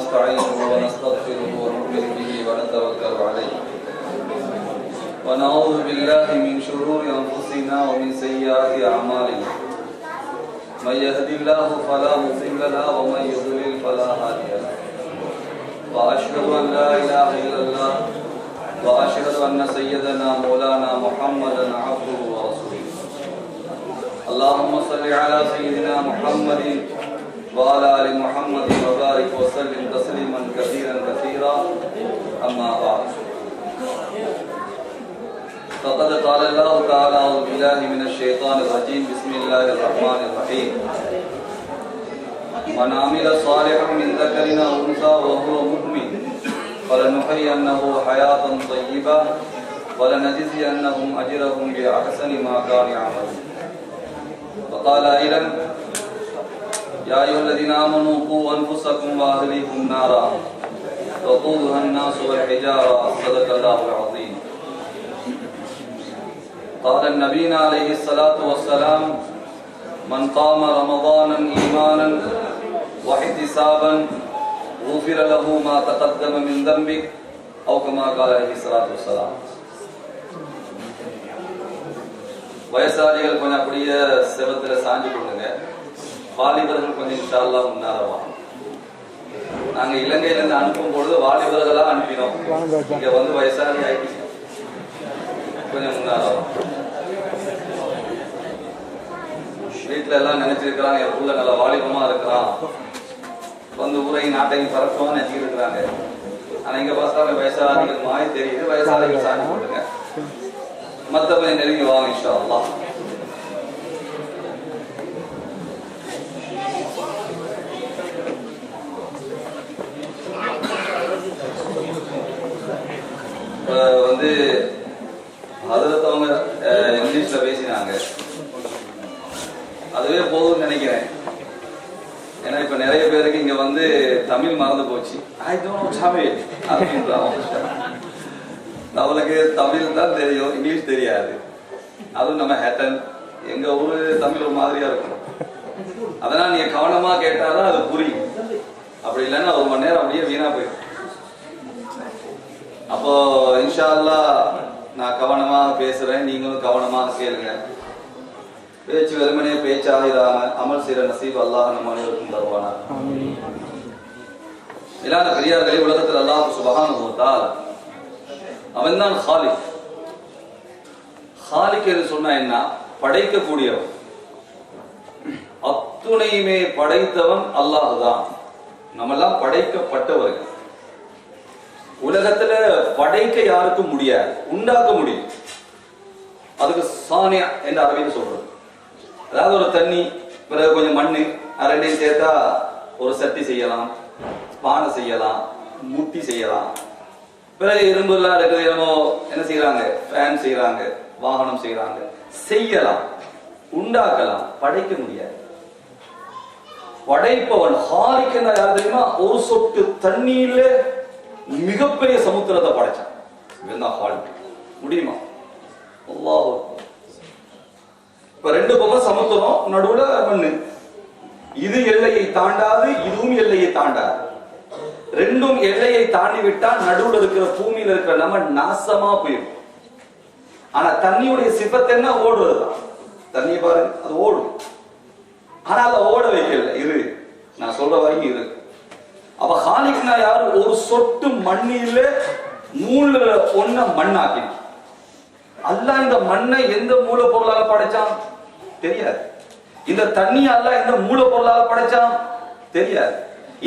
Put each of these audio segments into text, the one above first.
ونستعينه ونستغفره ونؤمن به ونتوكل عليه ونعوذ بالله من شرور أنفسنا ومن سيئات أعمالنا من يهد الله فلا مضل له ومن يضلل فلا هادي له وأشهد أن لا إله إلا الله وأشهد أن سيدنا مولانا محمدا عبده ورسوله اللهم صل على سيدنا محمد وعلى آل محمد وبارك وسلم تسليما كثيرا أما بعد فقد قال الله تعالى أعوذ بالله من الشيطان الرجيم بسم الله الرحمن الرحيم من عمل صالحا من ذكر أو أنثى وهو مؤمن فلنحيينه حياة طيبة ولنجزينهم أجرهم بأحسن ما كانوا يعملون وقال أيضا يا أيها الذين آمنوا قوا أنفسكم وأهليكم نارا وقودها الناس والحجارة صدق الله العظيم قال النبي عليه الصلاة والسلام من قام رمضانا إيمانا واحتسابا غفر له ما تقدم من ذنبه أو كما قال عليه الصلاة والسلام. வயசாளிகள் கொஞ்சம் அப்படியே செவத்துல சாஞ்சு கொடுங்க, வாலிபர்கள் கொஞ்சம் இன்ஷா அல்லாஹ் முன்னாரவா. நாங்க இலங்கையில இருந்து அனுப்பும் பொழுது வாலிபர்களா அனுப்பினோம், இங்க வந்து வயசாளி ஆயிடுச்சு, கொஞ்சம் முன்னாரவா. வீட்டுல எல்லாம் நினைச்சிருக்கிறாங்க என் புள்ள நல்ல வாலிபமா இருக்கிறான், வந்து ஊரையும் நாட்டையும் பறக்குவான்னு நினைச்சிட்டு இருக்கிறாங்க. ஆனா இங்க பார்த்தா வயசாளிகள் மாறி தெரியுது, வயசாளிகள் சாஞ்சி போடுங்க, மத்தபடி நெருங்கி வாங்க இன்ஷா அல்லாஹ். வந்து ஹதரத் அவங்க இங்கிலீஷ்ல பேசினாங்க, அதுவே போதும்னு நினைக்கிறேன். ஏன்னா இப்ப நிறைய பேருக்கு இங்க வந்து தமிழ் மறந்து போச்சு. தமிழ் அவளுக்கு தமிழ் தான் தெரியும், இங்கிலீஷ் தெரியாது. அதுவும் நம்ம ஹேட்டன் எங்க ஊரு தமிழ் ஒரு மாதிரியா இருக்கும். அதனால நீங்க கவனமா கேட்டாதான் அது புரியும், அப்படி இல்லைன்னா ஒரு மணி நேரம் அப்படியே வீணா போயிடும். அப்போ இன்ஷா அல்லாஹ் நான் கவனமா பேசுறேன், நீங்களும் கவனமா கேளுங்க. பேச்சு வெறுமனே பேச்சாக இல்லாம அமல் செய்யற நசீப் அல்லாஹ் நம்ம அனைவருக்கும் தருவானா. இல்லாத பெரியார்களே, உலகத்தில் அல்லாஹ் சுப்ஹானஹு வ தஆலா அவன் தான் ஹாலிக். ஹாலிக் என்று சொன்னா என்ன? படைக்கக்கூடியவன். அத்துணையுமே படைத்தவன் அல்லாஹ் தான். நம்ம எல்லாம் படைக்கப்பட்டவர்கள். உலகத்துல படைக்க யாருக்கும் முடியாது, உண்டாக்க முடியும். அதுக்கு சானியா என்று அரபியில் சொல்றது. அதாவது ஒரு தண்ணி, பிறகு கொஞ்சம் மண்ணு, ரெண்டையும் சேர்த்தா ஒரு சட்டி செய்யலாம், பானை செய்யலாம், முட்டி செய்யலாம். பிறகு இரும்பு எல்லாம் இருக்குது, என்னமோ என்ன செய்யறாங்க, ஃபேன் செய்யறாங்க, வாகனம் செய்யறாங்க. செய்யலாம், உண்டாக்கலாம், படைக்க முடியாது. படைப்பவன் ஹாலிக் என்ன யார் தெரியுமா? ஒரு சொட்டு தண்ணீர்ல மிகப்பெரிய சமுத்திரத்தை படைச்சான். முடியுமா? அல்லாஹ். இப்ப ரெண்டு பக்கம் சமுத்திரம், நடுவுல மண்ணு. இது எல்லையை தாண்டாது, இதுவும் எல்லையை தாண்டாது. ரெண்டும் எல்லையை தாண்டி விட்டால் நடுவுல இருக்கிற பூமியில இருக்கிற நம்ம நாசமா போயிடும். ஆனா தண்ணியுடைய சிபத்து என்ன? ஓடுறதுதான். தண்ணியை பாருங்க, அது ஓடும். ஆனா அதை ஓட வைக்கல. இரு, நான் சொல்ற வரைக்கும் இரு. அப்ப ஹாலிக்னா யாரு? ஒரு சொட்டு மண்ணில 1/3 மண்ணாக்கினான். அல்லாஹ் இந்த மண்ணை எந்த மூலப்பொருளால படைச்சான் தெரியாது. இந்த தண்ணி அல்லாஹ் எந்த மூலப்பொருளால படைச்சான் தெரியாது.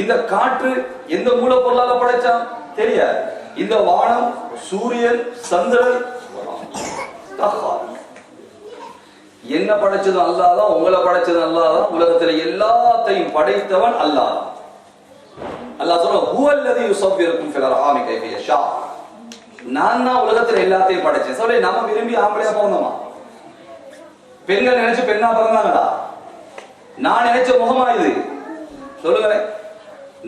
இந்த காற்று எந்த மூலப்பொருளால படைச்சான் தெரியாது. இந்த வானம், சூரியன், சந்திரன் என்ன படைச்சது அல்லாஹ் தான். உங்களை படைச்சது அல்லாஹ் தான். உலகத்துல எல்லாத்தையும் படைத்தவன் அல்லாஹ் தான். அல்லாஹ் சொல்ற ஹுவல்லதி யுஸவ்விருக்கும் ஃபில் அர்ஹாமி கைஃப யஷா. நான் தான் உலகத்துல எல்லாத்தையும் படைச்சேன். சொல்ல நம்ம விரும்பி ஆம்பளையா பிறந்தோமா? பெண்கள் நினைச்சு பெண்ணா பிறந்தாங்களா? நான் நினைச்ச முகமா இது? சொல்லுங்களேன்.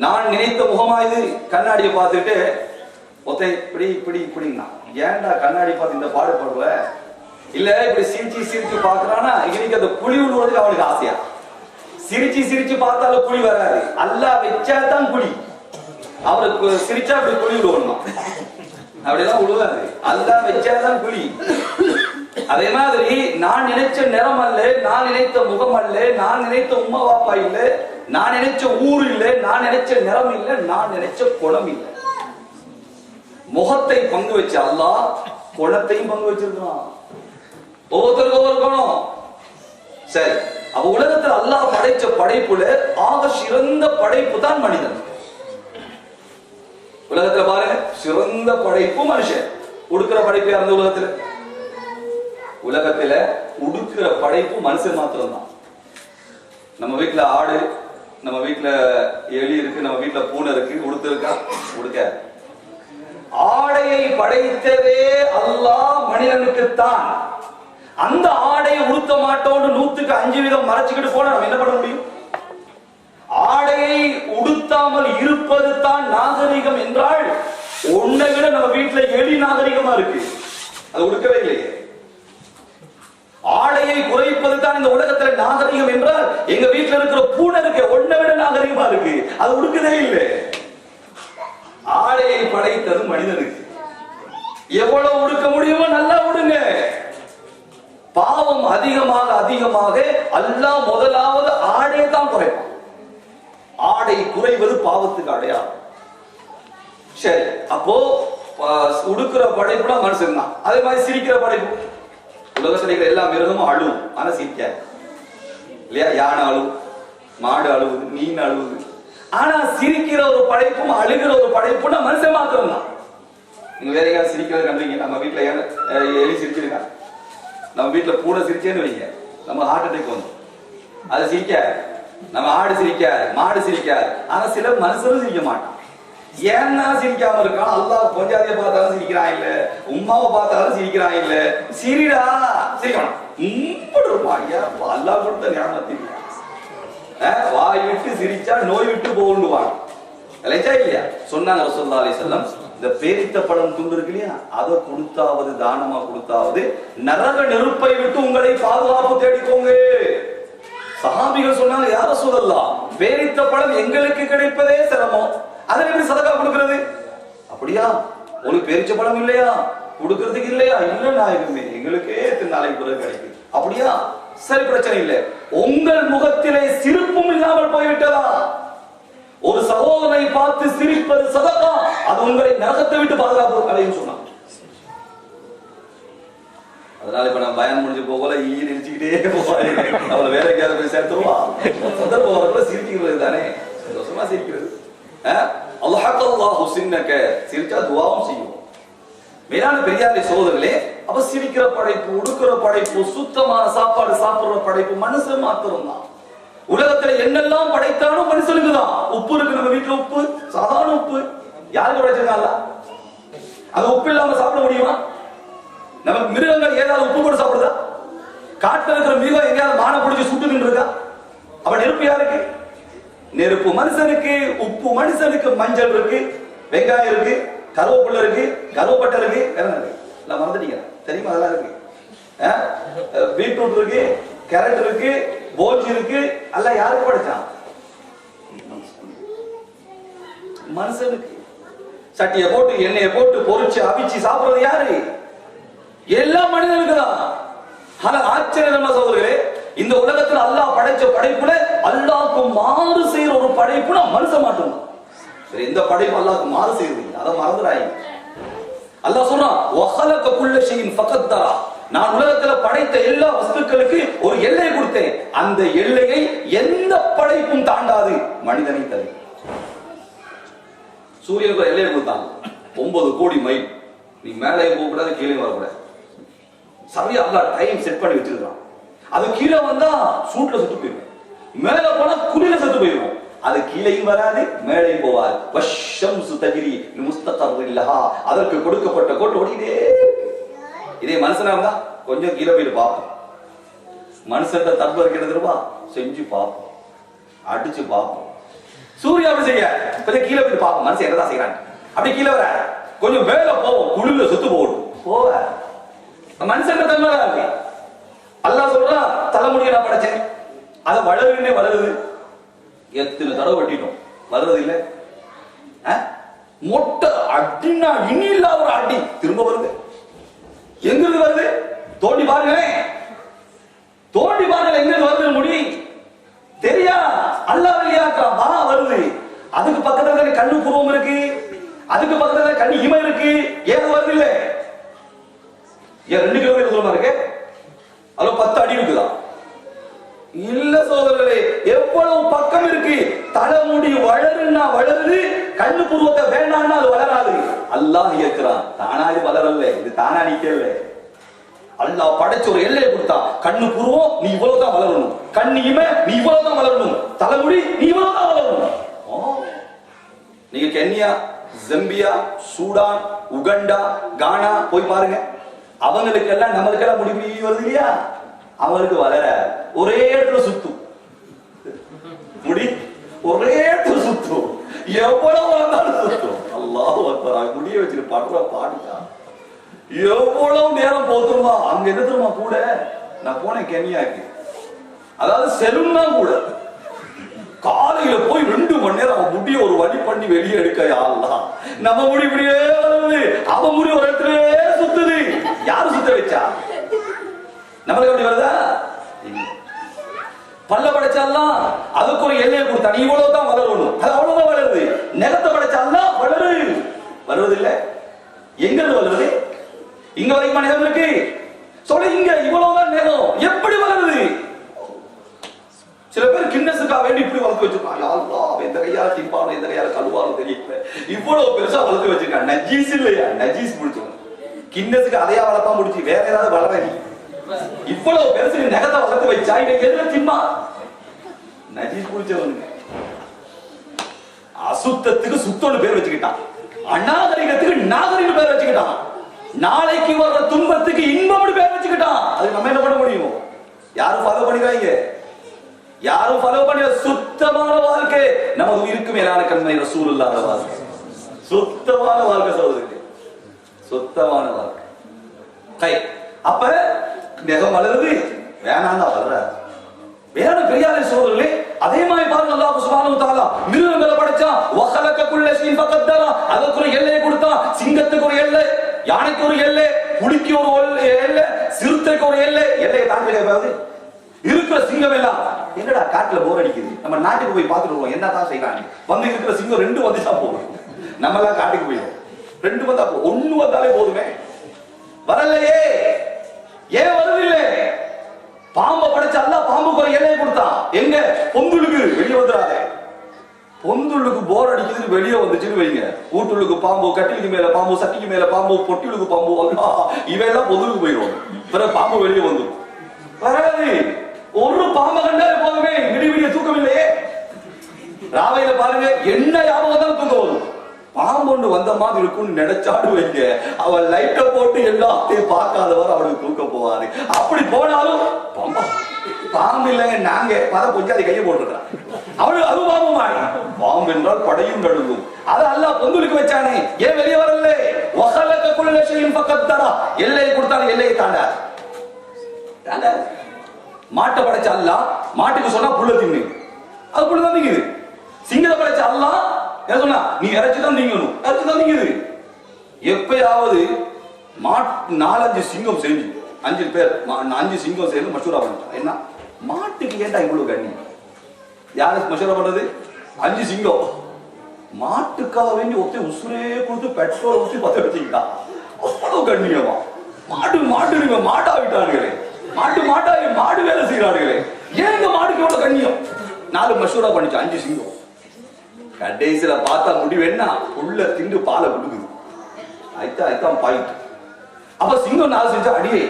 நான் நினைத்த முகமா இது? கண்ணாடியை பார்த்துட்டு ஒத்தை இப்படி இப்படி இப்படின்னா, ஏன்டா கண்ணாடி பார்த்து இந்த பாடுபடுவ? இல்ல இப்படி சிரிச்சு பாக்குறானா, இன்னைக்கு அந்த புலி விழுவதுக்கு அவனுக்கு ஆசையா? சிரிச்சு பார்த்தாலும் புலி வராது, அல்லாஹ் வச்சாதான் புலி. அவருக்கு சிரிச்சா அப்படி குழி விடுவோம், அப்படியெல்லாம் விழுவாது. அதுதான் வச்சாதான் குழி. அதே மாதிரி நான் நினைச்ச நிறம் அல்ல, நான் நினைத்த முகம் அல்ல, நான் நினைத்த உம்மா பாப்பா இல்ல, நான் நினைச்ச ஊர் இல்ல, நான் நினைச்ச நிறம் இல்ல, நான் நினைச்ச குணம் இல்ல. முகத்தை பங்கு வச்ச அல்லாஹ் குணத்தையும் பங்கு வச்சிருக்கான். ஒவ்வொருத்தருக்கும் ஒவ்வொரு குணம். சரி, அப்ப உலகத்தில் அல்லாஹ் படைச்ச படைப்புல ஆக சிறந்த படைப்பு தான் மனிதன். உலகத்துல பாருங்க, சிறந்த படைப்பு மனுஷன். உடுக்கிற படைப்பு யார் உலகத்துல? உலகத்துல உடுக்கிற படைப்பு மனுஷன் மாத்திரம் தான். நம்ம வீட்டுல ஆடு, நம்ம வீட்டுல எலி இருக்கு, நம்ம வீட்டுல பூனை இருக்கு, உடுத்து இருக்கா? உடுக்க. ஆடையை படைத்ததே அல்லாஹ் மனிதனுக்கு தான். அந்த ஆடையை உடுத்த மாட்டோம்னு 100க்கு 5 வீதம் மறைச்சுக்கிட்டு போனா நம்ம என்ன பண்ண முடியும்? ஆடையை உடுத்தாமல் இருப்பது தான் நாகரிகம் என்றால், உன்னை விட நம்ம வீட்டுல எலி நாகரிகமா இருக்கு, அது உடுக்கவே இல்லையே. ஆடையை குறைப்பது தான் இந்த உலகத்துல நாகரிகம் என்றால், எங்க வீட்டுல இருக்கிற பூனை இருக்கு, உன்னை விட நாகரிகமா இருக்கு, அது உடுக்கவே இல்லை. ஆடையை படைத்தது மனிதனுக்கு. எவ்வளவு உடுக்க முடியுமோ நல்லா உடுங்க. பாவம் அதிகமாக அதிகமாக அல்லாஹ் முதலாவது ஆடையை தான் குறைப்பான். ஆடை குறைவது பாவத்துக்கு அடையாளம். சரி, அப்போ உடுக்கிற படைப்புனா மனுஷன் தான். அதே மாதிரி சிரிக்கிற படைப்பு, உலகத்தில் இருக்கிற எல்லா மிருகமும் அழுவும், ஆனா சிரிக்காது இல்லையா? யானை அழுவும், மாடு அழுவுது, மீன் அழுவுது. ஆனா சிரிக்கிற ஒரு படைப்பும் அழுகிற ஒரு படைப்புனா மனுஷன் மாத்திரம் தான். நீங்க வேற யாரும் சிரிக்கிறத கண்டீங்க? நம்ம வீட்டுல எலி சிரிச்சிருக்கா? நம்ம வீட்டுல பூனை சிரிச்சேன்னு வைங்க, நம்ம ஹார்ட் அட்டாக் வந்து. அது சிரிக்காது. நம்ம ஆடு சிரிக்காது, மாடு சிரிக்காது. ஆனா சில மனுஷரும் சிரிக்க மாட்டான். ஏன்னா சிரிக்காம இருக்கான்? அல்லாஹ் பொஞ்சாதியை பார்த்தாலும் சிரிக்கிறான் இல்ல, உம்மாவை பார்த்தாலும் சிரிக்கிறான் இல்ல. சிரிடா, சிரிக்கணும். அல்லாஹ் கொடுத்த ஞாபகத்தில் வாய் விட்டு சிரிச்சா நோய் விட்டு போகுண்டுவான் இல்லையா? சொன்னாங்க ரசூலுல்லாஹி அலைஹி வஸல்லம், இந்த பேரித்த பழம் துண்டு இருக்கு இல்லையா, அதை கொடுத்தாவது தானமா கொடுத்தாவது நரக நெருப்பை விட்டு உங்களை பாதுகாப்பு தேடிக்கோங்க. சஹாபிகள் சொன்னாங்க, யா ரசூலல்லாஹ், பேரித்த பழம் எங்களுக்கு கிடைப்பதே சிரமம், அதை எப்படி சதகா கொடுக்கிறது? அப்படியா, உனக்கு பேரிச்ச பழம் இல்லையா, கொடுக்கறதுக்கு இல்லையா? இல்ல நாயகமே, எங்களுக்கே நாளைக்கு பிறகு கிடைக்குது. அப்படியா, சரி, பிரச்சனை இல்லை. உங்கள் முகத்திலே சிரிப்பும் இல்லாமல் போய்விட்டதா? ஒரு சகோதரனை பார்த்து சிரிப்பது சதகா, அது உங்களை நரகத்தை விட்டு பாதுகாப்பு அடையும் சொன்னாங்க. அதனால இப்ப நான் பயன் முடிஞ்சு போகல நினைச்சுக்கிட்டே போவாங்க, அவளை வேற எங்கேயாவது போய் சேர்த்துருவா. சந்தர்ப்பம் வரக்குள்ள சிரிக்கிறது தானே, சந்தோஷமா சிரிக்கிறது. அல்லாஹ் சின்னக்க சிரிச்சா துவாவும் செய்யும். மேலான பெரியாரை சோதர்களே, அப்ப சிரிக்கிற படைப்பு, உடுக்கிற படைப்பு, சுத்தமான சாப்பாடு சாப்பிடுற படைப்பு மனுஷன் மாத்திரம் தான். உலகத்துல என்னெல்லாம் படைத்தாலும் மனுஷனுக்கு தான். உப்பு இருக்கு நம்ம வீட்டுல, உப்பு சாதாரண உப்பு யாருக்கு படைச்சிருக்காங்க? அது உப்பு இல்லாம சாப்பிட முடியுமா? நமக்கு மிருகங்கள் ஏதாவது உப்பு கூட சாப்பிடுதா? காட்டுல இருக்கிற மிருகம் எங்கேயாவது மான பிடிச்சி சுட்டு இருக்கா? அப்ப நெருப்பு யாருக்கு? நெருப்பு மனுஷனுக்கு, உப்பு மனுஷனுக்கு, மஞ்சள் இருக்கு, வெங்காயம் இருக்கு, கருவேப்பிலை இருக்கு, கருவேப்பட்டை இருக்கு, எல்லாம் மறந்துட்டீங்க தெரியுமா? அதெல்லாம் இருக்கு. பீட்ரூட் இருக்கு, கேரட் இருக்கு, போஜி இருக்கு. எல்லாம் யாருக்கு படைச்சான்? மனுஷனுக்கு. சட்டியை போட்டு எண்ணெயை போட்டு பொரிச்சு அவிச்சு சாப்பிடுறது யாரு? எல்லா மனிதனுக்கு தான். ஆனா ஆச்சரியமா சகோதரர்களே, இந்த உலகத்துல அல்லாஹ் படைச்ச படைப்புல அல்லாஹ்க்கு மாறு செய்யற ஒரு படைப்புனா மனுஷன் மட்டும் தான். சரி, இந்த படைப்பு அல்லாஹ்க்கு மாறு செய்யறது, அதை மறந்துடாதீங்க. அல்லாஹ் சொல்றான், வஹலக குல்ல ஷைஇன் ஃபகத்தரா, நான் உலகத்துல படைத்த எல்லா வஸ்துக்களுக்கு ஒரு எல்லை கொடுத்தேன், அந்த எல்லையை எந்த படைப்பும் தாண்டாது, மனிதனை தவிர. சூரியனுக்கு எல்லையை கொடுத்தாங்க, 9 கோடி மைல். நீ மேலே போக கூடாது, கீழே வரக்கூடாது. சரியா அல்லாஹ் டைம் செட் பண்ணி வச்சிருக்கான். அது கீழே வந்தா சூட்ல செத்து போயிடும், மேல போனா குளிர செத்து போயிடும். அது கீழையும் வராது, மேலையும் போவாது. வஷம்சு தஜ்ரி லிமுஸ்தகர்ரின் லஹா, அதற்கு கொடுக்கப்பட்ட கோட்டு ஓடிட்டே. இதே மனுஷனா இருந்தா கொஞ்சம் கீழே போயிட்டு பார்ப்போம். மனுஷன் தற்ப இருக்கிறதுவா செஞ்சு பார்ப்போம், அடிச்சு பார்ப்போம். சூர்யா அப்படி செய்ய கொஞ்சம் கீழே போயிட்டு பார்ப்போம், மனுஷன் என்னதான் செய்யறாங்க. அப்படி கீழே வர கொஞ்சம் மேல போவோம், குளிர்ல செத்து போடும். போவ மனுஷன் தன்மை இருக்கு. அல்லாஹ் சொல்றான், தலைமுடியை நான் படைச்சேன், அதை வளருன்னே வளருது. எத்தனை தடவை வெட்டிட்டோம், வளருது இல்ல. மொட்டை அடினா இனி இல்லாத ஒரு அடி திரும்ப வருது. எங்கிருந்து வருது? தோண்டி பாருங்களேன், தோண்டி பாருங்க எங்கிருந்து வருது முடி தெரியா? அல்லாஹ் வெளியாக்கா வா வருது. அதுக்கு பக்கத்துல கண்ணு புருவம் இருக்கு, அதுக்கு பக்கத்துல கண்ணு இமை இருக்கு. ஏன் வருது? இல்ல ஏன் 2 கிலோமீட்டர் தூரமா இருக்கு? அதுல 10 அடி இருக்குதா? இல்ல சோதரர்களே, எவ்வளவு பக்கம் இருக்கு. தலைமுடி வளருன்னா வளருது, கண்ணு புருவத்தை வேணான்னா அது வளராது. அல்லாஹ் இருக்கிறான், தானா இது வளரல, இது தானா நிக்கல. அல்லாஹ் படைச்ச ஒரு எல்லையை கொடுத்தா, கண்ணு புருவம் நீ இவ்வளவுதான் வளரணும், கண்ணு இமை நீ இவ்வளவுதான் வளரணும், தலைமுடி நீ இவ்வளவுதான் வளரணும். நீங்க கென்யா, ஜம்பியா, சூடான், உகண்டா, கானா போய் பாருங்க. அவங்களுக்கு எல்லாம் நம்மளுக்கு எல்லாம் முடி வருது இல்லையா? அவருக்கு வளர ஒரே இடத்துல சுத்தும் முடி, ஒரே இடத்துல சுத்தும், எவ்வளவு வளர்ந்தாலும் சுத்தும். அல்லாஹ் அக்பர். முடிய வச்சுட்டு பாடுறா பாடுதா, எவ்வளவு நேரம் போதுமா? அங்க என்ன தெரியுமா கூட, நான் போனேன் கென்யாக்கு, அதாவது செலூன் தான் கூட. காலையில போய் 2 மணி நேரம் அவன் முடிய ஒரு வழி பண்ணி வெளியே எடுக்க. யாரெல்லாம் நம்ம முடி இப்படியே வருது, அவன் முடி ஒரு இடத்துல சுத்துது. யாரு சுத்த வச்சா? நம்மளுக்கு எப்படி வருதா? பல்ல படைச்சாலாம் அதுக்கு ஒரு எல்லையை கொடுத்தா, நீ இவ்வளவுதான் வளரணும், அது அவ்வளவுதான் வளருது. நிலத்தை படைச்சாலாம் வளரு, வருவது இல்ல. எங்க வளருது? இங்க வரைக்கும் நிலம் இருக்கு சொல்ல, இங்க இவ்வளவுதான் நிலம், எப்படி வளருது? சில பேர் கின்னஸுக்காக வேண்டி இப்படி வளர்த்து வச்சிருக்கான். யாழ்லா எந்த கையால டிப்பானோ எந்த கையால கழுவானோ தெரியல, இவ்வளவு பெருசா வளர்த்து வச்சிருக்கான். நஜீஸ் இல்லையா? நஜீஸ் முடிச்சவன். கின்னஸுக்கு அதையா வளர்ப்பா முடிச்சு, வேற ஏதாவது வளர நீ இவ்வளவு பெருசு நகத்தை வளர்த்து வச்சா இவன் எதுல திம்மா? நஜீஸ் முடிச்சவனுங்க. அசுத்தத்துக்கு சுத்தம்னு பேர் வச்சுக்கிட்டான், அநாகரிகத்துக்கு நாகரிகம் பேர் வச்சுக்கிட்டான், நாளைக்கு வர்ற துன்பத்துக்கு இன்பம்னு பேர் வச்சுக்கிட்டான். அது நம்ம என்ன பண்ண முடியும்? யாரும் ஃபாலோ பண்ணிக்கிறாங்க, யாரும் ஃபாலோ பண்ணி. சுத்தமான வாழ்க்கை நமது உயிருக்கு மேலான கண்மை ரசூலுல்லாஹ் வாழ்க்கை, சுத்தமான வாழ்க்கை சொல்றது, சுத்தமான வாழ்க்கை. கை அப்ப நெகம் வளருது, வேணான்னா வளர வேற பெரியாரை சோதரர்களே. அதே மாதிரி பாருங்க, அல்லாஹ் சுப்ஹானஹு வ தஆலா மிருகங்களை படைச்சான். வஹலக குல்ல ஷைஇன் ஃபகத்தரா, அதுக்கு ஒரு எல்லையை கொடுத்தான். சிங்கத்துக்கு ஒரு எல்லை, யானைக்கு ஒரு எல்லை, புலிக்கு ஒரு எல்லை, சிறுத்தைக்கு ஒரு எல்லை. எல்லையை தாண்டி போகாது. இருக்கிற சிங்கம் எல்லாம் என்னடா காட்டுல போர் அடிக்குது, நம்ம நாட்டுக்கு போய் பார்த்துட்டு வருவோம், என்னதான் செய்யறாங்க. வந்து இருக்கிற சிங்கம் 2 வந்துட்டா போதும், நம்ம எல்லாம் காட்டுக்கு போயிடும். 2 வந்தா போதும், 1 வந்தாலே போதுமே. வரலையே, ஏன் வருதில்லை? பாம்பை படைச்ச அல்லாஹ் பாம்புக்கு ஒரு எல்லையை கொடுத்தான். எங்க? பொந்துளுக்கு வெளியே வந்துடாதே. பொந்துளுக்கு போர் அடிக்குதுன்னு வெளியே வந்துச்சுன்னு வைங்க, வீட்டுக்கு பாம்பு, கட்டிலுக்கு மேல பாம்பு, சட்டிக்கு மேல பாம்பு, பொட்டிலுக்கு பாம்பு, இவையெல்லாம் பொந்துளுக்கு போயிடும். பிறகு பாம்பு வெளியே வந்துடும். வராது. ஒரு பாம்பை கண்டாலே போதுமே, விடிய தூக்கம் இல்லையே. ராவையில பாருங்க, என்ன ஞாபகம் தான் தூக்கம் வரும். பாம்பு ஒன்று வந்த மாதிரி இருக்கும்னு நினைச்சாடு வைங்க, அவன் லைட்டை போட்டு எல்லாத்தையும் பார்க்காதவர் அவனுக்கு தூக்க போவாரு. அப்படி போனாலும் பாம்பு இல்லைங்க, நாங்க பத கொஞ்சம் அதை கையை போட்டுருக்கான். அவனுக்கு அது பாம்பு மாறி. பாம்பு என்றால் படையும் நடுங்கும். அது அல்லாஹ் பொந்துலுக்கு வச்சானே, ஏன் வெளியே வரல? வஹலக குல்ல ஷைஇன் ஃபகத்தரா, எல்லையை கொடுத்தாலும் எல்லையை தாண்டாது. மாட்டை படைச்ச அல்லாஹ் மாட்டுக்கு சொன்னா புல்ல தின்னு, அது புல்ல தான் திங்குது. சிங்கத்தை படைச்ச அல்லாஹ் என்ன சொன்னா, நீ இறைச்சிதான் திங்கணும், இறைச்சிதான் திங்குது. எப்பயாவது 4-5 சிங்கம் செஞ்சு 5 பேர் 5 சிங்கம் சேர்ந்து மசூரா பண்ணிட்டான். என்ன மாட்டுக்கு ஏண்டா இவ்வளவு கண்ணி? யாரு மசூரா பண்றது? 5 சிங்கம். மாட்டுக்காக வேண்டி ஒருத்தர் உசுரே கொடுத்து பெட்ரோல் ஊற்றி பத்த வச்சுக்கிட்டான். அவ்வளவு கண்ணியமா மாட்டு நீங்க மாட்டாவிட்டானுங்களே, மாட்டாவி மாடு வேலை செய்யறானுங்களே, ஏன் இந்த மாடுக்கு எவ்வளவு கண்ணியம்? 4 மசூரா பண்ணிச்சு 5 சிங்கம். கடைசியில பார்த்தா முடிவு என்ன? உள்ள திண்டு பாலை கொடுக்குது. ஐத்தான் பாயிட்டு. அப்ப சிங்கம் 4 செஞ்சா, அடியே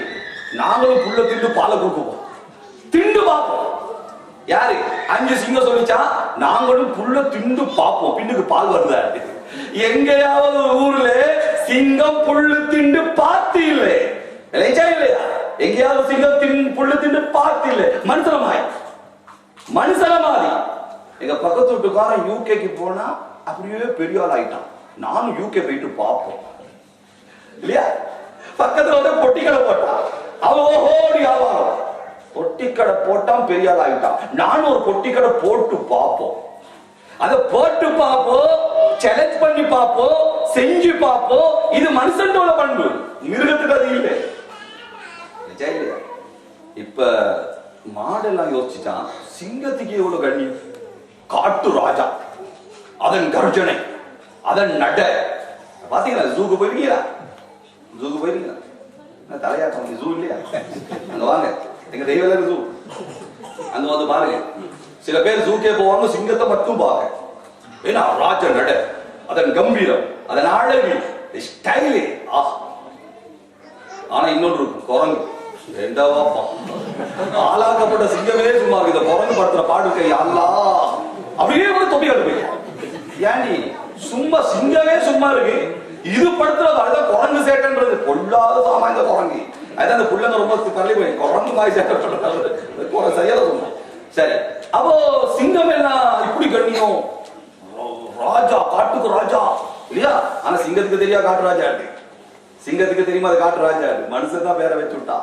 நாங்களும் புள்ள திண்டு பாலை கொடுப்போம், திண்டு பார்ப்போம். யாரு? 5 சிங்கம் சொல்லிச்சா, நாங்களும் புள்ள திண்டு பார்ப்போம், பின்னுக்கு பால் வருதா? எங்கேயாவது ஊர்ல சிங்கம் புல்லு திண்டு பார்த்து இல்லை இல்லையா? எங்கேயாவது சிங்கம் புல்லு திண்டு பார்த்து இல்லை. மனுஷன மாதிரி. எங்க பக்கத்து வீட்டுக்காரன் யூகேக்கு போனா அப்படியே பெரிய ஆள் ஆயிட்டான். நானும் யூகே போயிட்டு பார்ப்போம் இல்லையா? பக்கத்துல வந்து பொட்டிக்கடை போட்டான், அவன் ஓடி ஆவாரம். பொட்டிக்கடை போட்டான், பெரிய ஆள் ஆயிட்டான். நானும் ஒரு பொட்டிக்கடை போட்டு பார்ப்போம். அதை போட்டு பார்ப்போம், சேலஞ்ச் பண்ணி பார்ப்போம், செஞ்சு பார்ப்போம். இது மனுஷனோட பண்பு, மிருகத்துக்கு அது இல்லை. இப்ப மாடெல்லாம் யோசிச்சுட்டான், சிங்கத்துக்கு எவ்வளவு கண்ணி, காட்டு ராஜா, அதன் கர்ஜனை, அதன் நட. பாத்தீங்களா ஜூக்கு போயிருக்கீங்களா? ஜூக்கு போயிருக்கீங்களா? தலையாட்டம் ஜூ இல்லையா? அங்க வாங்க, எங்க தெய்வ ஜூ, அங்க வந்து பாருங்க. சில பேர் ஜூக்கே போவாங்க, சிங்கத்தை மட்டும் பாருங்க. ஏன்னா ராஜ நட, அதன் கம்பீரம், அதன் அழகு, ஸ்டைலு. ஆனா இன்னொன்று இருக்கும், குரங்கு. ஆளாக்கப்பட்ட சிங்கமே சும்மா இருக்கு, இந்த குரங்கு படுத்துற பாடுக்கை அல்லா அப்படியே கூட தொப்பி கட்டுப்பீங்க. ஏன்டி சும்மா சிங்கமே சும்மா இருக்கு, இது படுத்துறது அதுதான் குரங்கு சேட்டன்றது. பொல்லாத சாமா இந்த குரங்கு. அதான் அந்த புள்ளங்க ரொம்ப தள்ளி போய் குரங்கு மாதிரி சேட்டை சரியாத சொன்னோம். சரி, அப்போ சிங்கம் எல்லாம் இப்படி கண்ணியும், ராஜா, காட்டுக்கு ராஜா இல்லையா? ஆனா சிங்கத்துக்கு தெரியா காட்டு ராஜா இருக்கு. சிங்கத்துக்கு தெரியுமா அது காட்டு ராஜா இருக்கு. மனுஷன் தான் பேரை வச்சு விட்டா,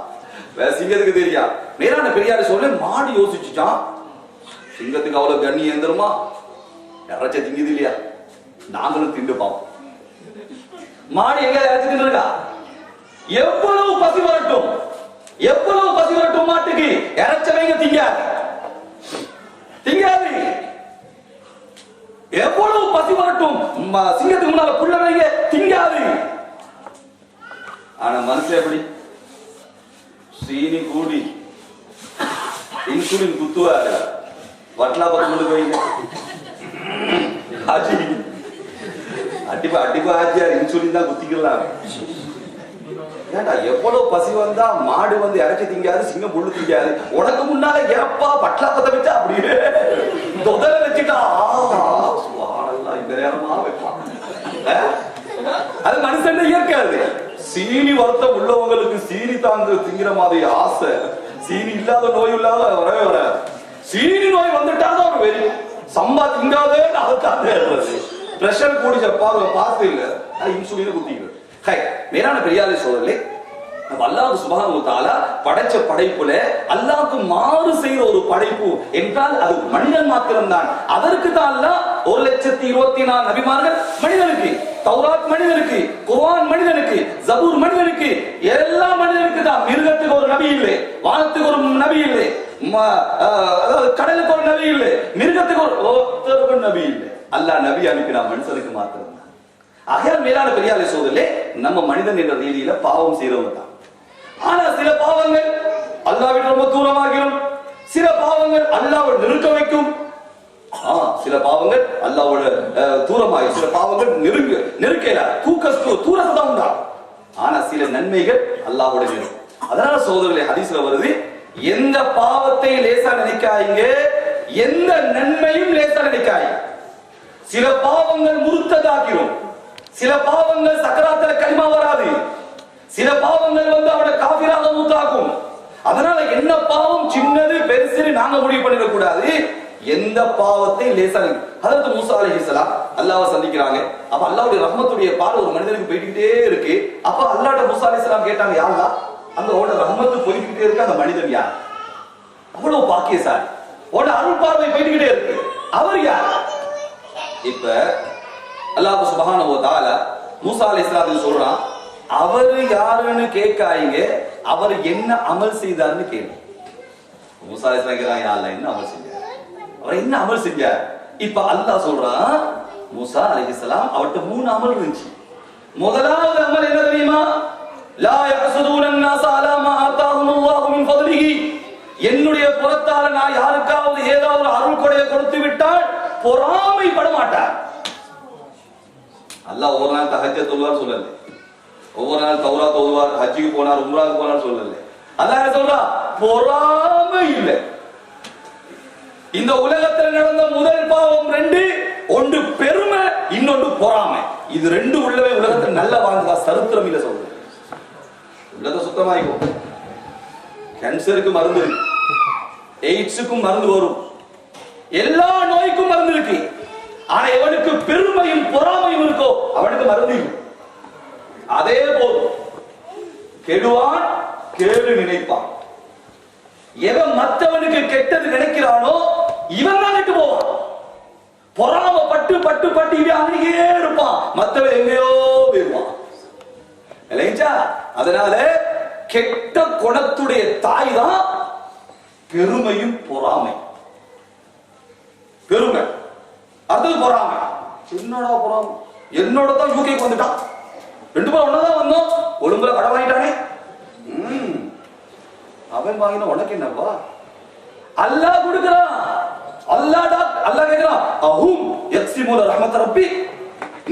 வேற சிங்கத்துக்கு தெரியா. மேலான பெரியாரு சொல்ல மாடு யோசிச்சுட்டான், சிங்கத்துக்கு அவ்வளவு கண்ணி எந்திரமா இறைச்ச திங்குது இல்லையா, நாங்களும் திண்டு பார்ப்போம். மாடு எங்க இறைச்சி தின்னுருக்கா? எவ்வளவு பசி வரட்டும், எவ்வளவு பசி வரட்டும், மாட்டுக்கு இறைச்சவைங்க திங்காது, திங்காது. எவ்வளவு பசி வரட்டும், சிங்கத்துக்கு முன்னால புள்ளவைங்க திங்காது. ஆனா மனுஷன் எப்படி? சீனி கூடி இன்சுலின் குத்துவாரு, வட்டலா பக்கம் வைங்க, ஆச்சி அட்டிப்பா அட்டிப்பா ஆச்சியார் இன்சுலின் தான் குத்திக்கலாம். ஏண்டா எவ்வளவு பசி வந்தா மாடு வந்து இறைச்சி திங்காது, சிங்கம் புல்லு திங்காது. உனக்கு முன்னால ஏப்பா பட்டலா பத்த வச்சா அப்படியே தொதல வச்சுட்டா இந்த நேரமா வைப்பான். அது மனுஷன் இயற்கை. அது சீனி வருத்தம் உள்ளவங்களுக்கு சீனி தாங்க திங்கிற மாதிரி ஆசை. சீனி இல்லாத நோய் இல்லாத வரவே வர, சீனி நோய் வந்துட்டாதான் ஒரு வெறி. சம்பா திங்காதே அதுக்காக பிரஷர் கூடி பார்த்து இல்ல, இன்சுலின் குத்திக்கிறது. மேலான பெரியாரை சோதரே, அல்லாஹ் சுப்ஹானஹு வ தஆலா படைச்ச படைப்புல அல்லாஹ்க்கு மாறு செய்யற ஒரு படைப்பு என்றால் அது மனிதன் மாத்திரம் தான். அதற்கு தான் அல்லாஹ் 1,24,000 நபிமார்கள் மனிதனுக்கு, தௌராத் மனிதனுக்கு, குர்ஆன் மனிதனுக்கு, ஜபூர் மனிதனுக்கு, எல்லா மனிதனுக்கு தான். மிருகத்துக்கு ஒரு நபி இல்லை, வானத்துக்கு ஒரு நபி இல்லை, அதாவது கடலுக்கு ஒரு நபி இல்லை, மிருகத்துக்கு ஒரு நபி இல்லை. அல்லாஹ் நபி அனுப்பினான் மனுஷனுக்கு மாத்திரம். ஆகையால் மேலான பெரியாரை சோதரே, நம்ம மனிதன் என்ற ரீதியில பாவம் செய்யறவங்க தான். ஆனா சில பாவங்கள் அல்லாஹ்விட்டு ரொம்ப தூரமாகிடும், சில பாவங்கள் அல்லாஹ்வை நெருக்க வைக்கும். சில பாவங்கள் அல்லாஹ்வோட தூரமாகி, சில பாவங்கள் நெருக்கல தூரத்தை உண்டா. ஆனா சில நன்மைகள் அல்லாஹ்வோட இருக்கும். அதனால சோதரர்களே, ஹதீஸ்ல வருது, எந்த பாவத்தை லேசா நினைக்காதீங்க, எந்த நன்மையும் லேசா நினைக்காதீங்க. சில பாவங்கள் முருத்ததாகிரும், சில பாவங்கள் சக்கராத்துல கலிமா வராது, சில பாவங்கள் வந்து அவட காபிராக மூத்தாக்கும். அதனால என்ன பாவம் சின்னது பெருசு நாங்க முடிவு பண்ணிட கூடாது. எந்த பாவத்தை லேசா. ஹஜ்ரத் மூசா அலைஹிஸ்ஸலாம் அல்லாஹ்வை சந்திக்கிறாங்க. அப்ப அல்லாஹ்வுடைய ரஹ்மத்துடைய பார்வை ஒரு மனிதனுக்கு போயிட்டே இருக்கு. அப்ப அல்லாஹ்ட்ட மூசா அலைஹிஸ்ஸலாம் கேட்டாங்க, யா அல்லாஹ், அந்த ஓட ரஹ்மத்து போயிட்டே இருக்கு, அந்த மனிதன் யார்? அவ்வளவு பாக்கியசாலி, ஓட அருள் பார்வை போயிட்டே இருக்கு, அவர் யார்? இப்ப அல்லாஹ் சுப்ஹானஹு வ தஆலா மூசா அலைஹிஸ்ஸலாத்துக்கு சொல்றான், அவர் யாருன்னு கேட்காதீங்க, அவர் என்ன அமல் செய்தார்னு கேளு. மூசா அலைஹிஸ்ஸலாம் கேக்குறாங்க, யா அல்லாஹ் என்ன அமல் செஞ்சார், அவர் என்ன அமல் செஞ்சார்? இப்ப அல்லாஹ் சொல்றான், மூசா அலைஹிஸ்ஸலாம் அவர்ட்ட 3 அமல் இருந்துச்சு. முதலாவது அமல் என்ன தெரியுமா? லா யஹ்சுதுன الناس على ما آتاهم الله من فضله. என்னுடைய புறத்தால நான் யாருக்காவது ஏதாவது அருள் கொடையை கொடுத்து விட்டால் பொறாமைப்பட மாட்டார். அல்லாஹ் ஒவ்வொரு நாள் தஹஜ்ஜத் தொழுவார் சொல்லல, ஒவ்வொரு நாள் தௌராத் ஓதுவார், ஹஜ்ஜுக்கு போனார், உம்ராவுக்கு போனார் சொல்லல. அல்லாஹ் என்ன சொல்றா? பொறாமை இல்லை. இந்த உலகத்தில் நடந்த முதல் பாவம் 2, ஒன்று பெருமை, இன்னொன்று பொறாமை. இது 2 உள்ளவே உலகத்தில் நல்ல வாழ்ந்தா சரித்திரம் இல்ல சொல்ற. உள்ளத சுத்தமாயிக்கோ. கேன்சருக்கு மருந்து இருக்கு, எய்ட்ஸுக்கும் மருந்து வரும், எல்லா நோய்க்கும் மருந்து இருக்கு. ஆனா எவனுக்கு பெருமையும் பொறாமையும் இருக்கோ அவனுக்கு மருந்து இல்லை. அதே போல் கெடுவான் கேடு நினைப்பான். எவன் மற்றவனுக்கு கெட்டது நினைக்கிறானோ இவன் தான் கெட்டு போவான். பொறாம டிவி அங்கேயே இருப்பான், மத்தவன் எங்கேயோ போயிருவான் இல்லைங்களா? அதனால கெட்ட குணத்துடைய தாய் தான் பெருமையும் பொறாமை. பெருமை அடுத்தது பொறாமை. என்னடா பொறாமை? என்னோட தான் யூகேக்கு வந்துட்டான், 2 பேரும் ஒன்னதான் வந்தோம், ஒழுங்குல கடன் வாங்கிட்டானே. அவன் வாங்கின உனக்கு என்னப்பா? அல்லாஹ் கொடுக்கிறான். அல்லாஹ் கேக்குறான், அஹும் யக்ஸிமுன ரஹ்மத் ரப்பி,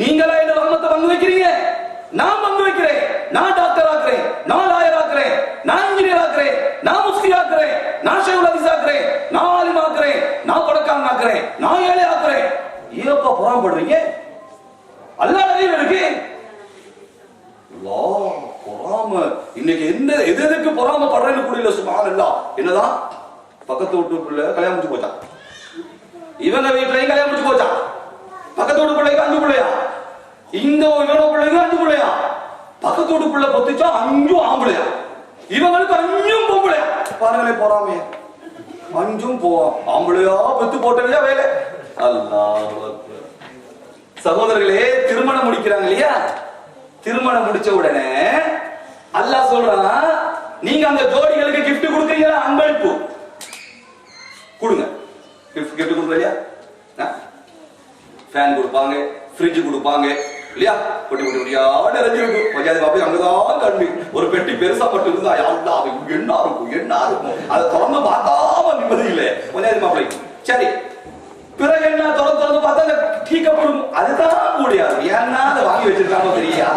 நீங்களா இந்த ரஹ்மத்தை பங்கு வைக்கிறீங்க? நான் பங்கு வைக்கிறேன். நான் டாக்டர் ஆக்குறேன், நான் லாயர் ஆக்குறேன், நான் இன்ஜினியர் ஆக்குறேன், நான் முஃப்தி ஆக்குறேன், நான் ஷேகுல் ஹதீஸ் ஆக்குறேன், நான் ஆலிம் ஆக்குறேன், நான் கொடக்காரன் ஆக்குறேன், நான் ஏழை ஆக்குறேன். ஏப்பா பொறாமப்படுறீங்க? அல்லாஹ் நிறைய இருக்கு. பொறாம இன்னைக்கு எதுக்கு பொறாம படுறேன்னு கூட இல்ல. சுப்ஹானல்லாஹ். என்னதான் பக்கத்து வீட்டு பிள்ளை கல்யாணம் முடிச்சு போச்சான், இவங்க வீட்டுலையும் கல்யாணம் முடிச்சு போச்சான். பக்கத்து வீட்டு பிள்ளைக்கு 5 பிள்ளையா, இந்த இவனோட பிள்ளைக்கு 5 பிள்ளையா. பக்கத்து வீட்டு பிள்ளை பொத்துச்சா 5 ஆம்பளையா, இவங்களுக்கு 5 பொம்பளையா. பாருங்களே பொறாமைய. 5 ஆம்பளையா பெத்து போட்டவையா வேலை. அல்லாஹ் அக்பர். சகோதரர்களே, திருமணம் முடிக்கிறாங்க இல்லையா? திருமணம் முடிச்ச உடனே அல்லாஹ் சொல்றான், நீங்க அந்த ஜோடிகளுக்கு கிஃப்ட் கொடுக்கறீங்களா? அன்பளிப்பு கொடுங்க. கிஃப்ட் கொடுக்கலையா? ஃபேன் கொடுப்பாங்க, ஃப்ரிட்ஜ் கொடுப்பாங்க இல்லையா? பொட்டி பொட்டி பொட்டியா நிறைஞ்சிருக்கும். கொஞ்சம் அப்படியே அங்கதான் கண்ணு ஒரு பெட்டி பெருசா மட்டும் இருந்தா யாருதான் என்ன இருக்கும் அதை திறந்து பார்க்காம நிம்மதி இல்லை. கொஞ்சம் மாப்பிள்ளைக்கு சரி. பிறகு என்ன திறந்து பார்த்தா அந்த டீ கப்படும், அதுதான் முடியாது. ஏன்னா அதை வாங்கி வச்சிருக்காங்க தெரியா?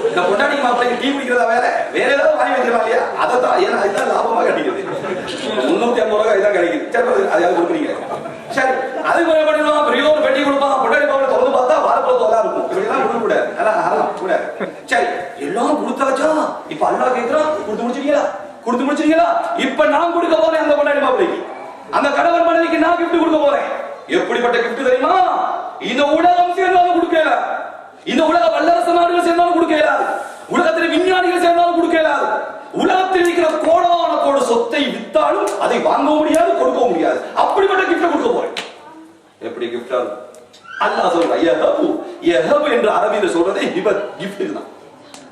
இந்த பொண்டாட்டி மாப்பிள்ளைக்கு டீ குடிக்கிறதா வேற ஏதாவது வாங்கி வச்சிருக்காங்க இல்லையா? அதை தான், ஏன்னா அதுதான் லாபமா கிடைக்குது. 350 ரூபாய் இதான் கிடைக்குது. சரி, அதையாவது கொடுக்குறீங்க. சரி, அதுக்கு என்ன பண்ணுவான்? பெரிய ஒரு பெட்டி கொடுப்பான். பொண்டாட்டி மாப்பிள்ளை திறந்து பார்த்தா வாரப்பழம் தொல்லா இருக்கும். இப்படிலாம் கொடுக்க கூடாது. சரி, எல்லாம் கொடுத்தாச்சா? இப்ப அல்லாஹ் கேட்கிறான், கொடுத்து முடிச்சிட்டீங்களா? இப்ப நான் கொடுக்க போறேன் அந்த பொண்டாட்டி மாப்பிள்ளைக்கு, அந்த கணவன் மனைவிக்கு நான் கிஃப்ட் கொடுக்க போறேன். எப்படிப்பட்ட கிஃப்ட் தெரியுமா? இந்த உலகம் சேர்ந்தாலும் கொடுக்கல, இந்த உலக வல்லரசு நாடுகள் சேர்ந்தாலும் கொடுக்கல, உலகத்தில் விஞ்ஞானிகள் சேர்ந்தாலும் கொடுக்கல, உலகத்தில் இருக்கிற கோடான சொத்தை வித்தாலும் அதை வாங்க முடியாது, கொடுக்க முடியாது. அப்படிப்பட்ட கிஃப்ட் கொடுக்க போறேன். எப்படி கிஃப்டா? அல்லாஹ் சொல்றான், யஹபு என்ற அரபியில சொல்றதே கிஃப்ட் தான்,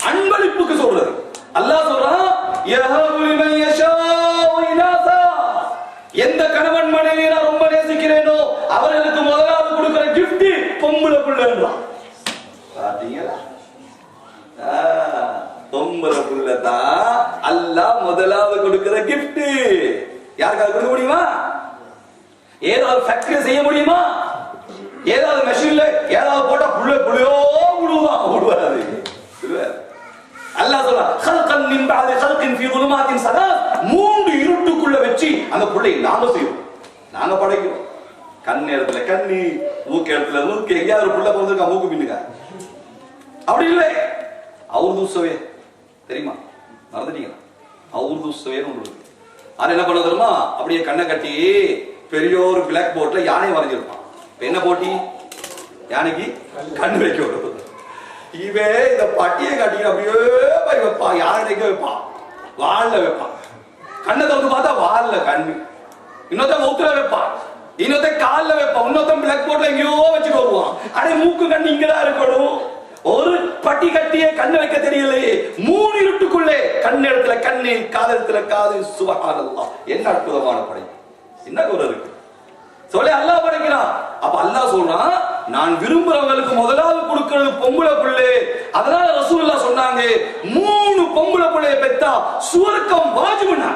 அன்பளிப்புக்கு சொல்றது. அல்லாஹ் சொல்றான், யஹபு லிமன் யஷாஉ இனாஸா, எந்த கணவன் மனைவியை நான் ரொம்ப நேசிக்கிறேனோ அவர்களுக்கு முதலாவது கொடுக்கிற கிஃப்ட் பொம்பளை பிள்ளைன்றான். பாத்தீங்களா? பொம்பளை பிள்ளை தான் அல்லாஹ் முதலாவது கொடுக்கிற கிஃப்ட். யாருக்காவது கொடுக்க முடியுமா? ஏதாவது ஃபேக்டரி செய்ய முடியுமா? ஏதாவது மெஷின்ல ஏதாவது போட்டா புள்ளையோ விடுவாது. அல்லாஹ் சொல்றான், ஹல்கன் மின் பஅதி ஹல்கின் ஃபீ ظுலுமாத்தின் ஸலாத், 3 இருட்டுக்குள்ள வச்சு அந்த புள்ளையை நாம செய்வோம், நாங்க படைக்கிறோம். கண் நேரத்துல கண்ணு, மூக்கு இடத்துல மூக்கு. எங்கேயாவது ஒரு புள்ள பிறந்திருக்கா மூக்கு பின்னுங்க? அப்படி இல்லை. அவுர்துஸ்ஸவே தெரியுமா? மறந்துட்டீங்களா? அவுர்துஸ்ஸவே ஒன்று. அது என்ன பண்ண தெரியுமா? அப்படியே கண்ணை கட்டி பெரிய ஒரு பிளாக் போர்ட்ல யானை வரைஞ்சிருப்பான். என்ன போட்டி? யானைக்கு கண் வைக்க வரும். இவே இந்த பட்டியை கட்டிக்கிற அப்படியே வைப்பான், யானைக்கு வைப்பான், வால்ல வைப்பான். கண்ணை திறந்து பார்த்தா வால்ல கண்ணு, இன்னொருத்த மூக்குல வைப்பான், இன்னொருத்த கால்ல வைப்பான், இன்னொருத்த பிளாக் போர்ட்ல எங்கேயோ வச்சுட்டு வருவான். அடே மூக்கு கண்ணு இங்கதான் இருக்கணும். ஒரு பட்டி கட்டியே கண்ணு வைக்க தெரியலையே. 3 இருட்டுக்குள்ளே கண் இடத்துல கண்ணு, காதத்துல காது. சுப்ஹானல்லாஹ், என்ன அற்புதமான படை! என்ன குறை இருக்கு சொல்லி அல்லாஹ் படைக்கிறான். அப்ப அல்லாஹ் சொல்றான், நான் விரும்புறவங்களுக்கு முதலாவது கொடுக்கிறது பொம்பளை பிள்ளை. அதனால ரசூலுல்லாஹ் சொன்னாங்க, 3 பொம்பளை பிள்ளையை பெத்தா சுவர்க்கம் வாஜிபுனா.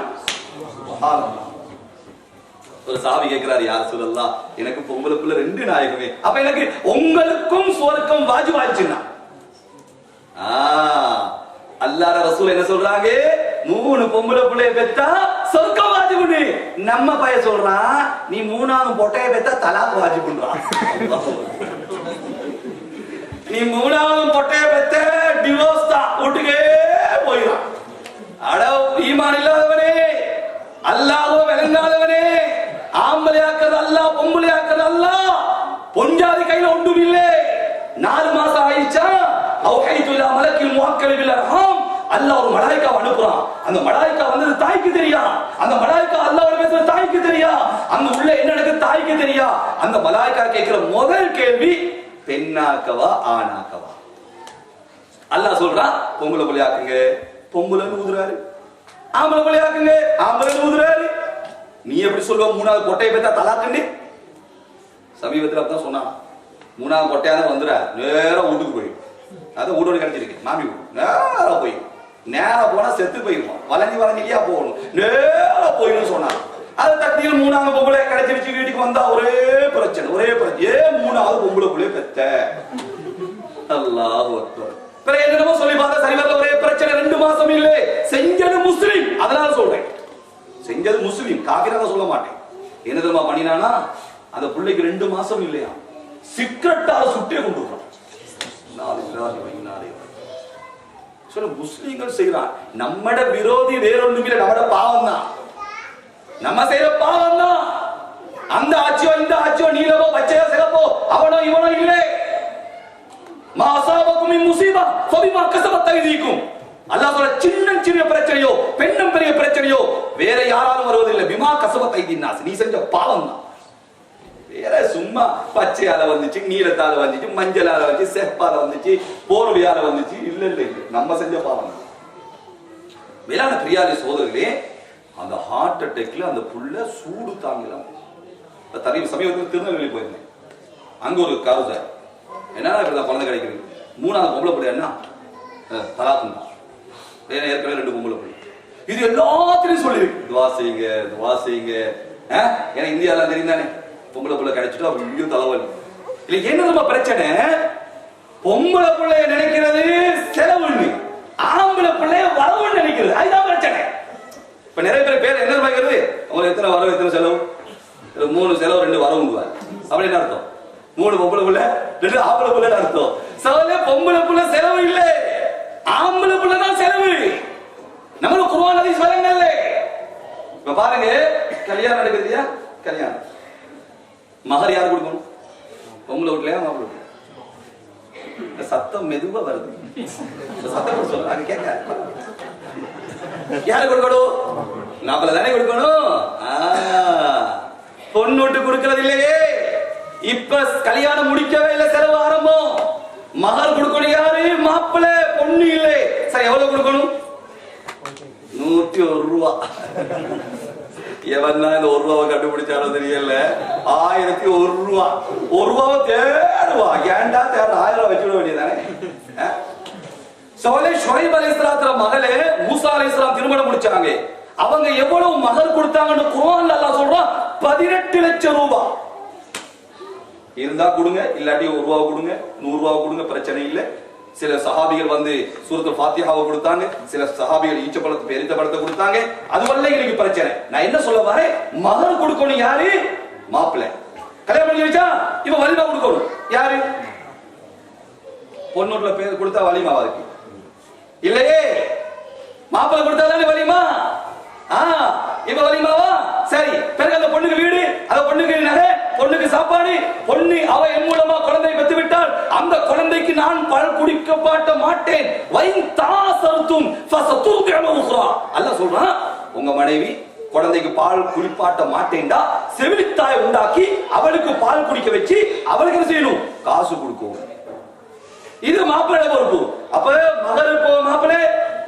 ஒரு சாவி கேட்கிறார், யார் சொல்லலாம், எனக்கு பொம்பளை பிள்ளை 2 நாயகமே, அப்ப எனக்கு உங்களுக்கும் சுவர்க்கம் வாஜிபாயிடுச்சுன்னா. அல்லாஹ் ரசூல் என்ன சொல்றாங்க? 3 பொம்பளை பிள்ளையை பெத்தா சொர்க்கம் வாஜிபுன்னு. நம்ம பையன் சொல்றான், நீ 3ஆவது பொட்டையை பெத்தா தலாக் வாஜிபுன்றான். நீ 3ஆவது பொட்டையை பெத்த டிவோர்ஸ் தான், வீட்டுக்கே போயிடும். அட ஈமான் இல்லாதவனே, அல்லாஹ்வை விளங்காதவனே, ஆம்பளையாக்குறது அல்லாஹ், பொம்பளையாக்குறது அல்லாஹ். பொஞ்சாதி கையில ஒன்றும் இல்லை. 4 மாசம் ஆயிடுச்சா, அவ்ஹைது இலா மலக்கில் முஅக்கல் பில் அர்ஹாம், அல்லாஹ் ஒரு மலாயிக்காவை அனுப்புறான். அந்த மலாயிக்கா வந்து தாய்க்கு தெரியா, அந்த மலாயிக்கா அல்லாஹ்வோட பேசுற தாய்க்கு தெரியா, அங்க உள்ள என்ன நடக்குது தாய்க்கு தெரியா. அந்த மலாயிக்கா கேட்கிற முதல் கேள்வி, பெண்ணாக்கவா ஆணாக்கவா? அல்லாஹ் சொல்றான் பொம்பளை பிள்ளையாக்குங்க, பொம்பளைன்னு ஊதுறாரு. ஆம்பளை பிள்ளையாக்குங்க, ஆம்பளைன்னு ஊதுறாரு. நீ எப்படி சொல்லுவ? மூணாவது கொட்டையை பெற்றா தலாக்குண்டு. சமீபத்தில் அப்படிதான் சொன்னான். மூணாவது கொட்டையான வந்துடா நேரம் வீட்டுக்கு போயிடும். அதை வீட்டோடு கிடைச்சிருக்கு மாமி வீடு. நேரா போனா செத்து போயிடுவோம். வளைஞ்சியா போகணும், நேரா போயிடும் சொன்னான். அது தட்டியில் மூணாவது பொம்பளை கிடைச்சிருச்சு. வீட்டுக்கு வந்தா ஒரே பிரச்சனை. ஏன் மூணாவது பொம்பளை பிள்ளைய பெத்த? அல்லாஹ் அக்பர். என்னமோ சொல்லி பார்த்தா சரி வரல. ஒரே பிரச்சனை. 2 மாசம் இல்லை. செஞ்சது முஸ்லிம், அதனால சொல்றேன். செஞ்சது முஸ்லிம், காபிராக சொல்ல மாட்டேன். என்ன தெரியுமா பண்ணினானா? அந்த பிள்ளைக்கு 2 மாசம் இல்லையா, சிக்கரெட்டால சுட்டே கொண்டு வரான். முஸ்லிம்கள் செய்யறான். நம்மட விரோதி வேறொன்றும் இல்லை, நம்மட பாவம் தான். நம்ம செய்யற பாவம் தான். அந்த ஆட்சியோ இந்த ஆட்சியோ நீலவோ பச்சையோ சிறப்போ அவனோ இவனோ இல்லை. முசீபா ஃபபிமா கஸபத் ஐதீக்கும். அல்லாஹ் சொல்ற சின்ன சின்ன பிரச்சனையோ பெண்ணும் பெரிய பிரச்சனையோ வேற யாராலும் வருவதில்லை. பிமா கஸபத் ஐதீன்னாஸ், நீ செஞ்ச பாவம் தான். வேற சும்மா பச்சையால வந்துச்சு, நீலத்தால வந்துச்சு, மஞ்சளால வந்துச்சு, செப்பால வந்துச்சு, போர்வையால வந்துச்சு. இல்ல இல்ல இல்ல, நம்ம செஞ்ச பாவம். மேலான பிரியாரி சோதரர்களே, அந்த ஹார்ட் அட்டாக்ல அந்த புள்ள சூடு தாங்கலாம். சமீபத்தில் திருநெல்வேலி போயிருந்தேன். அங்க ஒரு காரு சார் என்னன்னா இப்படிதான் குழந்தை கிடைக்கிறது. மூணாவது பொம்பளை பிள்ளை என்ன தலாக்கும் தான். ஏற்கனவே 2 பொம்பளை பிள்ளை. இது எல்லாத்திலையும் சொல்லியிருக்கு, துவா செய்யுங்க துவா செய்யுங்க. ஏன்னா இந்தியாலாம் தெரியும் தானே, பொம்பளை பிள்ளை கிடைச்சிட்டு அப்படி தலைவலி இல்லை. என்ன நம்ம பிரச்சனை? பொம்பளை பிள்ளைய நினைக்கிறது செலவுன்னு, ஆம்பளை பிள்ளைய வரவுன்னு நினைக்கிறது. அதுதான் பிரச்சனை. இப்ப நிறைய பேர் என்ன நினைக்கிறது, உங்களுக்கு எத்தனை வரவு எத்தனை செலவு? 3 செலவு 2 வரவுங்குவார். அப்படி என்ன அர்த்தம்? 3 பொம்பளை பிள்ளை 2 ஆம்பளை பிள்ளைன்னு அர்த்தம். சவாலே பொம்பளை பிள்ளை செலவு இல்லை, ஆம்பளை பிள்ளை தான் செலவு. நம்மளுக்கு குர்ஆன் ஹதீஸ் வழங்கல. இப்ப பாருங்க, கல்யாணம் நடக்குதுயா, கல்யாணம் மகர் யார் கொடுக்கணும்? பொம்பளை வீட்லயா மாப்பிள்ளை வீட்லயா? சத்தம் மெதுவா வருது, சத்தம் சொல்றாங்க கேட்க. யாரு கொடுக்கணும்? மாப்பிள்ளை தானே கொடுக்கணும். பொண்ணு விட்டு கொடுக்கறது இல்லையே. இப்ப கல்யாணம் முடிக்கவே இல்லை, செலவு ஆரம்பம். மகர் கொடுக்கணும் யாரு? மாப்பிள்ளை. பொண்ணு இல்லை. சரி, எவ்வளவு கொடுக்கணும்? 101 ரூபா. எவன் தான் இந்த 1 ரூபாவை கண்டுபிடிச்சாலும் தெரியல. 1001 ரூபா. 1 ரூபாவை தேடுவா. ஏண்டா தேட 1000 வச்சுட வேண்டியதானே. ஷுஐப் அலைஹிஸ்ஸலாம் மகளே மூசா அலைஹிஸ்ஸலாம் திருமணம் முடிச்சாங்க. அவங்க எவ்வளவு மகர் கொடுத்தாங்கன்னு குர்ஆன்ல அல்லாஹ் சொல்றான், 18 லட்சம் ரூபாய். இருந்தா கொடுங்க, இல்லாட்டி 1 ரூபா கொடுங்க, 100 ரூபா கொடுங்க, பிரச்சனை இல்லை. சில சஹாபிகள் வந்து சூரத்துல் ஃபாத்திஹாவை கொடுத்தாங்க, சில சஹாபிகள் ஈச்சப்பழத்தை பெரித்த பழத்தை கொடுத்தாங்க. அதுவல்ல இன்னைக்கு பிரச்சனை. நான் என்ன சொல்ல வரேன், மகர் கொடுக்கணும் யாரு? மாப்பிள்ளை. கல்யாணம் பண்ணி வச்சா இப்ப வலிமா கொடுக்கணும் யாரு? பொண்ணூர்ல பேர் கொடுத்தா வலிமாவா இருக்கு இல்லையே? மாப்பிள்ளை கொடுத்தா தானே வலிமா. இப்ப வலிமாவா? சரி, பிறகு அந்த பொண்ணுக்கு வீடு, அந்த பொண்ணுக்கு நகை, பொண்ணுக்கு சாப்பாடு. பொண்ணு அவ என் மூலமா குழந்தை பெற்று விட்டால் அந்த குழந்தைக்கு நான் பால் குடிக்கப்பட்ட மாட்டேன். அல்லாஹ் சொல்றான், உங்க மனைவி குழந்தைக்கு பால் குடிப்பாட்ட மாட்டேன்டா, செவிலித்தாய் உண்டாக்கி அவளுக்கு பால் குடிக்க வச்சு அவளுக்கு என்ன செய்யணும்? காசு கொடுக்கும். இது மாப்பிள்ளை பொறுப்பு. அப்ப மகர் மாப்பிள்ளை,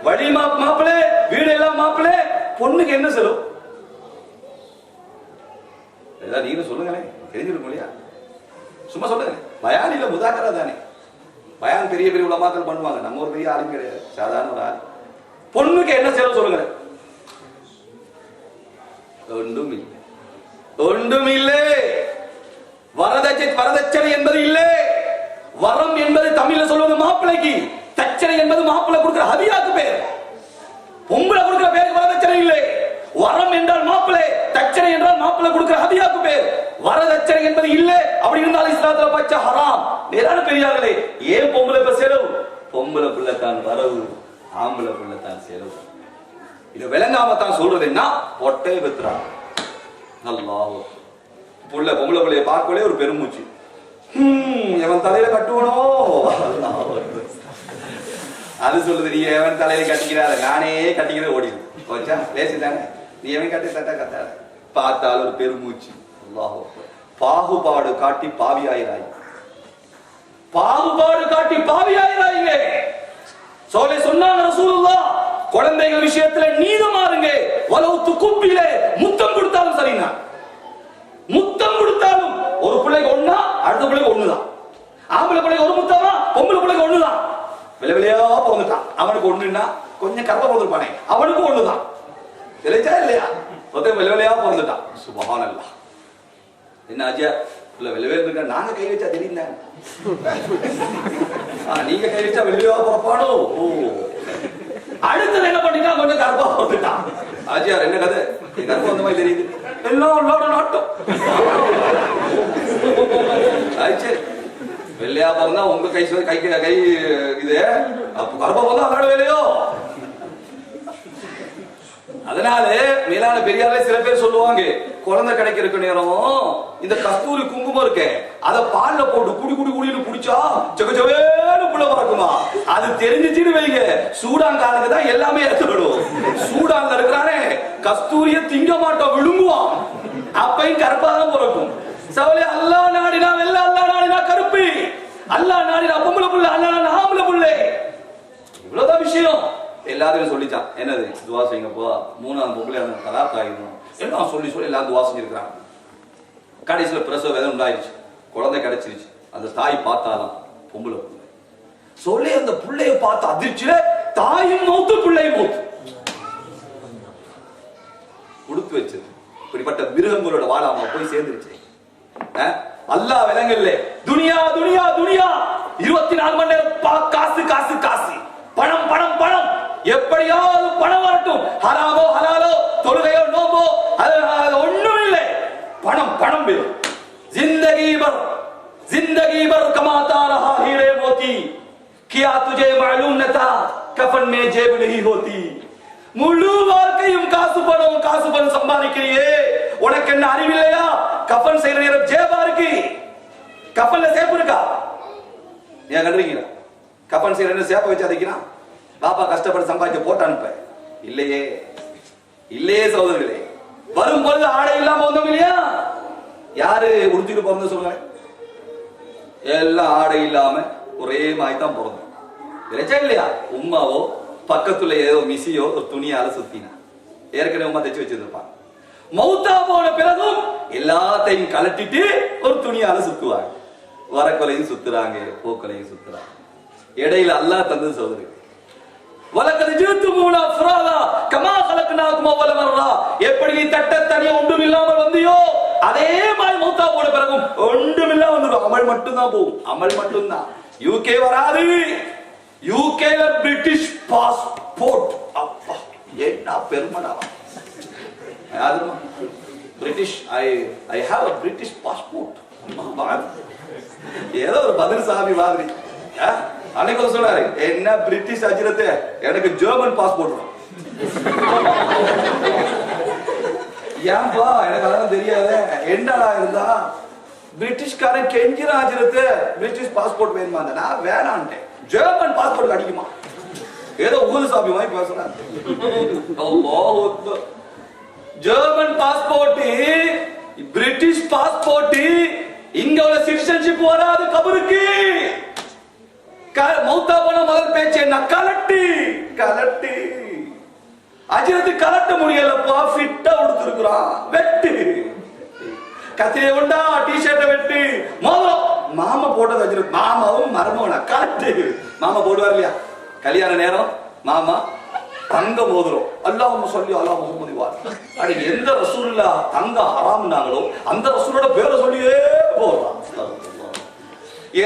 வழி மாப்பிள்ளை, வீடு எல்லாம் மாப்பிள்ளை. பொண்ணுக்கு என்ன செலவு? நீங்க சொல்லுங்களேன், தெரிஞ்சிருக்கும் இல்லையா? சும்மா சொல்லுங்க. பயான் இல்ல, முதாக்கரா தானே. பயான் பெரிய பெரிய உலமாக்கள் பண்ணுவாங்க, நம்ம ஒரு பெரிய ஆளும் கிடையாது, சாதாரண ஒரு ஆள். பொண்ணுக்கு என்ன செலவு சொல்லுங்க? ஒன்றும் இல்லை, ஒன்றும் இல்லை. வரதட்சணை என்பது இல்லை. வரம் என்பது தமிழ்ல சொல்வது மாப்பிள்ளைக்கு, தட்சணை என்பது மாப்பிள்ளை கொடுக்கிற ஹதியாக்கு பேர். பொம்பளை கொடுக்கிற பேருக்கு வரதட்சணை இல்லை. வரம் என்றால் மாப்பிள்ளை, தட்சணை என்றால் மாப்பிள்ளை கொடுக்கிற ஹதியாக்கு பேர். வரதட்சணை என்பது இல்லை. அப்படி இருந்தாலும் இஸ்லாத்துல பச்சை ஹராம். நேரான பெரியார்களே, ஏன் பொம்பளை இப்ப செலவு? பொம்பளை பிள்ளை தான் வரவு, ஆம்பளை பிள்ளை தான் செலவு. இதை விளங்காம தான் சொல்றது என்ன? பொட்டை பெத்துறான். அல்லாஹ், பொம்பளை பிள்ளைய பார்க்கவே ஒரு பெருமூச்சு. எவன் தலையில கட்டுவனோ அது சொல்லுது. நீ எவன் தலையில கட்டிக்கிறாரு, நானே கட்டிக்கிறது ஓடிது. வச்சா லேசிதானே, நீ எவன் கட்டி தட்டா கட்டாத. பார்த்தால் ஒரு பெருமூச்சு. அல்லாஹ், பாகுபாடு காட்டி பாவியாயிராய். பாகுபாடு காட்டி பாவியாயிராங்க. சோலை சொன்னாங்க ரசூலுல்லாஹ், குழந்தைகள் விஷயத்துல நீதமாறுங்க. வலவுத்து குப்பிலே முத்தம் கொடுத்தாலும் சரினா, முத்தம் கொடுத்தாலும் ஒரு பிள்ளைக்கு ஒண்ணா, அடுத்த பிள்ளைக்கு ஒண்ணுதான். ஆம்பளை பிள்ளைக்கு ஒரு முத்தமா, பொம்பளை பிள்ளைக்கு ஒண்ணுதான். விளைவிலையா பிறந்துட்டான், அவனுக்கு ஒண்ணுன்னா கொஞ்சம் கற்ப பிறந்திருப்பானே, அவனுக்கு ஒண்ணுதான். தெரிஞ்சா இல்லையா? விளைவிலையா பிறந்துட்டான். சுப்ஹானல்லாஹ். என்ன ஆச்சியா இல்ல வெளிவே இருக்க, நாங்க கை வச்சா தெரியும், நீங்க கை வச்சா வெளியா பிறப்பானோ. அடுத்தது என்ன பண்ணிட்டா, கொஞ்சம் கற்பா பிறந்துட்டான். ஆச்சியார் என்ன கதை, கற்பம் அந்த மாதிரி தெரியுது, எல்லாம் நாட்டம். வெள்ளையா பிறந்தா உங்க கை கை இது கற்பம் பிறந்தா அதோட வேலையோ. அதனால மேலான பெரியாரே சில பேர் சொல்லுவாங்க, குழந்தை கிடைக்கிற நேரம் இந்த கஸ்தூரி குங்குமம் இருக்கு, அத பால்ல போட்டு குடி குடி குடின்னு குடிச்சா செகச்சவேன்னு புள்ள பறக்குமா. அது தெரிஞ்சிச்சுன்னு வைங்க, சூடாங்காலுக்கு தான் எல்லாமே ஏற்படும். சூடாங்க இருக்கிறானே கஸ்தூரிய திங்க மாட்டோம், விழுங்குவான். அப்பையும் கருப்பாதான் பிறக்கும். சவலே அல்லா நாடினா வெள்ள, அல்லா நாடினா கருப்பு, அல்லா நாடினா பொம்பளை புள்ள, அல்லா நாடினா ஆம்பளை புள்ளை. இவ்வளவுதான் விஷயம். எல்லாத்தையும் சொல்லிச்சான். என்னது துவா செய்யுங்கப்பா, மூணாவது பொம்பளை தலாக் ஆகிடும் எல்லாம் சொல்லி சொல்லி எல்லாரும் துவா செஞ்சிருக்கிறாங்க. கடைசியில் பிரசவ வேதனை உண்டாயிருச்சு, குழந்தை கிடைச்சிருச்சு. அந்த தாய் பார்த்தாலாம் பொம்பளை புள்ளை. சொல்லி அந்த புள்ளைய பார்த்து அதிர்ச்சியில தாயும் மௌத்து பிள்ளையும் மௌத்து. கொடுத்து வச்சது இப்படிப்பட்ட மிருகங்களோட வாழாம போய் சேர்ந்துருச்சு. அல்லாஹ் விலங்கல்ல, துனியா துனியா துனியா, 24 மணி நேரம் காசு காசு காசு, பணம் பணம் பணம், எப்படியாவது பணம் வரட்டும். ஹராமோ ஹலாலோ, தொழுகையோ நோம்போ, அது ஒண்ணும் இல்லை, பணம் பணம் வேணும். जिंदगी भर कमाता रहा हीरे मोती, क्या तुझे मालूम न था कफन में जेब नहीं होती. முழு வாழ்க்கையும் காசு பணம் சம்பாதிக்கிறியே, உனக்கு என்ன அறிவில்லையா? கஃபன் செய்யற நேரம் ஜேபா இருக்கு, கஃபன்ல சேப்பு இருக்கா? நீங்க கண்டுறீங்களா? கஃபன் செய்யற நேரம் சேப்ப வச்சு அதைக்கிறான். பாப்பா கஷ்டப்பட்டு சம்பாதிச்சு போட்டு அனுப்ப இல்லையே, இல்லையே சகோதரர்களே. வரும் பொழுது ஆடை இல்லாம வந்தோம் இல்லையா? யாரு உடுத்திட்டு பிறந்த சொல்லுங்க? எல்லாம் ஆடை இல்லாம ஒரே மாதிரி தான் பிறந்தோம். பிரச்சனை இல்லையா? உம்மாவோ பக்கத்துல ஏதோ மிசியோ ஒரு துணியால சுத்தினா, ஏற்கனவே உமா தைச்சு வச்சிருப்பான். மௌத்தா போன பிறகும் எல்லாத்தையும் கலட்டிட்டு ஒரு துணியால சுத்துவாங்க. வரக்கொலையும் சுத்துறாங்க, போக்கொலையும் சுத்துறாங்க. இடையில அல்லாஹ் தந்தது சகோதரி, வலக்கது ஜித்துமூனா ஃபுராதா கமா கலக்னாகும் அவ்வல மர்ரா. எப்படி நீ தட்ட தனியா ஒன்றும் இல்லாமல் வந்தியோ, அதே மாதிரி மௌத்தா போன பிறகும் ஒன்றும் இல்லாம வந்துடும். அமல் மட்டும் தான் போகும், அமல் மட்டும் தான். யூகே வராது. யூகேல பிரிட்டிஷ் பாஸ்போர்ட். அப்பா என்ன பெருமடா. யாருமா British? I have a British passport. ஏதோ ஒரு பதில் சாமி மாதிரி. அன்னைக்கு சொன்னாரு, என்ன பிரிட்டிஷ் அஜிரத்து, எனக்கு ஜெர்மன் பாஸ்போர்ட். ஏன்பா எனக்கு அதெல்லாம் தெரியாது. என்னடா இருந்தா பிரிட்டிஷ்காரன் கெஞ்சிர அஜிரத்து பிரிட்டிஷ் பாஸ்போர்ட் வேணுமா? நான் வேணான்ட்டேன். German passport அடிக்குமா? ஏதோ ஊது சாமி மாதிரி பேசுறாங்க. ஜெர்மன் பாஸ்போர்ட், பிரிட்டிஷ் பாஸ்போர்ட், இங்க உள்ள சிட்டிசன்ஷிப் வராது கபருக்கு. மௌத்தா போன முதல் பேச்சு என்ன? கலட்டி கலட்டி. அஜிரத்து கலட்ட முடியலப்பா, ஃபிட்டா உடுத்திருக்கிறான். வெட்டு கத்திரியை உண்டா, டி-ஷர்ட்டை வெட்டு. மாமா போட்டது அஜிரத், மாமாவும் மரமோனா கலட்டு. மாமா போடுவார் இல்லையா கல்யாண நேரம்? மாமா தங்க மோதிரம், அல்லாஹ்வும்ம ஸல்லி அலா முஹம்மது வ அலி. எந்த ரசூலுல்லாஹ் தங்க ஹராம்னாங்களோ அந்த ரசூலோட பேரை சொல்லியே போறான்.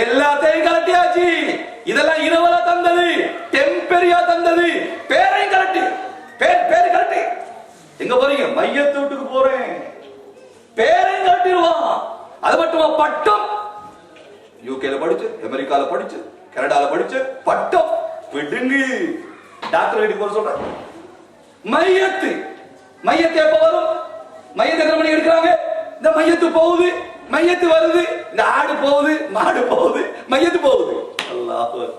எல்லாத்தையும் கலட்டியாச்சு. இதெல்லாம் இரவல தந்தது, டெம்பரியா தந்தது. பேரையும் கலட்டி, பேரு கலட்டி. எங்க போறீங்க? மையத்து வீட்டுக்கு போறேன். பேரையும் கலட்டிடுவான். அது மட்டுமா, பட்டம் யூகேல படிச்சு, அமெரிக்கால படிச்சு, கனடால படிச்சு, பட்டம் விடுங்கு. டாக்டர் வீட்டுக்கு போற சொல்ற. மையத்து எப்ப வரும்? மையத்தை எத்தனை மணி எடுக்கிறாங்க? இந்த மையத்து போகுது, மையத்து வருது, இந்த ஆடு போகுது, மாடு போகுது, மையத்து போகுது. அல்லாஹ் அக்பர்.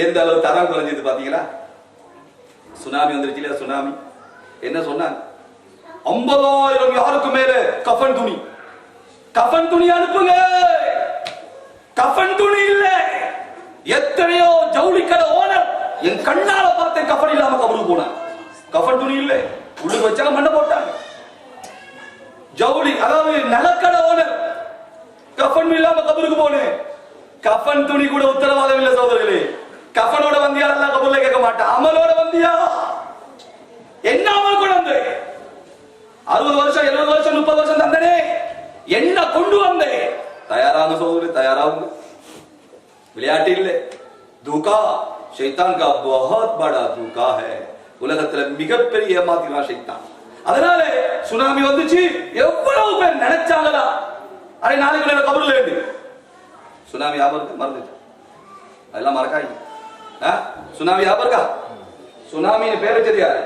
எந்த அளவு தரம் குறைஞ்சது பாத்தீங்களா? சுனாமி வந்துருச்சு இல்லையா? சுனாமி என்ன சொன்னாங்க? 50,000 யாருக்கு மேல கஃபன் துணி அனுப்புங்க. கஃபன் துணி இல்ல, எத்தனையோ ஜவுளி கடை ஓனர் என் கண்ணால பார்த்தேன் கஃபன் இல்லாம கபருக்கு போனாங்க. கஃபன் துணி இல்லை, உள்ளுக்கு வச்சாங்க, மண்ணை போட்டாங்க. ஜவுளி அதாவது நகைக்கடை ஓனர் கஃபன் இல்லாம கபருக்கு போனேன். கஃபன் துணி கூட உத்தரவாதம் இல்லை சகோதரர்களே. கஃபனோட வந்தியா எல்லாம் கபூர்ல கேட்க மாட்டான். அமலோட வந்தியா? என்ன அமல் கொண்டு வந்து 60 வருஷம் 70 வருஷம் 30 வருஷம் தந்தனே, என்ன கொண்டு வந்தேன்? தயாராக சகோதரி, தயாராக. விளையாட்டு இல்லை. தூக்கா ஷைத்தான் கா बहुत बड़ा धोखा है. உலகத்துல மிகப்பெரிய ஏமாத்தினா ஷைத்தான். அதனால சுனாமி வந்துச்சு. எவ்வளவு பேர் நினைச்சாங்களா அரே நாளைக்கு நான் கபூர்ல இருந்து சுனாமி ஞாபகம் மறந்துச்சு. அதெல்லாம் மறக்காதீங்க. சுனாமி ஞாபகம் இருக்கா? சுனாமின்னு பேர் வச்சது யாரு?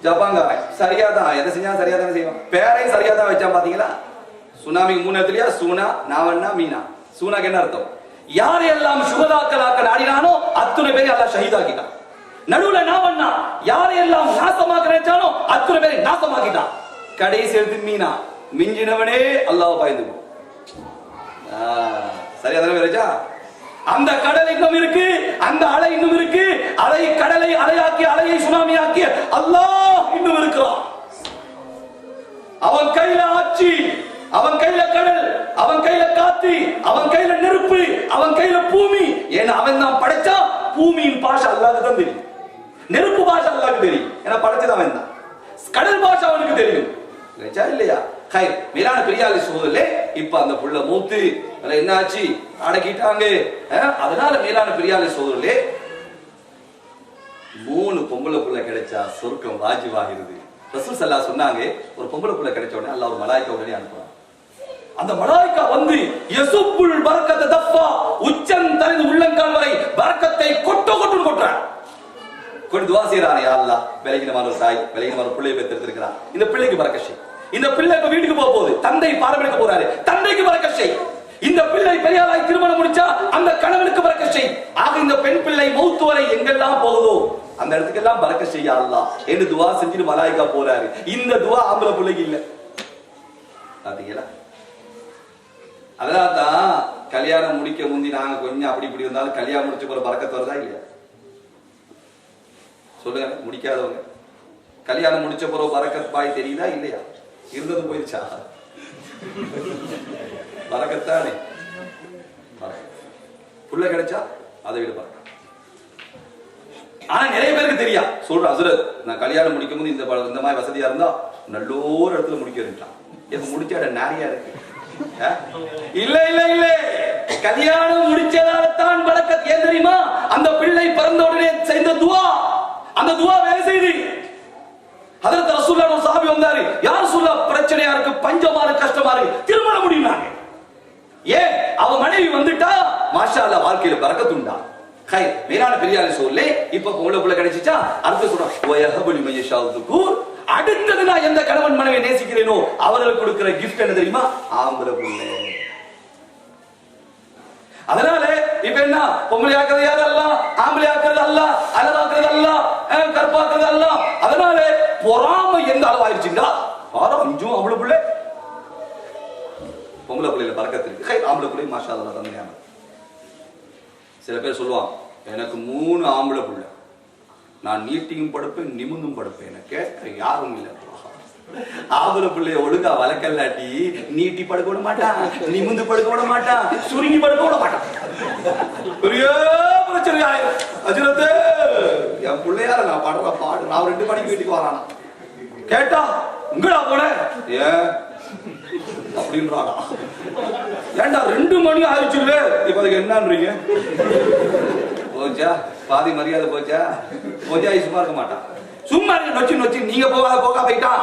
ஜப்பாங்க. சரியாதான், எதை செஞ்சாலும் சரியாதான் செய்வான். பேரையும் சரியாதான் வச்சான். பாத்தீங்களா? சுனாமிக்கு 3 இடத்துலயா சூனா, நாவண்ணா, மீனா. சூனாக்கு என்ன அர்த்தம்? யாரையெல்லாம் சுகதாக்களாக்க நாடினானோ அத்துணை பேரை அல்லாஹ் ஷஹீதாக்கிட்டான். நடுவுல நாவண்ணா, யாரையெல்லாம் நாசமாக்க நினைச்சானோ அத்துணை பேரை நாசமாக்கிட்டான். கடைசி எடுத்து மீனா, மிஞ்சினவனே அல்லாஹ் பயந்து. சரியாதானே வேறச்சா? அந்த கடல் இன்னும் இருக்கு, அந்த அலை இன்னும் இருக்கு. அலை கடலை அலையாக்கி அலையை சுனாமி ஆக்கிய அல்லாஹ் இன்னும் இருக்கிறான். அவன் கையில ஆட்சி, அவன் கையில கடல், அவன் கையில காத்து, அவன் கையில நெருப்பு, அவன் கையில பூமி. ஏன்னா அவன் தான் படைச்சா. பூமியின் பாஷை அல்லாஹ்க்கு தான் தெரியும், நெருப்பு பாஷை அல்லாஹ்க்கு தெரியும். ஏன்னா படைச்சது அவன் தான். கடல் பாஷை அவனுக்கு தெரியும். இல்லையா? ஹை மீரான பெரியாளி சோதரிலே இப்ப அந்த புள்ள மூத்து என்னாச்சு அடக்கிட்டாங்க. அதனால மீரான பெரியாளி சோதரிலே 3 பொம்பளை புள்ள கிடைச்சா சொர்க்கம் வாஜிபாகிறது. ரசூல் ஸல்லல்லாஹு சொன்னாங்க, ஒரு பொம்பளை புள்ள கிடைச்ச உடனே அல்லாஹ் ஒரு மலாயிக்கா உடனே அனுப்புறான். அந்த மலாயிக்கா வந்து யசுப்புல் பரக்கத தஃபா, உச்சன் தரிந்து உள்ளங்கால் வரை பரக்கத்தை கொட்டுன்னு கொட்டுறான். கொண்டு துஆ செய்றானே, யா அல்லாஹ் விலகினமான ஒரு தாய் விலகினமான ஒரு பிள்ளையை பெற்றெடுத்திருக்கிறான். இந்த பிள்ளைக்கு பரக்கத் செய். இந்த பிள்ளை இப்ப வீட்டுக்கு போக போகுது, தந்தை பாரம்பரியக்க போறாரு, தந்தைக்கு பரக்கத் செய். இந்த பிள்ளை பெரியாராய் திருமணம் முடிச்சா அந்த கணவனுக்கு பரக்கத் செய். ஆக இந்த பெண் பிள்ளை மௌத் வரை எங்கெல்லாம் போகுதோ அந்த இடத்துக்கு எல்லாம் பரக்கத் செய்ய அல்லாஹ் என்று துஆ செஞ்சுட்டு மலாயிக்கா போறாரு. இந்த துஆ ஆம்பளை பிள்ளைக்கு இல்ல. பாத்தீங்களா? அதனால தான் கல்யாணம் முடிக்க முந்தி நாங்க கொஞ்சம் அப்படி இப்படி இருந்தாலும் கல்யாணம் முடிச்ச போற பரக்கத் வருதா இல்லையா? சொல்லுங்க. முடிக்காதவங்க கல்யாணம் முடிச்ச போற பரக்கத் பாய் தெரியுதா இல்லையா? இருந்தது போயிருச்சா? பரக்கத்தானே. புள்ள கிடைச்சா அதை விட பரக்கத். ஆனா நிறைய பேருக்கு தெரியா. சொல்ற ஹஸ்ரத், நான் கல்யாணம் முடிக்கும் போது இந்த மாதிரி வசதியா இருந்தா நல்லோரு இடத்துல முடிக்கிறேன். முடிச்சாட நாரியா இருக்கு. இல்ல இல்ல இல்ல, கல்யாணம் முடிச்சதால தான் பரக்கத். ஏன் தெரியுமா? அந்த பிள்ளை பிறந்த உடனே செய்த துஆ, அந்த துஆ வேலை செய்து. ஹஜ்ரத் ரசூலுல்லாஹ் ஒரு சஹாபி வந்தாரு, யா ரசூலுல்லாஹ் பிரச்சனையா இருக்கு, பஞ்சமா இருக்கு, கஷ்டமா இருக்கு, திருமணம் முடியும்னாங்க. ஏன்? அவ மனைவி வந்துட்டா மாஷா அல்லாஹ் வாழ்க்கையில பரக்கத் உண்டா. ஹை மீரான பெரியாளி சொல்லி இப்ப பொம்பளை புள்ள கிடைச்சிச்சா அடுத்து சொல்றான், வயஹபுலி மய்யஷாஉ துகூர். அடுத்தது நான் எந்த கணவன் மனைவியை நேசிக்கிறேனோ அவர்களுக்கு கொடுக்கிற கிஃப்ட் என்ன தெரியுமா? ஆம்பளை புள்ள. அதனால இப்ப என்ன, பொம்பளை ஆக்குறது யாரு? அல்லாஹ். ஆம்பளை ஆக்குறது அல்லாஹ், அழகாக்குறது அல்லாஹ், கற்பாக்குறது அல்லாஹ். அதனால பொறாமை எந்த அளவு ஆயிடுச்சுங்களா? அஞ்சும் ஆம்பளை புள்ள. பொம்பளை புள்ளையில பரக்கத்து இருக்கு. ஹை ஆம்பளை புள்ளை மாஷா அல்லாஹ் தந்தையான. சில பேர் சொல்லுவாங்க, எனக்கு 3 ஆம்பளை புள்ள, நான் நீட்டியும் படுப்பேன் நிமிந்தும் படுப்பேன். கேட்க யாரும் இல்லை. ஆம்பளை பிள்ளைய ஒழுங்கா வளர்க்கலாட்டி நீட்டி படுக்க விட மாட்டான், நிமிந்து படுக்க விட மாட்டான், சுருங்கி படுக்க விட மாட்டான். பெரிய பிரச்சனை ஆயிரும். அஜிரத்து என் பிள்ளையார நான் படுற பாடு, நான் 2 மணிக்கு வீட்டுக்கு வரானா கேட்டா உங்கடா போன ஏன் அப்படின்றானா. ஏண்டா 2 மணி ஆயிடுச்சு இல்ல, இப்ப அதுக்கு என்னன்றீங்க? போச்சா பாதி மரியாதை போச்சா? போச்சா சும்மா இருக்க மாட்டான். சும்மா நொச்சு நொச்சு நீங்க போக போயிட்டான்.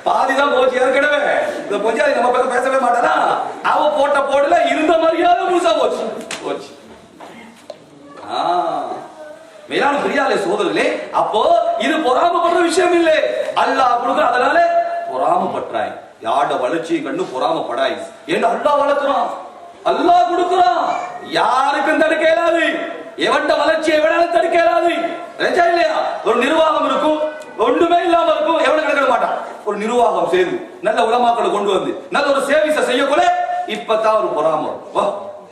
பாதிதான் போச்சு ஏற்கனவே. இந்த பொஞ்சாதி நம்ம பக்கம் பேசவே மாட்டானா? அவ போட்ட போடல இருந்த மரியாதை முழுசா போச்சு போச்சு. மேலான பெரியாலே சோதரிலே, அப்போ இது பொறாமப்படுற விஷயம் இல்லை. அல்லாஹ் கொடுக்குற, அதனால பொறாமப்பட்டாய். யாட வளர்ச்சியை கண்டு பொறாமப்படாய். ஏன்னா அல்லாஹ் வளர்க்கிறான், அல்லாஹ் கொடுக்கிறான், யாருக்கும் தடுக்க இயலாது. எவன்ட வளர்ச்சியை வேணாலும் தடுக்க இயலாது. இல்லையா? ஒரு நிர்வாகம் இருக்கும், ஒன்றுமே இல்லாம இருக்கும், எவனும் கிடக்க மாட்டான். ஒரு நிர்வாகம் செய்து நல்ல உலமாக்களை கொண்டு வந்து நல்ல ஒரு சேவிஸை செய்யக்குள்ள இப்பதான் ஒரு பொறாம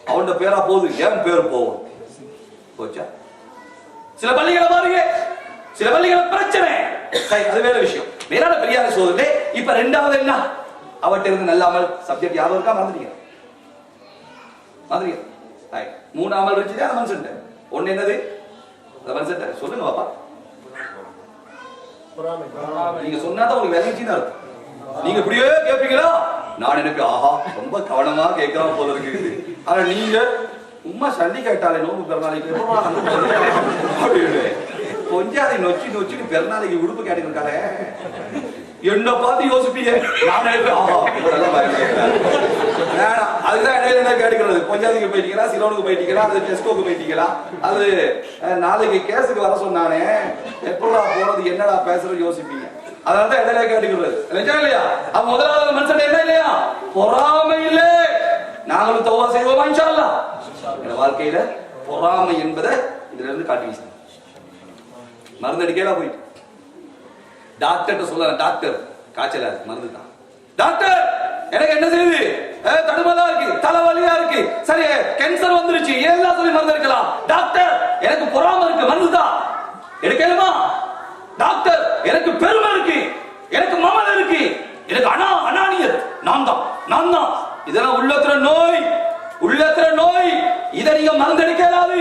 அவனோட பேரா போகுது, ஏன் பேர் போகும் போச்சா? சில பள்ளிகளை பாருங்க, சில பள்ளிகளை பிரச்சனை, அது வேற விஷயம். மேலான பெரியார சோதனை. இப்ப ரெண்டாவது என்ன, அவட்ட இருந்து நல்ல அமல் சப்ஜெக்ட் யாரும் இருக்கா மறந்துட்டீங்க? மூணாமல் இருந்துச்சு அந்த மனுஷன். ஒண்ணு என்னது மனுஷன் சொல்லுங்க பாப்பா. நீங்க சொன்னாதான் உங்களுக்கு வேலைச்சின்னு அர்த்தம். நீங்க இப்படியே கேட்பீங்களா? நான் எனக்கு ஆஹா ரொம்ப கவனமா கேட்கலாம் போல இருக்குது. ஆனா நீங்க உமா சண்டை கேட்டாலே நோம்பு பிறநாளைக்கு அப்படின்னு கொஞ்சம் அதை நொச்சி நொச்சிட்டு பிறநாளைக்கு உடுப்பு கேட்டுருக்காளே என்ன பார்த்து யோசிப்பீங்க. நான் அதுதான் இடையில கேட்டுக்கிறது. கொஞ்சாதிக்கு போயிட்டீங்களா, சிலோனுக்கு போயிட்டீங்களா, அது டெஸ்கோக்கு போயிட்டீங்களா, அது நாளைக்கு கேஸுக்கு வர சொன்னானே எப்படா போறது என்னடா பேசுறது யோசிப்பீங்க. அதனாலதான் இடையில கேட்டுக்கிறது இல்லையா? அப்ப முதலாவது மனுஷன் என்ன இல்லையா, பொறாமை இல்லை. நாங்களும் தௌபா செய்வோமா இன்ஷா அல்லாஹ். வாழ்க்கையில பொறாமை என்பதை இதுல இருந்து காட்டி வீசணும். மருந்தடிக்கலாம் போயிட்டு டாக்டர் சொல்ல, டாக்டர் காய்ச்சலா இருக்கு மருந்து தான். டாக்டர் எனக்கு என்ன செய்யுது, தடுமலா இருக்கு, தலைவலியா இருக்கு, சரி கேன்சர் வந்துருச்சு, எல்லாம் சொல்லி மருந்து எடுக்கலாம். டாக்டர் எனக்கு பொறாமை இருக்கு, மருந்து தான் எடுக்கலாமா? டாக்டர் எனக்கு பெருமை இருக்கு, எனக்கு மமதை இருக்கு, எனக்கு அனானியத், நான் தான். இதெல்லாம் உள்ளத்துல நோய், உள்ளத்துல நோய். இதை நீங்க மருந்தடிக்கலாது.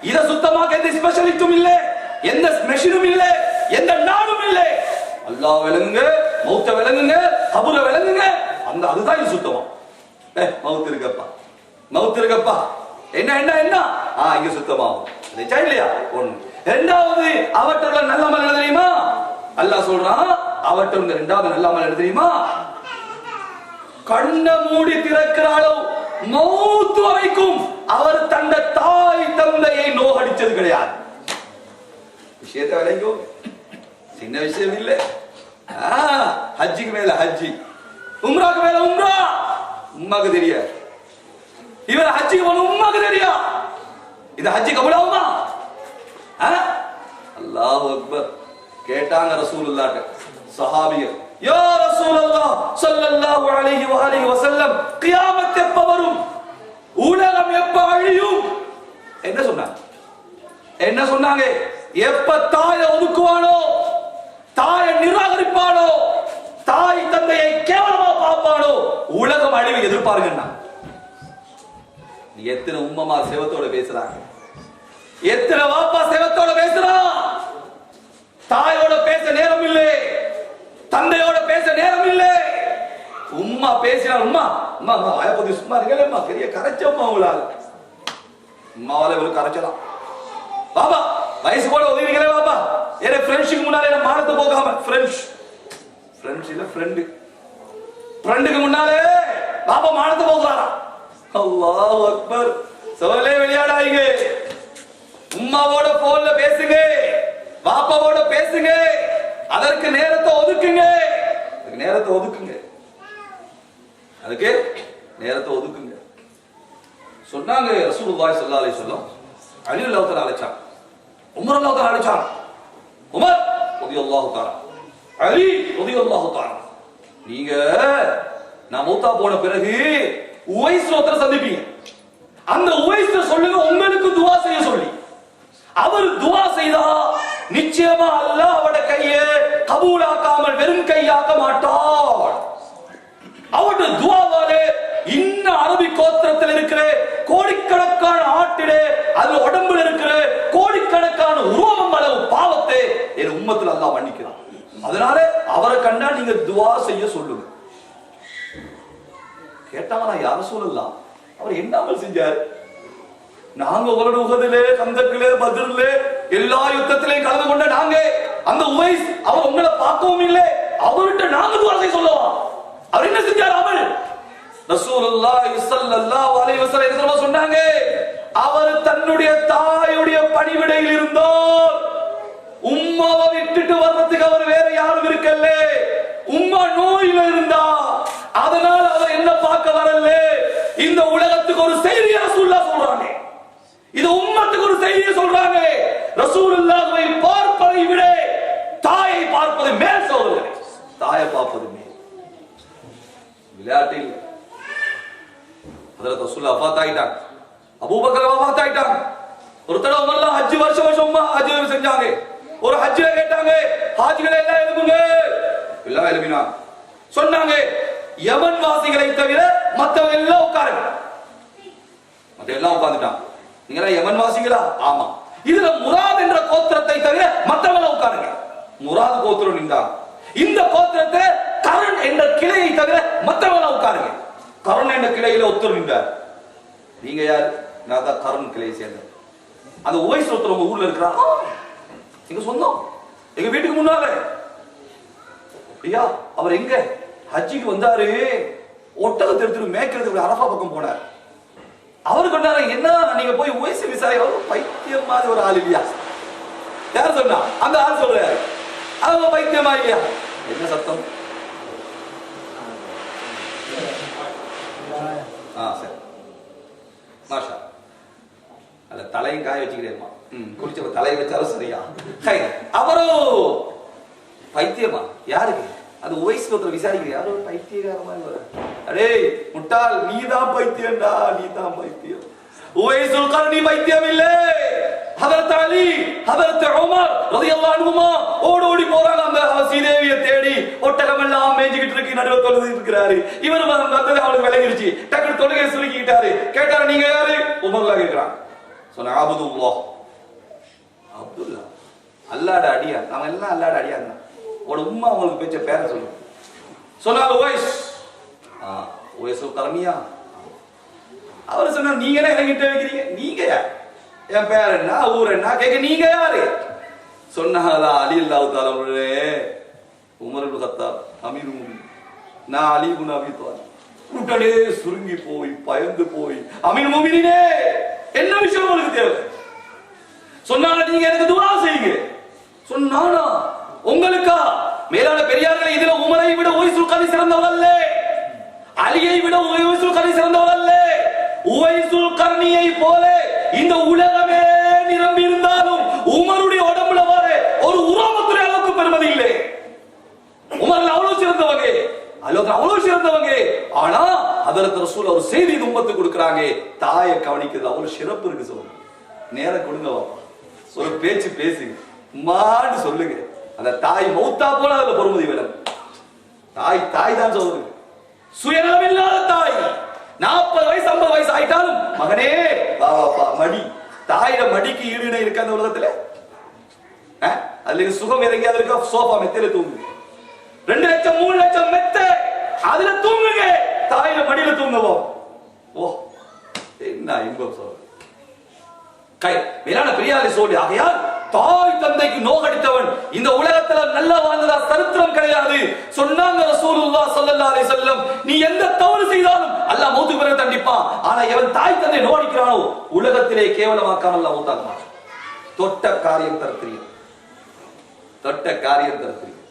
இதை சுத்தமாக எந்த ஸ்பெஷலிஸ்டும் இல்லை, எந்த மெஷினும் இல்லை, எந்த நாடும் இல்லை. அல்லாஹ் விளங்குங்க, மௌத்த விளங்குங்க, கபூர விளங்குங்க. அந்த அதுதான் இது சுத்தமா. மௌத் இருக்கப்பா, மௌத் இருக்கப்பா, என்ன என்ன என்ன இங்க சுத்தமாகும் இல்லையா? ஒண்ணு. இரண்டாவது அவற்றுள்ள நல்ல அமல் தெரியுமா? அல்லாஹ் சொல்றான் அவற்றுள்ள இரண்டாவது நல்ல அமல் தெரியுமா? கண்ண மூடி திறக்கிற அளவு மௌத் வரைக்கும் அவர் தந்த தாய் தந்தையை நோகடிச்சது கிடையாது. விஷயத்தை விளைக்கும், சின்ன விஷயம் இல்லை. ஹஜ்ஜிக்கு மேல ஹஜ்ஜி, உம்ராக்கு மேல உம்ரா, உம்மாக்கு தெரியாது. இவர் ஹஜ்ஜிக்கு போன உம்மாக்கு தெரியா. இது ஹஜ்ஜி கபூலாகுமா? அல்லாஹ் அக்பர். கேட்டாங்க ரசூலுல்லாஹ் சஹாபியர், யா ரசூலல்லாஹ் ஸல்லல்லாஹு அலைஹி வஆலிஹி வஸல்லம், கியாமத் எப்ப வரும், உலகம் எப்ப அழியும்? என்ன சொன்னாங்க? என்ன சொன்னாங்க? எப்ப தாயை ஒதுக்குவானோ, தாயை நிராகரிப்பானோ, தாய் தந்தையை கேவலமா பார்ப்பானோ, உலகம் அழிவை எதிர்பாருங்க. எத்தனை உம்மமா சேவத்தோட பேசுறாங்க, எத்தனை வாப்பா சேவத்தோட பேசுறான். தாயோட பேச நேரம் இல்லை, தந்தையோட பேச நேரம் இல்லை. உம்மா பேசினா உம்மா அம்மா ஆயப்பதி சும்மா இருக்கலம்மா, பெரிய கரைச்சம்மா உங்களால. உம்மாவால இவரு கரைச்சலாம். பாபா வயசு கூட உதவிங்களே பாபா, ஏன்னா ஃப்ரெண்ட்ஸுக்கு முன்னாலே என்ன மானத்தை போகாம, ஃப்ரெண்ட்ஸ் இல்ல ஃப்ரெண்டு, ஃப்ரெண்டுக்கு முன்னாலே பாபா மானத்தை போகிறாரா? அல்லாஹ் அக்பர். சோலே விளையாடாதீங்க. உம்மாவோட போன்ல பேசுங்க, பாப்பாவோட பேசுங்க, அதற்கு நேரத்தை ஒதுக்குங்க, நேரத்தை ஒதுக்குங்க, அதுக்கு நேரத்தை ஒதுக்குங்க. சொன்னாங்க ரசூலுல்லாஹி ஸல்லல்லாஹு அலைஹி வஸல்லம். அலி ரலியல்லாஹு தஆலா அழைச்சான், உமர் ரலியல்லாஹு தஆலா அழைச்சான். உமர் ரலியல்லாஹு தஆலா, அலி ரலியல்லாஹு தஆலா, நீங்க நான் மௌத்தா போன பிறகு உவைஸ் ஒருத்தரை சந்திப்பீங்க. அந்த உவைஸ் சொல்லுங்க உங்களுக்கு துஆ செய்ய சொல்லி. அவர் துஆ செய்தா நிச்சயமா அல்லாஹ் அவருடைய கையை கபூலாக்காமல் வெறும் கையாக்க மாட்டார். அவருடைய துஆவாலே இன்ன அரபி கோத்திரத்தில் இருக்கிற கோடிக்கணக்கான ஆட்டிலே அது உடம்புல இருக்கிற கோடிக்கணக்கான உருவம் அளவு பாவத்தை என் உம்மத்தில் அல்லாஹ் மன்னிக்கிறான். அதனால அவரை கண்டா நீங்க துஆ செய்ய சொல்லுங்க. கேட்டாங்களா யார சொல்லலாம், அவர் என்ன அமல் செஞ்சார்? நாங்க உங்களோட உகதிலே, கந்தக்கிலே, பத்ரிலே எல்லா யுத்தத்திலையும் கலந்து கொண்ட நாங்க, அந்த உவைஸ் அவர் உங்களை பார்க்கவும் இல்லை, அவர்கிட்ட நாங்க துஆ செய்ய சொல்லவா? அவர் என்ன செஞ்சார் அமல்? ரசூலுல்லாஹி ஸல்லல்லாஹு அலைஹி வஸல்லம் என்ன சொன்னாங்க? அவர் தன்னுடைய தாயுடைய பணிவிடையில் இருந்தார். உம்மாவை விட்டுட்டு வர்றதுக்கு அவர் வேற யாரும் இருக்கல்ல. உம்மா நோயில இருந்தா, அதனால அவர் என்ன பார்க்க வரல. இந்த உலகத்துக்கு ஒரு செய்தி ரசூலுல்லாஹ் சொல்றாங்க, இது உம்மத்துக்கு ஒரு செய்தியை சொல்றாங்க. ரசூலுல்லாஹ்வை பார்ப்பதை விட தாயை பார்ப்பது மேல் சகோதரர்களே, தாயை பார்ப்பது மேல். விளையாட்டு இல்லை. ஹஜ்ரத் ரசூலுல்லாஹ் வஃபாத் ஆயிட்டாங்க. அபூபக்கர் வஃபாத் ஆயிட்டாங்க. ஒரு தடவை உமர்லாம் ஹஜ் வருஷமா ஹஜ் செஞ்சாங்க. ஒரு ஹஜ்ல கேட்டாங்க, ஹாஜிகளை எல்லாம் எழுப்புங்க. எல்லாம் எழுப்பினாங்க. சொன்னாங்க, யமன் வாசிகளை தவிர மத்தவங்க எல்லாம் உட்காருங்க. மத்த எல்லாம் உட்கார்ந்துட்டாங்க. நீங்க எல்லாம் யமன் வாசிகளா? ஆமா. இதுல முராத் என்ற கோத்திரத்தை தவிர மத்தவங்க உட்காருங்க. முராத் கோத்திரம் நின்றாங்க. இந்த கோத்திரத்தை கரண் என்ற கிளையை தவிர மத்தவங்க உட்காருங்க. கரண் என்ற கிளையில ஒருத்தர் நின்றார். நீங்க யார்? நான் தான் கரண் கிளையை சேர்ந்த அந்த உவைஸ் ஒருத்தர் உங்க ஊர்ல இருக்கிறா. எங்க சொந்தம், எங்க வீட்டுக்கு முன்னால. ஐயா, அவர் எங்க ஹஜ்ஜிக்கு வந்தாரு, ஒட்டகத்தை எடுத்துட்டு மேய்க்கிறதுக்கு அரஃபா பக்கம் போனார். அவரு கொண்டாரு, என்ன நீங்க போய் உவைஸ் விசாரி, பைத்தியம் மாதிரி ஒரு ஆள் இல்லையா? யார் சொன்னா? அந்த ஆள் சொல்றாரு, அவங்க பைத்தியமா இல்லையா? என்ன சத்தம்? சரி, மாஷா அல்ல, தலையும் காய வச்சுக்கிறேம்மா. குளிச்ச தலையை வச்சாலும் சரியா? அவரும் பைத்தியமா? யாருக்கு? அது உவைஸ் ஒருத்தர் விசாரிக்கிறேன், யாரோ பைத்தியகாரமா வர. அடே முட்டாள், நீதான் பைத்தியம்டா, நீதான் பைத்தியம். உவைஸுல் கர்னி பைத்தியம் இல்லை. ஹதரத் அலி, ஹதரத் உமர் ரலியல்லாஹு அன்ஹுமா ஓடி போறாங்க அந்த சீதேவியை தேடி. ஒட்டகம் எல்லாம் மேய்ஞ்சிக்கிட்டு இருக்கு, நடுவுல தொழுது இருக்கிறாரு. இவர் வந்தது அவளுக்கு விளங்கிருச்சு. டக்குனு தொழுகை சொல்லிக்கிட்டாரு. கேட்டாரு, நீங்க யாரு? உமர்லாம் கேட்கிறாங்க. சொன்ன அப்துல்லாஹ். அப்துல்லா அல்லாஹ்ட அடியா? நாம எல்லாம் அல்லாஹ்ட அடியா தான். ஒரு உம்மா உங்களுக்கு பேச்ச பேர சொல்லு. சொன்னாங்க உவைஸ். உவைஸுல் கர்னியா? அவர் சொன்னார், நீங்க என்ன என்கிட்ட வைக்கிறீங்க? நீங்க யார்? என் பேர் என்ன, ஊர் என்ன கேட்க நீங்க யாரு? சொன்னாங்களா, அலி அல்லாஹ் தஆலா உமர் இப்னு கத்தாப் அமீருல் முஃமினீன், நான் அலி இப்னு அபீ தாலிப். உடனே சுருங்கி போய் பயந்து போய், அமீருல் முஃமினீனே என்ன விஷயம் உங்களுக்கு தேவை? சொன்னாங்க, நீங்க எனக்கு துஆ செய்யுங்க. சொன்னானா, உங்களுக்கா? மேலான பெரியார்களே, இதுல உமரை விட உவைஸுல் கர்னி சிறந்தவர் அல்ல, அலியை விட உவைஸுல் கர்னி சிறந்தவர் அல்ல. உவைஸுல் கர்னியை போல இந்த உலகமே நிரம்பி இருந்தாலும் உமருடைய உடம்புல வர ஒரு உரோமத்துறை அளவுக்கு பெருமதி இல்லை. உமர் அவ்வளவு சிறந்தவங்க, அவ்வளவு சிறந்தவங்க. ஆனா ஹஜ்ரத் ரசூல் ஒரு செய்தி உம்மத்துக்கு கொடுக்கறாங்க, தாயை கவனிக்கிறது அவ்வளவு சிறப்பு இருக்கு. சொல்லுங்க, நேரம் கொடுங்க, ஒரு பேச்சு பேசுங்க, மான்னு சொல்லுங்க. அந்த தாய் மௌத்தா போல அதுல பொறுமதி விளங்கும். தாய் தாய் தான் சொல்லுங்க. சுயநலம் இல்லாத தாய் 40 வயசு 50 வயசு ஆயிட்டாலும் மகனே மடி, தாயிட மடிக்கு ஈடுணை இருக்கு அந்த உலகத்துல? அதுல சுகம் எதையாவது இருக்கா? சோஃபா மெத்தையில தூங்குங்க. 2 லட்சம் 3 லட்சம் மெத்தை, அதுல தூங்குங்க, தாயிட மடியில தூங்குவோம். ஓ என்ன இன்பம் சொல்ற கை மேலான பெரியாரை சொல்லி. ஆகையால் தாய் தந்தைக்கு நோகடித்தவன் இந்த உலகத்துல நல்லா வாழ்ந்ததா சரித்திரம் கிடையாது. சொன்னாங்க ரசூலுல்லாஹ் ஸல்லல்லாஹு அலைஹி வஸல்லம், நீ எந்த தவறு செய்தாலும் அல்லாஹ் மௌத்துக்கு பிறகு தண்டிப்பான். ஆனா எவன் தாய் தந்தை நோகடிக்கிறானோ உலகத்திலே கேவலமாக்காம அல்லாஹ் மௌத்தாக்க மாட்டான். தொட்ட காரியம் தரத்திரியம், தொட்ட காரியம் தரத்திரியம்.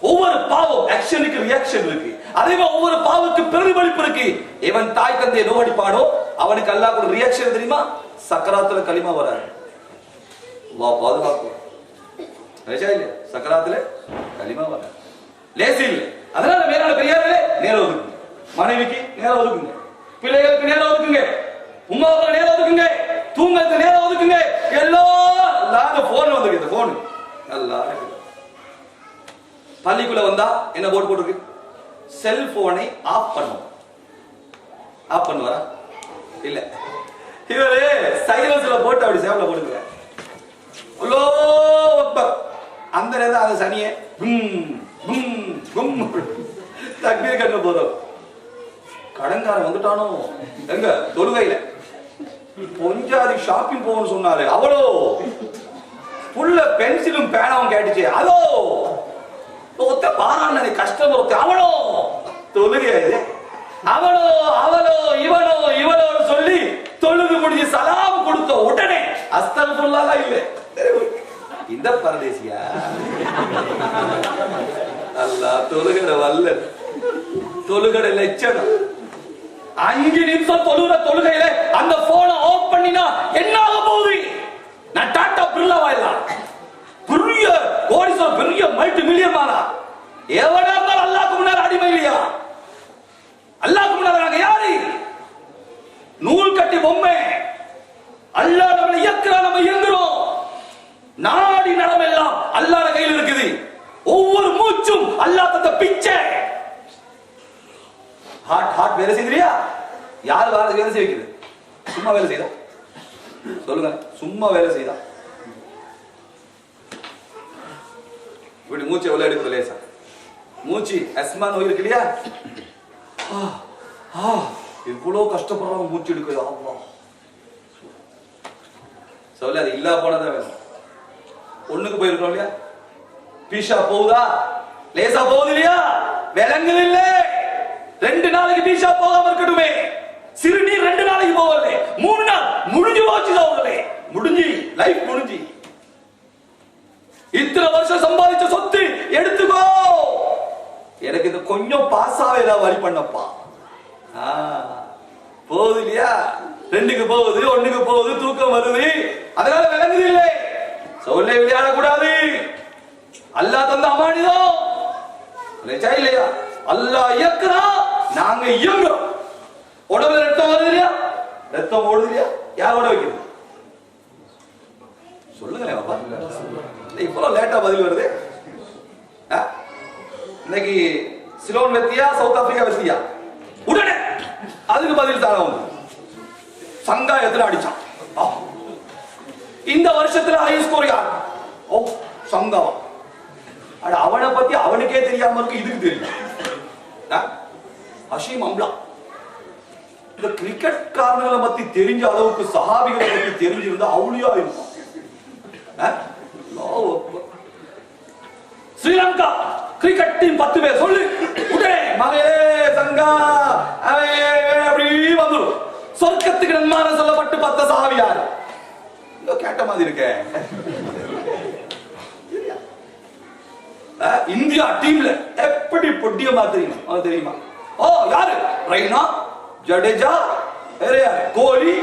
ஒவ்வொரு பாவம் ஆக்ஷனுக்கு ரியாக்ஷன் இருக்கு. அதே மாதிரி ஒவ்வொரு பாவத்துக்கு பிரதிபலிப்பு இருக்கு. எவன் தாய் தந்தையை நோகடிப்பானோ அவனுக்கு அல்லாஹ் ஒரு ரியாக்ஷன் தெரியுமா? சக்கராத்துல களிமா வராது. அல்லாஹ் பாதுகாப்பு. சக்கராத்துல களிமா வராது, லேசி இல்லை. அதனால மேலான பெரியார்களே, நேரம் ஒதுக்குங்க. மனைவிக்கு நேரம் ஒதுக்குங்க, பிள்ளைகளுக்கு நேரம் ஒதுக்குங்க, உமாவுக்கு நேரம் ஒதுக்குங்க, தூங்கத்துக்கு நேரம் ஒதுக்குங்க. எல்லாம் போன் வந்துருக்கு. இந்த போன் நல்லா பள்ளிக்குள்ள வந்தா என்ன போர்டு போட்டுருக்கு? செல்போனை ஆஃப் பண்ணும். ஆஃப் பண்ணுவாரா? இல்ல, இவரு சைலன்ஸ்ல போட்டு அப்படி சேவல போடுங்க. அந்த நேரம் அந்த சனியே தக்பீர் கண்ண போதும். கடன்காரன் வந்துட்டானோ எங்க தொழுகையில கொஞ்சாதி ஷாப்பிங் போகணும்னு சொன்னாரு. அவ்வளோ புள்ள பென்சிலும் பேனாவும் கேட்டுச்சு. அதோ ஒத்த பாராண்ண கஷ்டம் ஒருத்த அவளோ தொழுகை, அவளோ அவளோ இவனோ இவளோ சொல்லி தொழுது முடிஞ்சு சலாம் கொடுத்த உடனே அஸ்தக்ஃபிருல்லாஹ் இல்ல இந்த பரதேசியா அல்லாஹ் தொழுகிற வல்ல தொழுகிற லட்சணம். 5 நிமிஷம் தொழுகிற தொழுகையில அந்த போனை ஆஃப் பண்ணினா என்ன ஆக போகுது? நான் டாடா பிர்லாவா இல்ல பெரிய கோடீஸ்வரன், பெரிய மல்டி மில்லியன் மானா எவனா இருந்தாலும் அல்லாஹ்க்கு முன்னாடி அடிமை இல்லையா? அல்லாஹ்க்கு முன்னாடி நாங்க யாரு? ஹார்ட் வேலை செய்யலையா? யார் வேலை செய்ய வைக்கிறது? சும்மா வேலை செய்தா சொல்லுங்க, சும்மா வேலை செய்தா இப்படி மூச்சு எவ்வளவு எடுக்குது லேசா. மூச்சு அஸ்மா நோய் இருக்கு இல்லையா, இவ்வளவு கஷ்டப்படுறவங்க மூச்சு எடுக்குது. அல்லாஹ் சொல்ல அது இல்லா போனதான் வேணும். ஒண்ணுக்கு போயிருக்கோம் இல்லையா, பீஷா போகுதா, லேசா போகுது இல்லையா, விளங்குது இல்ல. 2 நாளைக்கு பீஷா போகாம இருக்கட்டுமே, சிறுநீர் 2 நாளைக்கு போகல, 3 நாள் முடிஞ்சு போச்சு. முடிஞ்சு லைஃப் முடிஞ்சு. இத்தனை வருஷம் சம்பாதிச்ச சொத்து எடுத்துக்கோ, எனக்கு இது கொஞ்சம் பாஸாவே ஏதாவது வழி பண்ணப்பா. போகுது இல்லையா, 2க்கு போகுது, 1க்கு போகுது, தூக்கம் வருது, அதனால விளங்குது இல்லை. சொல்ல விளையாடக்கூடாது. அல்லாஹ் தந்த அமானிதம் இல்லையா, அல்லாஹ் இயக்குறா, நாங்க இயங்குறோம். உடம்புல ரத்தம் வருது இல்லையா, ரத்தம் ஓடுது இல்லையா, யாரோட வைக்கிறது சொல்லுங்களேன் பாப்பா. இவ்வளவு லேட்டா பதில் வருது. இன்னைக்கு சிலோன் வெத்தியா, சவுத் ஆப்பிரிக்கா வெத்தியா, உடனே அதுக்கு பதில் தான வந்து சங்காயத்துல அடிச்சான். இந்த வருஷத்துல ஹை ஸ்கோர் யார்? ஓ சங்காவா. அவனை பத்தி அவனுக்கே தெரியாம இருக்கு, இதுக்கு தெரியும். ஹஷீம் அம்லா. இந்த கிரிக்கெட் காரங்களை பத்தி தெரிஞ்ச அளவுக்கு சஹாபிகளை பத்தி தெரிஞ்சிருந்தா அவுளியா இருக்கும். ஸ்ரீலங்கா கிரிக்கெட் டீம் 10 பேர் சொல்லு, உடனே மகளே சங்கா அப்படி வந்துடும். சொர்க்கத்துக்கு நன்மாரம் சொல்லப்பட்டு 10 சஹாபி யாரு? கேட்ட மாதிரி இருக்க. இந்தியா டீம்ல எப்படி பொட்டியமா தெரியுமா? ஓ யாரு? ரெய்னா, ஜடேஜா, வேற யாரு? கோலி.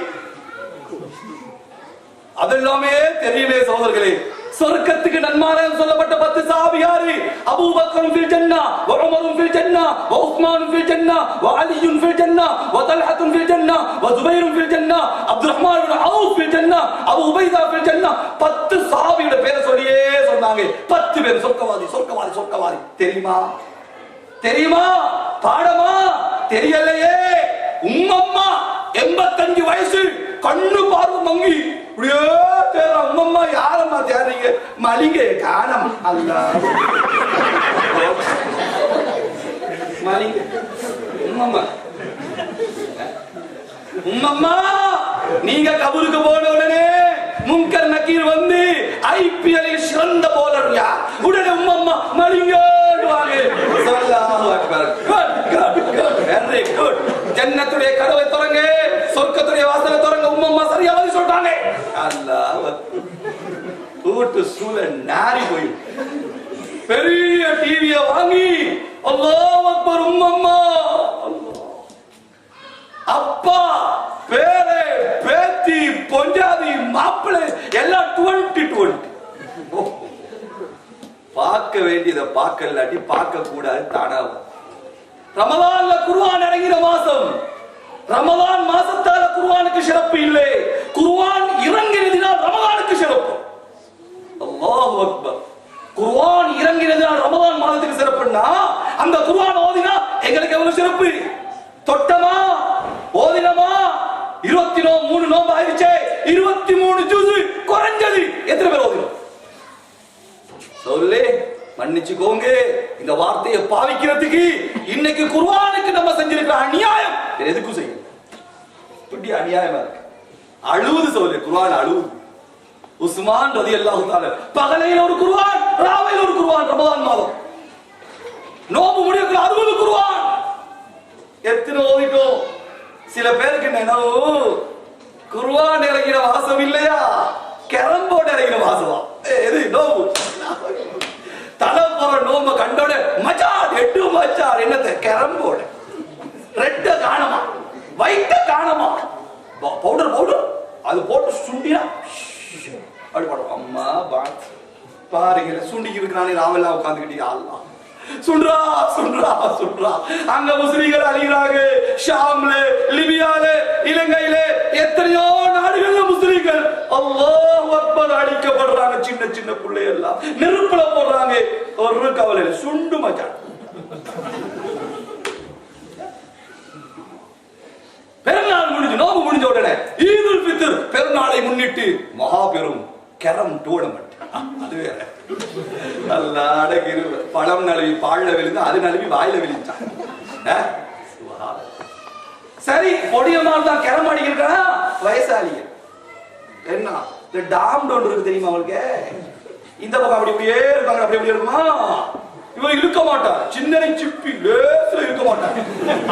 அதெல்லாமே தெரியலே சகோதரர்களே. சொர்க்கத்துக்கு நன்மாராயம் சொல்லப்பட்ட 10 சஹாபி யாரு? அபூபக்கர் ஃபில் ஜன்னா, வ உமர் ஃபில் ஜன்னா, வ உஸ்மான் ஃபில் ஜன்னா, வ அலி ஃபில் ஜன்னா, வ தல்ஹா ஃபில் ஜன்னா, வ ஜுபைர் ஃபில் ஜன்னா, அப்துர்ரஹ்மான் இப்னு அவுஃப் ஃபில் ஜன்னா, அபூ உபைதா ஃபில் ஜன்னா. 10 சஹாபியோட பேரை சொல்லியே சொன்னாங்க. 10 பேர் சொர்க்கவாதி சொர்க்கவாதி சொர்க்கவாதி. தெரியுமா? பாடமா? தெரியலையே. உம்மம்மா 85 வயசு, கண்ணு பார்வை மங்கி இப்படியே தேடுற உம்மம்மா யாரம்மா தேடுறீங்க? மலிங்க காணம். அல்லாஹ் மலிங்க உம்மம்மா நீங்க கபருக்கு போன உடனே முன்கர் நக்கீர் வந்து ஐபிஎல்லில் சிறந்த போலர் யார்? உடனே உம்மம்மா மலிங்க அல்லாஹு அக்பர். Very good. ஜன்னத்துடைய கதவை திறங்க, சொர்க்கத்துடைய வாசலை திறங்க. உம்மம்மா சரியா பதில் சொல்றாங்க. அல்லாஹ் கூட்டு சூழ நாரி போய் பெரிய டிவியை வாங்கி அல்லாஹ் அக்பர் உம்மம்மா. அப்பா பேரே பேத்தி பொஞ்சாதி மாப்பிள்ளை எல்லாம் 2020. பார்க்க வேண்டியதை பார்க்கலாட்டி பார்க்க கூடாது தானா. ரமலான்ல குர்ஆன் இறங்கின மாசம். ரமலான் மாசத்தால குர்ஆனுக்கு சிறப்பு இல்லை, குர்ஆன் இறங்கினதினால் ரமலானுக்கு சிறப்பு. அல்லாஹு அக்பர். குர்ஆன் இறங்கினதினால் ரமலான் மாதத்துக்கு சிறப்புன்னா அந்த குர்ஆன் ஓதினா எங்களுக்கு எவ்வளவு சிறப்பு? தொட்டமா ஓதினமா 23 நோம்பு ஆயிடுச்சே, 23 ஜுஸ் குறைஞ்சது எத்தனை பேர் ஓதினோம் சொல்லு? மன்னிச்சுக்கோங்க, இந்த வார்த்தையை பாவிக்கிறதுக்கு இன்னைக்கு குர்ஆனுக்கு நம்ம செஞ்சிருக்கிற அநியாயம் எதுக்கும் செய்யும். இப்படி அநியாயமா இருக்கு. அழுவுது சொல்லு, குர்ஆன் அழுவுது. உஸ்மான் ரலியல்லாஹு தஆலா பகலையில ஒரு குர்ஆன், ராவையில ஒரு குர்ஆன். ரமலான் மாதம் நோம்பு முடியக்குள்ள 60 குர்ஆன். எத்தனை ஓதிட்டோம்? சில பேருக்கு நினைவு குர்ஆன் இறங்கின வாசம் இல்லையா, கேரம்போர்டு இறங்கின வாசமா? எது நோம்பு? தலைப்புற நோம்பு கண்டோட மச்சான் 8 மச்சான் என்னத்தை கேரம்போர்டு. ரெட்ட காணமா, வைட்ட காணமா, பவுடர் அது போட்டு சுண்டினா அப்படி போடும். அம்மா பாருங்க சுண்டிக்கு இருக்கிறானே ராவெல்லாம் உட்காந்துக்கிட்டீங்க. அல்லா சுன்றா சுன்றா சுன்றா. அங்க முஸ்லிம்கள் அழிகிறாங்க. ஷாம்ல, லிபியால, இலங்கையில எத்தனையோ நாடுகள்ல முஸ்லிம்கள் அல்லாஹ் அக்பர் அழிக்கப்படுறாங்க. சின்ன சின்ன பிள்ளை எல்லாம் நெருப்புல போடுறாங்க. ஒரு கவலை சுண்டு மச்சான். வீட்டு மகாபெரும் கேரம் டோர்னமெண்ட். அது வேற. நல்லா அடங்கி பழம் நழுவி பால்ல விழுந்து அது நழுவி வாயில விழுந்தான். சரி, பொடியம்மாள் தான் கேரம் ஆடிக்கிறா. வயசாளிங்க என்ன இந்த டாம் டோன் இருக்கு தெரியுமா அவளுக்கு? இந்த பக்கம் அப்படி அப்படியே இருப்பாங்க, அப்படி அப்படியே இருக்குமா? இவர் இழுக்க மாட்டார், சின்ன சிப்பி லேசுல இழுக்க மாட்டார்.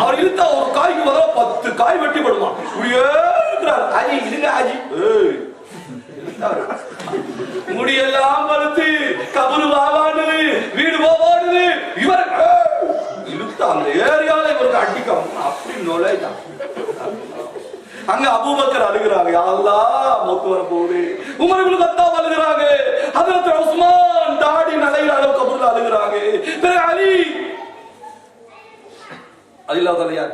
அவர் இழுத்தா ஒரு காய்க்கு பதிலா 10 காய் வெட்டி படுமா. இப்படியே இருக்கிறார். ஆஜி இழுங்க ஆஜி. முடியெல்லாம் பழுத்து கபரு வாவாடுது, வீடு போவாடுது. இவர் இழுத்தா அந்த ஏரியால இவருக்கு அடிக்கும். அப்படி நுழைதான். அங்க அபூபக்கர் அழுகிறாங்க, யா அல்லாஹ் மௌத் வர போகுது. உமர் இப்னு கத்தாப் அழுகிறாங்க, ஹஜ்ரத் உஸ்மான் தாடி நலையில அளவு கபர்ல அழுகிறாங்க. பிறகு அலி அல்லாஹ் தஆலா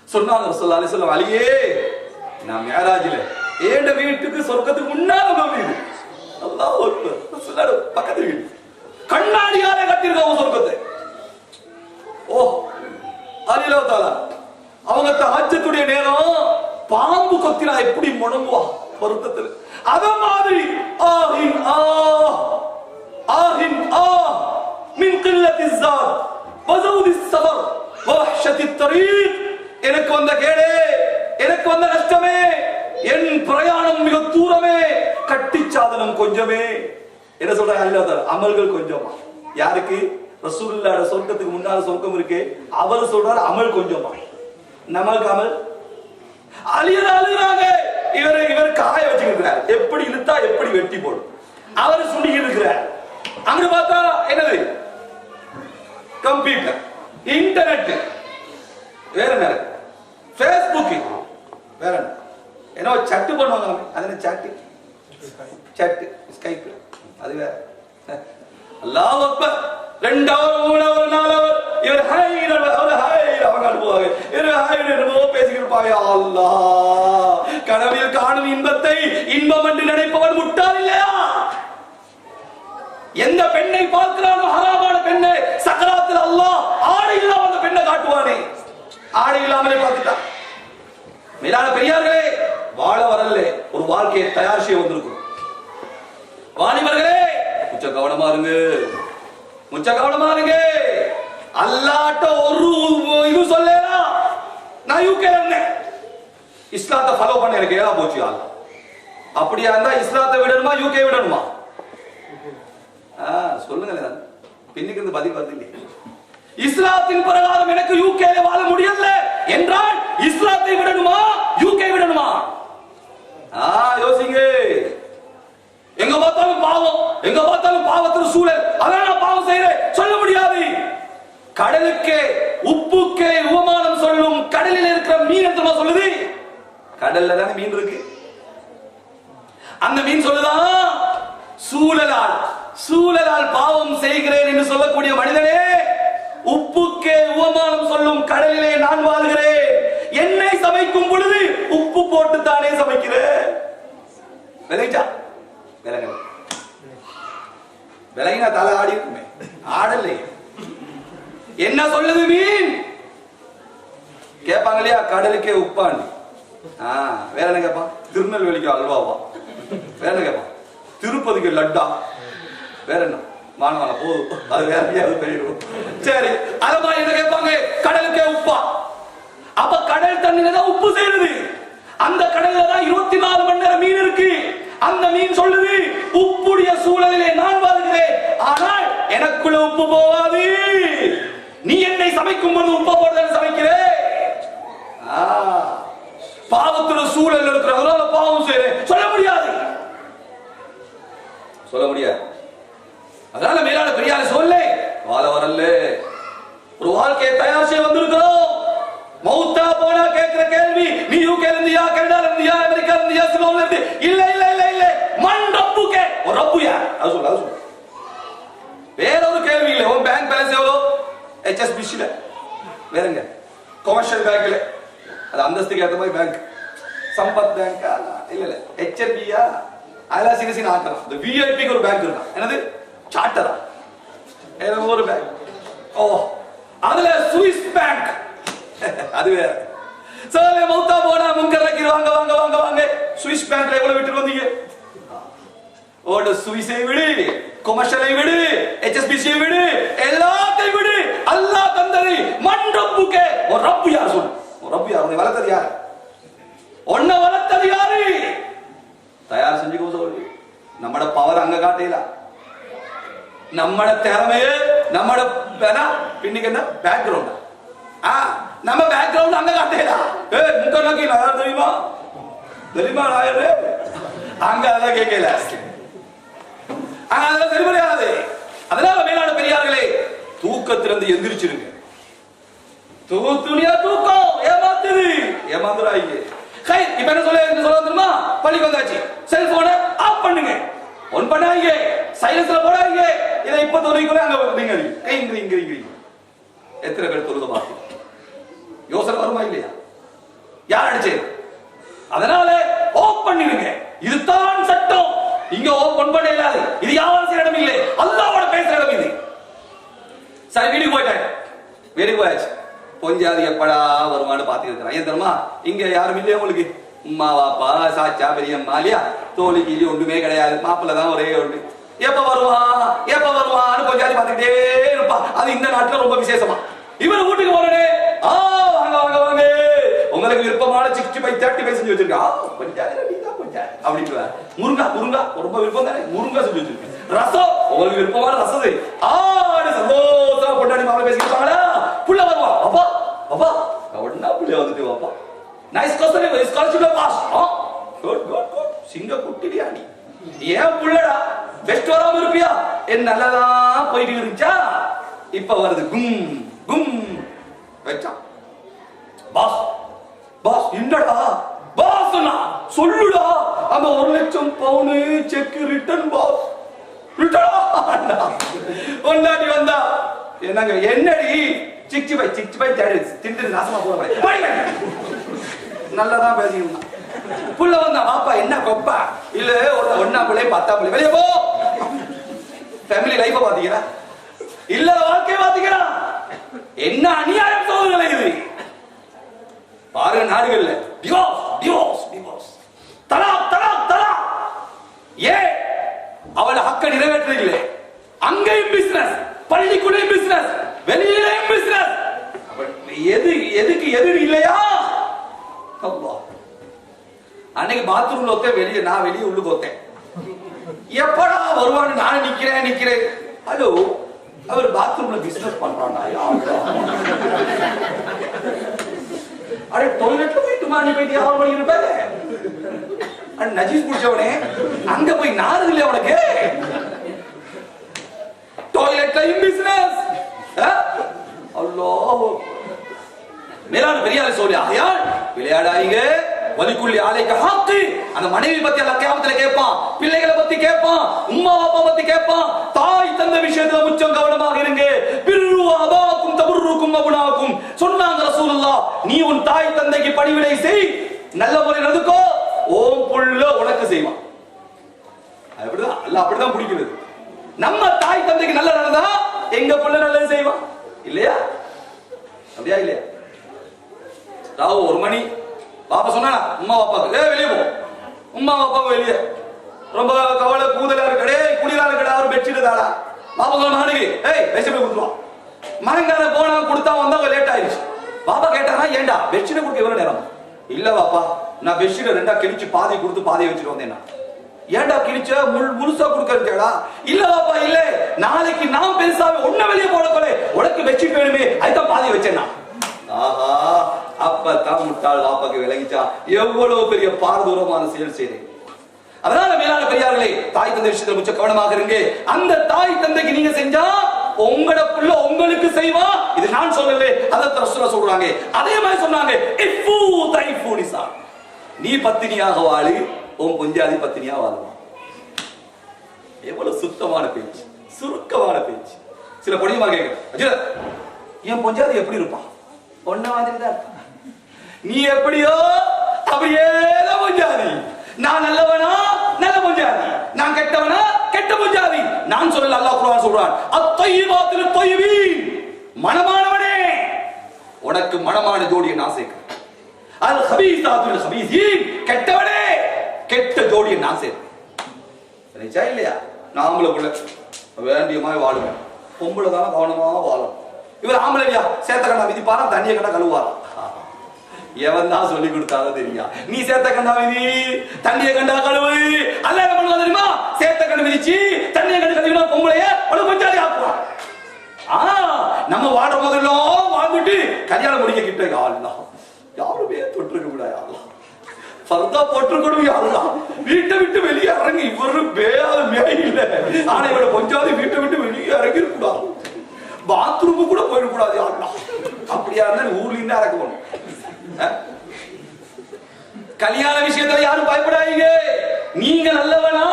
சொன்னாங்க ரசூலுல்லாஹி அலைஹி வஸல்லம், அலியே நான் மிஅராஜ்ல ஏண்ட வீட்டுக்கு சொர்க்கத்துக்கு முன்னால வீடு. அல்லாஹ் அக்பர். சொன்னாரு பக்கத்து வீடு கண்ணாடியாலே கட்டிருக்காங்க சொர்க்கத்தை. ஓ அல்லாஹ் தஆலா அவங்க தஹஜ்ஜுடைய நேரம் பாம்பு கொத்தினா எப்படி முடங்குவா பொருத்தத்தில், அத மாதிரி ஆஹின் மின் கில்லத்தி ஸாத் வஸௌதி ஸபர் வஹ்ஷத்தி தரீக். எனக்கு வந்த கேடே, எனக்கு வந்த நஷ்டமே, என் பிரயாணம் மிக தூரமே, கட்டி சாதனம் கொஞ்சமே. என்ன சொல்றாங்க அல்லாஹ் தஆலா? அமல்கள் கொஞ்சமா. யாருக்கு? ரசூலுல்லாஹ் சொர்க்கத்துக்கு முன்னால சொர்க்கம் இருக்கு. அவர் சொல்றாரு அமல் கொஞ்சமா. நமக்கு அமல் அழுகிறாங்க. இவர் காய வச்சுக்கிறார், எப்படி இழுத்தா எப்படி வெட்டி போடும். அவர் சுண்டி இருக்கிறார். அங்க பார்த்தா என்னது? கம்ப்யூட்டர், இன்டர்நெட், வேற என்ன? ஃபேஸ்புக், வேற என்ன சட்டு பண்ணுவாங்க. அது என்ன சட்டு ஸ்கைப், அது வேற. அல்லாஹ் அக்பர். 2 ஹவர் 3 ஹவர் 4 ஹவர் இவர் அவங்க அனுப்புவாங்க. பேசிக்கிட்டு இருப்பாங்க. அல்லாஹ், கனவில் காணும் இன்பத்தை இன்பம் என்று நினைப்பவன் முட்டாள் இல்லையா? எந்த பெண்ணை பார்க்கிறானோ ஹராமான பெண்ணை, சக்கராத்தில் அல்லாஹ் ஆடை இல்லாம அந்த பெண்ணை காட்டுவானே. ஆடை இல்லாமலே பார்த்துட்டான். மேலான பெரியார்களே, வாழ வரல, ஒரு வாழ்க்கையை தயார் செய்ய வந்திருக்கும். வாலிபர்களே முச்ச கவனமா இருங்க, முச்ச கவனமா இருங்க. அல்லாட்ட ஒரு இது சொல்லலாம். நான் யூகேல இருந்தேன், இஸ்லாத்தை ஃபாலோ பண்ண எனக்கு ஏதா போச்சு. அல்ல அப்படியா இருந்தா இஸ்லாத்தை விடணுமா யூகே விடணுமா? சொல்லுங்களேன், பின்னுக்கு இருந்து பதில் வந்து இஸ்லாத்தின் பிரகாரம் எனக்கு யூகேல வாழ முடியல என்றால் இஸ்லாத்தை விடணுமா யூகே விடணுமா? யோசிங்க. எங்க பார்த்தாலும் பாவம், எங்க பார்த்தாலும் பாவத்தின் சூழல், அதான் நான் பாவம் செய்யறேன் சொல்ல முடியாது. கடலுக்கே உப்புக்கே உபமானம் சொல்லும் கடலில் இருக்கிற மீன் என்ன சொல்லுது? கடல்ல தானே மீன் இருக்கு. அந்த மீன் சொல்லுதான், சூழலால் பாவம் செய்கிறேன் என்று சொல்லக்கூடிய மனிதனே, உப்புக்கே உபமானம் சொல்லும் கடலிலே நான் வாழ்கிறேன். என்னை சமைக்கும் பொழுது உப்பு போட்டு தானே சமைக்கிறேன். விளைச்சா விலகினா தலை ஆடி இருக்குமே, ஆடலை. என்ன சொல்லுது மீன்? கேட்பாங்க இல்லையா, கடலுக்கே உப்பாண்டி. வேற என்ன கேட்பான்? திருநெல்வேலிக்கு அல்வாவா? வேற என்ன கேட்பான்? திருப்பதிக்கு லட்டா? வேற என்ன? வாங்க போதும், அது வேற தெரியும். சரி, அத மாதிரி என்ன கேட்பாங்க? கடலுக்கே உப்பா? அப்ப கடல் தண்ணில தான் உப்பு சேருது. அந்த கடல்ல தான் 24 மணி நேரம் மீன் இருக்கு. அந்த மீன் சொல்லுது, உப்புடைய சூழலிலே நான் வாழ்கிறேன், ஆனால் எனக்குள்ள உப்பு போவாது. நீ என்னை சமைக்கும் போது உப்பை போட்டு சமைக்கிறேன். பாவத்துல சூழல் இருக்கிறதுனால பாவம் செய்றேன் சொல்ல முடியாது, சொல்ல முடியாது. அதனால மேலான பெரியார சொல்ல வாழ வரல, ஒரு வாழ்க்கையை தயார் செய்ய வந்திருக்கிறோம். மௌத்தா போனா கேட்கிற கேள்வி, நீ யூகே இருந்தியா, கனடால இருந்தியா, அமெரிக்கா இருந்தியா, சிலோன்ல இருந்து? இல்ல இல்ல இல்ல இல்ல. மன் ரப்புக்கே, ஒரு ரப்பு யார்? அது சொல்ல, அது சொல்ல. வேற ஒரு கேள்வி இல்ல. உன் பேங்க் பேலன்ஸ் எவ்வளவு? HSBCல வேறங்க, கமர்ஷியல் பேங்க்ல, அது அந்தஸ்துக்கு ஏற்ற மாதிரி பேங்க். சம்பத் பேங்கா? இல்ல இல்ல. HNBயா? அதெல்லாம் சின்ன சின்ன ஆக்கலாம். இந்த விஐபிக்கு ஒரு பேங்க் இருக்கா, என்னது சார்ட்டரா, ஏதோ ஒரு பேங்க். ஓ, அதுல சுவிஸ் பேங்க், அது வேற. சோலே மௌத்தா போனா முன்கர் ரக்கீர் வாங்க வாங்க வாங்க வாங்க. ஸ்விஸ் பேங்க்ல எவ்வளவு விட்டு வந்தீங்க? ஓட சுவிஸை விடு, கொமர்ஷியலை விடு, HSBC விடு, எல்லாத்தையும் விடு. அல்லாஹ் தந்ததை மன் ரப்புக்கே. ஒரு ரப்பு யார் சொல்லு? ஒரு ரப்பு யார்? உன்னை வளர்த்தது யார்? உன்னை வளர்த்தது யாரு? தயார் செஞ்சுக்கோ சொல்லு. நம்மட பவர் அங்க காட்டல. நம்மட திறமைய நம்மட பின்னுக்கு என்ன பேக்ரவுண்ட், நம்ம பேக்ரவுண்ட் அங்க காட்டல. முக்கி யார் தெரியுமா? தெரியுமா நாயரு? அங்க அதெல்லாம் கேட்கல. அதெல்லாம் தெரியாது. அதனால மேலான பெரியார்களே, தூக்கத்திலிருந்து எந்திரிச்சிருங்க. துணியா தூக்கம் ஏமாத்துது, ஏமாந்துறாங்க. இப்ப என்ன சொல்ல தெரியுமா? பள்ளிக்கு வந்தாச்சு, செல்போனை ஆஃப் பண்ணுங்க, ஒன் பண்ணாங்க, சைலன்ஸ்ல போடாதீங்க. இதை இப்ப தொழில்குள்ள அங்க நீங்க கை எத்தனை பேர் தொழுத பார்த்து யோசனை வருமா இல்லையா? யார் அடிச்சது? அதனால ஆஃப் பண்ணிடுங்க. இதுதான் சட்டம். இங்க ஒன் பண்ண இல்லாது. இது யாரும் செய்யற இடம் இல்லை, அல்லாஹ்வோட பேசுற இடம் இது. சரி, வீட்டுக்கு போயிட்டேன். வீட்டுக்கு போயாச்சு. கொஞ்சம் எப்படா வருமானு பாத்துக்கிறேன். ஏன் தெரியுமா? இங்க யாரும் இல்லையா உங்களுக்கு? உமா வாப்பா சாச்சா பெரியம்மா இல்லையா? தோழி கீழி ஒன்றுமே கிடையாது. மாப்பிள்ள தான் ஒரே ஒன்று. எப்ப வருவான் எப்ப வருவான்னு கொஞ்சம் பாத்துக்கிட்டே இருப்பா. அது இந்த நாட்டுல ரொம்ப விசேஷமா. இவர் வீட்டுக்கு போறே, வாங்க வாங்க வாங்க, உங்களுக்கு விருப்பமான 65-35 செஞ்சு வச்சிருக்கா. அப்படின்னு முருங்கா முருங்கா ரொம்ப விருப்பம் தானே, முருங்கா செஞ்சு வச்சிருக்கேன். ரசம் உங்களுக்கு விருப்பமான ரசம் சந்தோஷமா கொண்டாடி மாப்பிள்ள பேசிக்கிட்டாங்களா? புள்ள வருவா, அப்பா அப்பா உடனே புள்ள வந்துட்டு வாப்பா, nice question, scholarship boss. Good good good, சிங்க குட்டிடியா நீ? ஏன் புள்ளடா பெஸ்ட் வராம இருப்பியா? என் நல்லதான் போயிட்டு இருந்துச்சா, இப்ப வருது கும் கும் வெச்சா. பாஸ் பாஸ் என்னடா பாஸ் சொல்லுடா, அந்த 1 லட்சம் பவுன் செக் ரிட்டர்ன் பாஸ். கொண்டாடி வந்தா என்னங்க, என்னடி 65 திண்டு நாசமா போற நல்லதான் பேசிக்கணும். புள்ள வந்தா பாப்பா என்ன கொப்பா இல்ல ஒன்னா பிள்ளை 10 பிள்ளை வெளியே போ. ஃபேமிலி லைஃப பாத்தீங்களா? இல்ல வாழ்க்கைய பாத்தீங்களா? என்ன அநியாயம் சோதனை இது பாருங்க. நாடுகள்ல டிவோர்ஸ் டிவோர்ஸ் டிவோர்ஸ், தலாக் தலாக் தலாக். ஏன் அவள ஹக்க நிறைவேற்றவில்லை? அங்கேயும் பிசினஸ், பள்ளிக்குள்ளேயும் பிசினஸ், வெளியிலேயும் பிசினஸ். எதுக்கு எது இல்லையா? அன்னைக்கு பாத்ரூம்ல ஒத்தேன், வெளியே நான் வெளியே உள்ளுக்கு ஒத்தேன். எப்படா வருவான்னு நான் நிக்கிறேன். ஹலோ, அவர் பாத்ரூம்ல பிசினஸ் பண்றான்டா. அடே டாய்லெட்ல போயிட்டு மாறி போயிட்டு யாரும் பண்ணி இருப்பாரு. அண்ட் நஜீஸ் குடிச்சவனே அங்க போய் நாறுதில்லை அவனுக்கு. டாய்லெட்லயும் பிசினஸ். அல்லாஹ் மேலான பெரியாரை சொல்லி ஆகையால் விளையாடாதீங்க. வலிக்குள்ளி ஆலைக்கு ஹக்கு. அந்த மனைவி பத்தி எல்லாம் கியாமத்துல கேட்பான், பிள்ளைகளை பத்தி கேட்பான், உம்மா அப்பா பத்தி கேட்பான். தாய் தந்த விஷயத்துல முச்சம் கவனமாக இருங்க. பிர்ரு அபாக்கும் தபுர்ருக்கும் அபுனாக்கும் சொன்னாங்க ரசூலுல்லாஹ். நீ உன் தாய் தந்தைக்கு பணிவிடை செய், நல்ல முறையில் நடந்துக்கோ, ஓம் புள்ள உனக்கு செய்வான். அப்படிதான் அல்லாஹ் அப்படிதான் பிடிக்கிறது. நம்ம தாய் தந்தைக்கு நல்ல நடந்தா எங்க புள்ள நல்லது செய்வான் இல்லையா? அப்படியா இல்லையா? ராவு 1 மணி பாப்பா சொன்னா உம்மா பாப்பாக்கு வெளியே போ, உம்மா பாப்பா வெளியே ரொம்ப கவலை கூதலா இருக்கடே குடிலா இருக்கடா ஒரு பெட்ஷீட் தாடா. பாப்பா சொல்ல மகனுக்கு வெச்சு போய் கொடுத்துருவான். மகன்கார போனா கொடுத்தா வந்தா லேட் ஆயிடுச்சு. பாப்பா கேட்டானா ஏண்டா பெட்ஷீட் கொடுக்க எவ்வளவு நேரம்? இல்ல பாப்பா நான் பெட்ஷீட் 2 கிழிச்சு பாதி கொடுத்து பாதியை வச்சுட்டு வந்தேன். ஏண்டா கிழிச்ச முழுசா கொடுக்கறா? இல்ல பாப்பா இல்ல, நாளைக்கு நான் பெருசாவே ஒன்ன வெளியே போடக்கொள்ள உனக்கு பெட்ஷீட் வேணுமே, அதுதான் பாதியை வச்சேன்னா. ஆஹா, அப்பதான் முட்டாள் பாப்பாக்கு விளங்கிச்சா எவ்வளவு பெரிய பாரதூரமான செயல் செய்றேன். அதனால மேலான பெரியார்களே, தாய் தந்தை விஷயத்துல முச்ச கவனமாக இருங்க. அந்த தாய் தந்தைக்கு நீங்க செஞ்சா உங்களோட புள்ள உங்களுக்கு செய்வா. இது நான் சொல்லல, ஹஜ்ரத் ரசூலுல்லாஹ் சொல்றாங்க. அதே மாதிரி சொன்னாங்க, இஃபு தைஃபு நிசா, நீ பத்தினியாக வாழு, உன் பொஞ்சாதி பத்தினியா வாழுவான். எவ்வளவு சுத்தமான பேச்சு, சுருக்கமான பேச்சு. சில பொடியமா கேட்க, என் பொஞ்சாதி எப்படி இருப்பான்? ஒன்ன மாதிரி தான். நீ எப்படியோ அப்படியே பொஞ்சாதி. நான் நல்லவனா நல்ல பொஞ்சாதி, நான் கெட்டவனா கெட்ட பொஞ்சாதி. நான் சொல்லல, அல்லாஹ் குர்ஆன் சொல்றான், அத்-தய்யிபாத்துல் தய்யிபீன், மனமானவனே உனக்கு மனமான ஜோடியை நான் சேர்க்கிறேன். அல்-ஹபீஸாத்துல் ஹபீஸீன், கெட்டவனே கெட்ட ஜோடியை நான் சேர்ப்பேன் இல்லையா? நான் ஆம்பளை பிள்ளை வேண்டிய மாதிரி வாழுவேன், பொம்பளை தானே கவனமா வாழும். இவர் ஆம்பளை இல்லையா, சேத்த கண்டா விதிப்பாரா, தண்ணியை கண்டா கழுவாரா? எவன் தான் சொல்லி கொடுத்தாலும் தெரியா? நீ சேத்த கண்டா விதி, தண்ணியை கண்டா கழுவு. அல்ல என்ன பண்ணுவா தெரியுமா? சேத்த கண்டு விதிச்சு தண்ணியை கண்டு கழுவினா பொம்பளைய ஒரு பஞ்சாதி ஆக்குவான். நம்ம வாடுற போதெல்லாம் வாழ்ந்துட்டு கல்யாணம் முடிக்க கிட்ட யாருமே தொற்றுக்க கூடாது. பர்தா போட்டுக்கணும் யாருதான். வீட்டை விட்டு வெளியே இறங்கி இவரு இல்லை. ஆனா இவரை கொஞ்சாவது வீட்டை விட்டு வெளியே இறங்கி இருக்கக்கூடாது. பாத்ரூம் கூட போயிடக்கூடாது யாருதான். அப்படியா இருந்தா ஊர்ல இருந்து இறக்கணும். கல்யாண விஷயத்துல யாரும் பயப்படாதீங்க. நீங்க நல்லவனா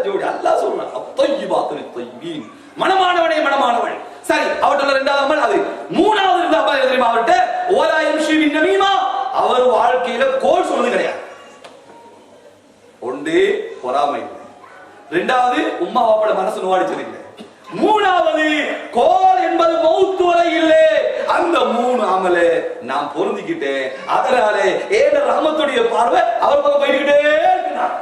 ஜோடி அல்லாஹ் சொல்றான், அத்தய்யிபாத்துல் மனமானவனே மனமானவன். சரி, அவர்கிட்ட இரண்டாவது அமல். அது மூணாவது இருந்தா தெரியுமா? அவர்கிட்ட ஓலா யம்ஷி பின் நமீமா. அவர் வாழ்க்கையில கோல் சொல்றது கிடையாது. ஒன்று பொறாமை, இரண்டாவது உம்மா வாப்பட மனசு நோடிச்சது இல்லை, மூணாவது கோல் என்பது மௌத்து வரை இல்லை. அந்த மூணு அமலே நான் பொருந்திக்கிட்டேன். அதனாலே ஏட ரஹமத்துடைய பார்வை அவர் பக்கம் போயிட்டே இருக்கிறார்.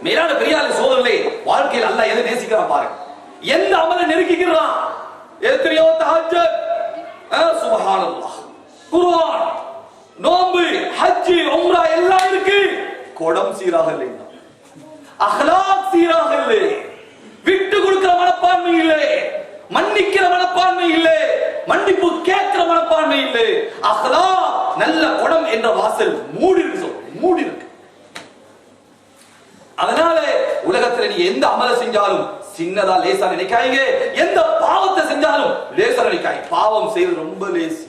மேலான பெரியார சோதரர்களே, வாழ்க்கையில் அல்லாஹ் எதை நேசிக்கிறான் பாருங்க. எந்த அமலை நெருக்கிக்கிறான்? எத்தனையோ தஹஜ்ஜுத், சுப்ஹானல்லாஹ், குர்ஆன், நோன்பு, ஹஜ், உம்ரா எல்லாம் இருக்கு. குடம் சீராக இல்லை, அஹ்லாக் சீராக இல்லை, விட்டு கொடுக்கிற மனப்பான்மை இல்லை, மன்னிக்கிற மனப்பான்மை இல்லை, மன்னிப்பு கேட்கிற மனப்பான்மை இல்லை. அஹ்லாக் நல்ல குடம் என்ற வாசல் மூடி இருக்கு, மூடி இருக்கு. அதனால உலகத்துல நீ எந்த அமல செஞ்சாலும் சின்னதா லேசா நினைக்காதீங்க. எந்த பாவத்தை செஞ்சாலும் லேசா நினைக்காதீங்க. பாவம் செய்வது ரொம்ப லேசி.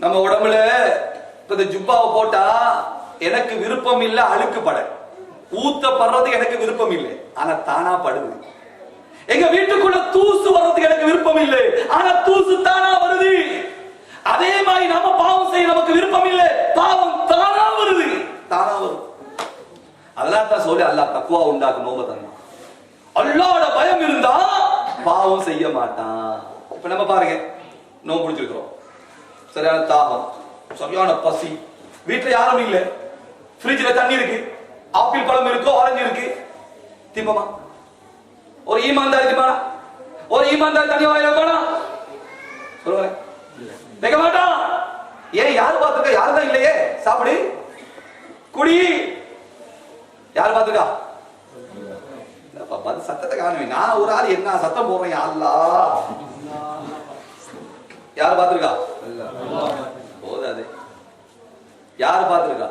நம்ம உடம்புல இப்ப ஜுப்பாவை போட்டா எனக்கு விருப்பம் இல்ல, அழுக்கு பட ஊத்தப்படுறது எனக்கு விருப்பம் இல்லை, ஆனா தானா படுது. எங்க வீட்டுக்குள்ள தூசு வர்றதுக்கு எனக்கு விருப்பம் இல்லை, ஆனா தூசு தானா வருது. அதே மாதிரி நம்ம பாவம் செய்ய நமக்கு விருப்பம் இல்லை, பாவம் தானா வருது, தானா வருது. அதெல்லாம் தான் சொல்லி அல்லாஹ் தக்வா உண்டாக்கு நோம்ப தந்தான். அல்லாஹ்வோட பயம் இருந்தா பாவம் செய்ய மாட்டான். இப்ப நம்ம பாருங்க, நோம்பு பிடிச்சிருக்கிறோம், சரியான தாகம், சரியான பசி, வீட்டுல யாரும் இல்லை, ஃப்ரிட்ஜ்ல தண்ணி இருக்கு, ஆப்பிள் பழம் இருக்கு, ஆரஞ்சு இருக்கு, திம்பமா? ஒரு ஈமான்தாரி திம்பானா? ஒரு ஈமான்தாரி தண்ணி வாயில வைப்பானா? சொல்லுங்க, வைக்க மாட்டான். ஏன்? யாரு பார்த்துருக்கா? யாருதான் இல்லையே. சாப்பிடு, குடி, யாரு பார்த்துருக்கா? சத்தத்தை காணுவேன். நான் ஒரு ஆள் என்ன சத்தம் போடுறேன், அல்லாஹ். யாரு பார்த்துருக்கா? போதாது. யாரு பார்த்துருக்கா?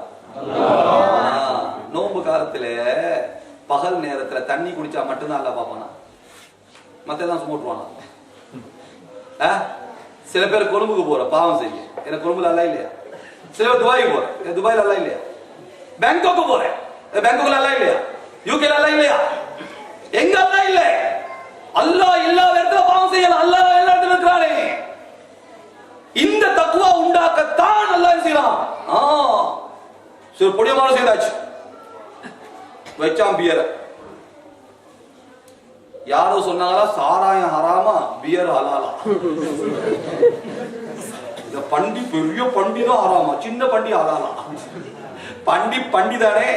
நோம்பு காலத்துல பகல் நேரத்துல தண்ணி குடிச்சா மட்டும்தான் அல்ல பாப்பானா, மத்தெல்லாம் சுமட்டுவானா? சில பேர் கொழும்புக்கு போற பாவம் செய்ய, எனக்கு கொழும்புல அல்ல இல்லையா? சில பேர் துபாய்க்கு போற, துபாயில அல்ல இல்லையா? பேங்காக்கு போறேன், பேங்காக்ல அல்ல இல்லையா? யூகேல அல்ல இல்லையா? எங்க அல்ல இல்ல? அல்லாஹ் எல்லா இடத்துல பாவம் செய்யலாம், அல்லாஹ் எல்லா இடத்துல இருக்கிறானே. இந்த தக்வா உண்டாக்கத்தான் அல்லாஹ் செய்யலாம். சரி, பொடியமான செய்தாச்சு, வச்சான் பியர். யாரோ சொன்னாங்களா சாராயம் ஹராமா, பியர் ஹலாலா. இந்த பண்டி பெரிய பண்டி தான் ஹராமா, சின்ன பண்டி ஹலாலா? பண்டி பண்டி தானே,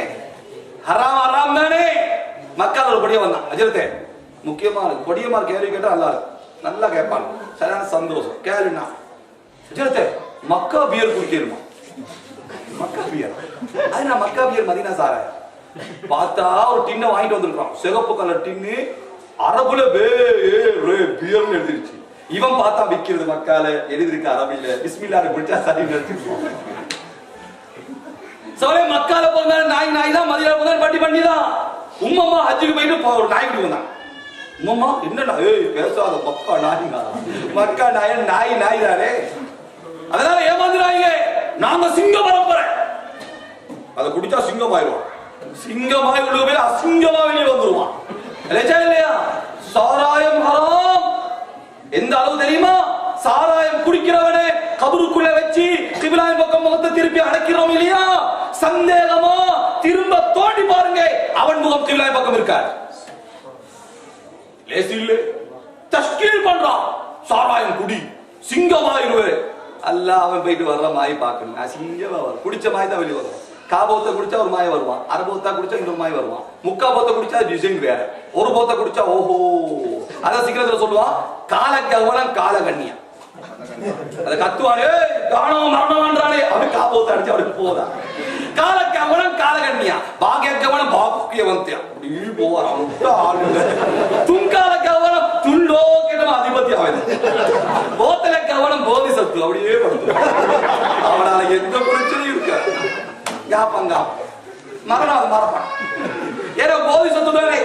ஹராம் ஹராம் தானே. மக்கள் ஒரு பொடிய வந்தான், அஜரத்தே முக்கியமா இருக்கு, பொடியமா கேள்வி கேட்டா நல்லா நல்லா கேட்பாங்க, சரியான சந்தோஷம். கேளுனா அஜரத்தே மக்கா பியர் குடிக்கணுமா? மக்கா பியர், அது நான் மக்கா பியர் மதினா சாராயம். பார்த்தா ஒரு டின்ன வாங்கிட்டு வந்திருக்கான், சிகப்பு கலர் டின்னு, அரபுல பியர்னு எழுதிருச்சு. இவன் பார்த்தா விக்கிறது மக்கால எழுதிருக்கு அரபில, பிஸ்மில்லாஹ் குடிச்சா சரி நிறுத்திருக்கோம். சோலே மக்கால போனா நாய் நாய் தான், மதினா போனா பட்டி பண்ணி தான். உம்மம்மா ஹஜ்ஜுக்கு போயிட்டு ஒரு நாய் குடி வந்தான். உம்மம்மா என்னடா பேசாத, மக்கா நாய், மக்கா நாய் நாய் நாய் தானே. அதனால ஏமாந்துறாங்க, நாங்க சிங்க பரம்பரை, அதை குடிச்சா சிங்கம் ஆயிடுவான். சிங்கமாய் உள்ள போய் அசிங்கமா வெளியே வந்துருவான். இல்லையா? சாராயம் ஹராம். எந்த அளவு தெரியுமா? சாராயம் குடிக்கிறவனே கபருக்குள்ள வச்சு கிபிலாவின் பக்கம் முகத்தை திருப்பி அடைக்கிறோம் இல்லையா? சந்தேகமா திரும்ப தோண்டி பாருங்க, அவன் முகம் கிபிலாவின் பக்கம் இருக்காது. லேசி இல்ல, தஷ்கீல் பண்றான். சாராயம் குடி, சிங்கமாயிருவே, அல்லாஹ் அவன் போயிட்டு வர்ற மாய் பார்க்கணும். அசிங்கமா வரும். குடிச்ச மாய் தான் வெளியே வருவான். காபோத்தை குடிச்சா ஒரு மாய் வருவான், அரை போத்தா குடிச்சா இன்னொரு மாய் வருவான், முக்கா போத்த குடிச்சா டிசைன் வேற, ஒரு போத்த குடிச்சா ஓஹோ. அதான் சீக்கிரத்துல சொல்லுவான் காலக்கவனம் காலகண்ணியா. அதை கத்துவானே காணம் மரணம்ன்றானே அவன் காபோத்தை அடிச்சு அவனுக்கு போதா. காலக்கவனம் காலகண்ணியா, பாகியக்கவனம் பாக்கியவந்தியா அப்படி போவான். துங்கால கவனம் துண்டோக்கிடம் அதிபதி அவன். போத்தல கவனம் போதி சத்து அப்படியே படுத்து. அவனால எந்த பிரச்சனையும் இருக்காது. யாப்பங்கா மரணம் அது மறப்பான். ஏன்னா போதி சத்து தானே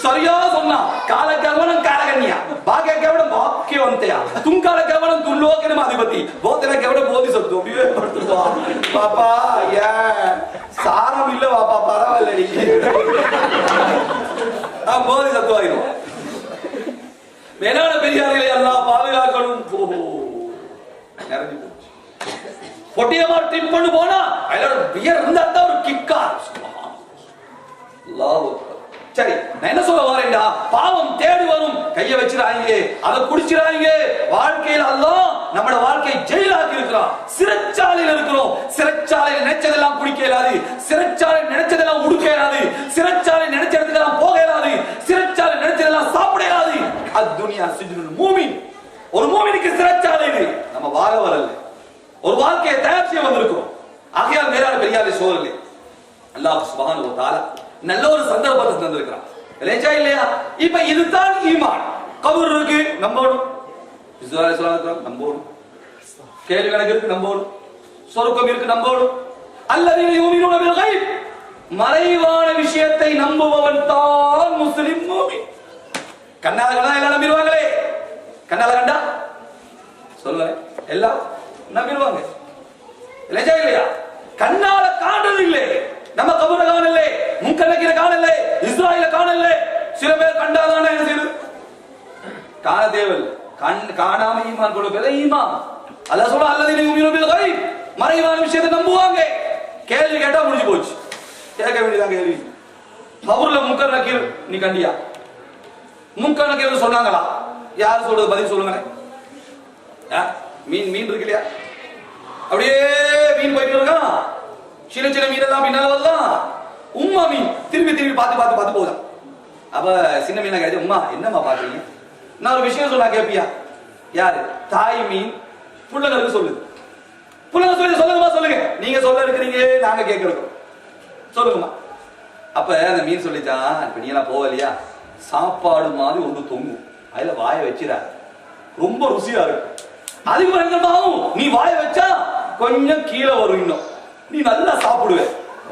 சரியா சொன்னா. கால கவனம் காலகண்ணியா, பாகிய கவனம் பாக்கியவந்தியா, துங்கால கவனம் துண்டோக்கிடம் அதிபதி, போத்தல கவனம் போதி சத்து அப்படியே படுத்துவான். பாப்பா ஏன் சாரம் இல்ல பாப்பா பரவாயில்ல நீ போதி சத்துவாயிரும். மேலான பெரியார்களை எல்லாம் பாதுகாக்கணும். நிறைஞ்சு போச்சு. பொட்டியமா ட்ரிப் பண்ணு போனா அதோட பியர் இருந்தா தான் ஒரு கிக்கா. சரி நான் என்ன சொல்ல வரேன்டா, பாவம் தேடி வரும், கைய வச்சிராங்க, அதை குடிச்சிராங்க. வாழ்க்கையில் அல்லாஹ் நம்மளோட வாழ்க்கை ஜெயிலாக்கி இருக்கிறான். சிறைச்சாலையில் இருக்கிறோம். சிறைச்சாலையில் நினைச்சதெல்லாம் குடிக்க இயலாது, சிறைச்சாலையில் நினைச்சதெல்லாம் உடுக்க இயலாது, சிறைச்சாலை நினைச்ச இடத்துக்கெல்லாம் போக இயலாது, சிறைச்சாலை நினைச்சதெல்லாம் சாப்பிட இயலாது. அத்துனியா சிஜ்னுல் மூமின். ஒரு மூமினுக்கு சிறைச்சாலை இது. நம்ம வாழ வரல, ஒரு வாழ்க்கையை தயார் செய்ய வந்திருக்கிறோம். ஆகையால் மேலான பெரியாரை சோதரே, அல்லாஹ் சுப்ஹானஹு வ தஆலா நல்ல ஒரு சந்தர்ப்பத்தை தந்திருக்கிறான். இல்லையா? இப்ப இதுதான் ஈமான். கபர் இருக்கு நம்பணும், இஸ்ராயல் ஸல்லல்லாஹு நம்பணும், கேள்வி கணக்கு இருக்கு நம்பணும், சொர்க்கம் இருக்கு நம்பணும். அல்லதீன யூமினூன பில் கைப், மறைவான விஷயத்தை நம்புபவன் தான் முஸ்லிம் மூமின். கண்ணால கண்டா எல்லாம் நம்பிடுவாங்களே. கண்ணால கண்டா சொல்ல எல்லாம் நம்பிடுவாங்க. இல்லையா? கண்ணால காணது இல்லை, நம்ம கபரை காணல, முன்கணக்கில காணல, இஸ்ராயல காணல. சில பேர் கண்டாதானே என்ன செய்யுது? காண தேவல் காணாம ஈமான் கொள்ள பேர ஈமான். அல்லாஹ் சொல்ற அல்லதீன யூமினூன பில் கைப், மறைவான விஷயத்தை நம்புவாங்க. கேள்வி கேட்டா முடிஞ்சு போச்சு. கேட்க வேண்டியதான் கேள்வி. கபர்ல முன்கர் நக்கீர் நீ கண்டியா? முன்கர் நக்கீர் சொன்னாங்களா? யார் சொல்றது பதில் சொல்லுங்க. மீன் மீன் இருக்கு இல்லையா, அப்படியே மீன் போயிட்டு இருக்கான். சின்ன சின்ன மீன் எல்லாம் பின்னால வரலாம். உம்மா மீன் திரும்பி திரும்பி பார்த்து பார்த்து பார்த்து போகுதான். அப்ப சின்ன மீனா கேட்டு, உம்மா என்னம்மா பாக்குறீங்க? நான் ஒரு விஷயம் சொன்னா கேப்பியா? யாரு? தாய் மீன் புள்ளங்களுக்கு சொல்லுது. புள்ளங்க சொல்லி சொல்லுங்கம்மா சொல்லுங்க. நீங்க சொல்ல இருக்கிறீங்க, நாங்க கேட்கிறோம், சொல்லுங்கம்மா. அப்ப அந்த மீன் சொல்லிச்சான், இப்ப நீ எல்லாம் போகலையா, சாப்பாடு மாதிரி ஒன்று தொங்கும், அதுல வாய வச்சிடாது, ரொம்ப ருசியா இருக்கும். அதுக்கு பயங்கரமாகும். நீ வாய வச்சா கொஞ்சம் கீழே வரும், இன்னும் நீ நல்லா சாப்பிடுவ,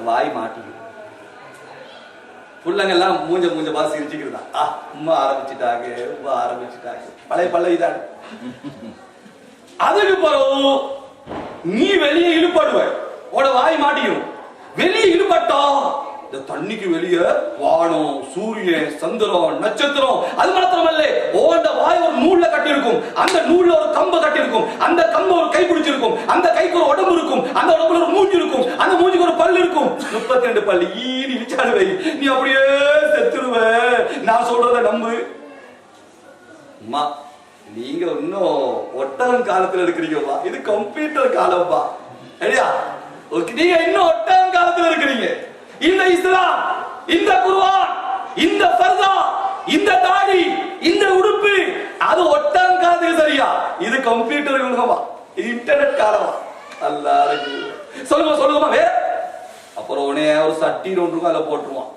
வாய் மாட்டிக்கும். புள்ளங்க எல்லாம் மூஞ்ச மூஞ்ச பார்த்து சிரிச்சுக்கிறதா, உம்மா ஆரம்பிச்சுட்டாங்க, உம்மா ஆரம்பிச்சுட்டாங்க, பழைய பல்ல இதாடு. அதுக்கு பிறகு நீ வெளியே இழுப்படுவ, உட வாய் மாட்டிக்கும். வெளியே இழுபட்டா இந்த தண்ணிக்கு வெளியே வானம், சூரியன், சந்திரன், நட்சத்திரம், அது மாத்திரமல்ல, ஓண்ட வாய் ஒரு நூல்ல கட்டி இருக்கும், அந்த நூல்ல ஒரு கம்ப கட்டி இருக்கும், அந்த கம்பு ஒரு கை பிடிச்சிருக்கும், அந்த கைக்கு ஒரு உடம்பு இருக்கும், அந்த உடம்புல ஒரு மூஞ்சி இருக்கும், அந்த மூஞ்சிக்கு ஒரு பல்லு இருக்கும். 32 பல்லு ஈனி இழிச்சாடுவை, நீ அப்படியே செத்துருவ. நான் சொல்றத நம்பு. அம்மா நீங்க இன்னும் ஒட்டகம் காலத்துல இருக்கிறீங்கப்பா, இது கம்ப்யூட்டர் காலம்ப்பா. சரியா? நீங்க இன்னும் ஒட்டகம் காலத்துல இருக்கிறீங்க. இந்த இஸ்லாம், இந்த குர்ஆன், இந்த ஃபர்தா, இந்த தாடி, இந்த உடுப்பு, அது ஒட்டகம் காலத்துக்கு சரியா? இது கம்ப்யூட்டர் யுகமா, இன்டர்நெட் காலமா? அல்லாஹ் சொல்லுங்க சொல்லுங்கம்மா. வேற அப்புறம் உடனே ஒரு சட்டி ஒன்று இருக்கும், அதில் போட்டுருவான்.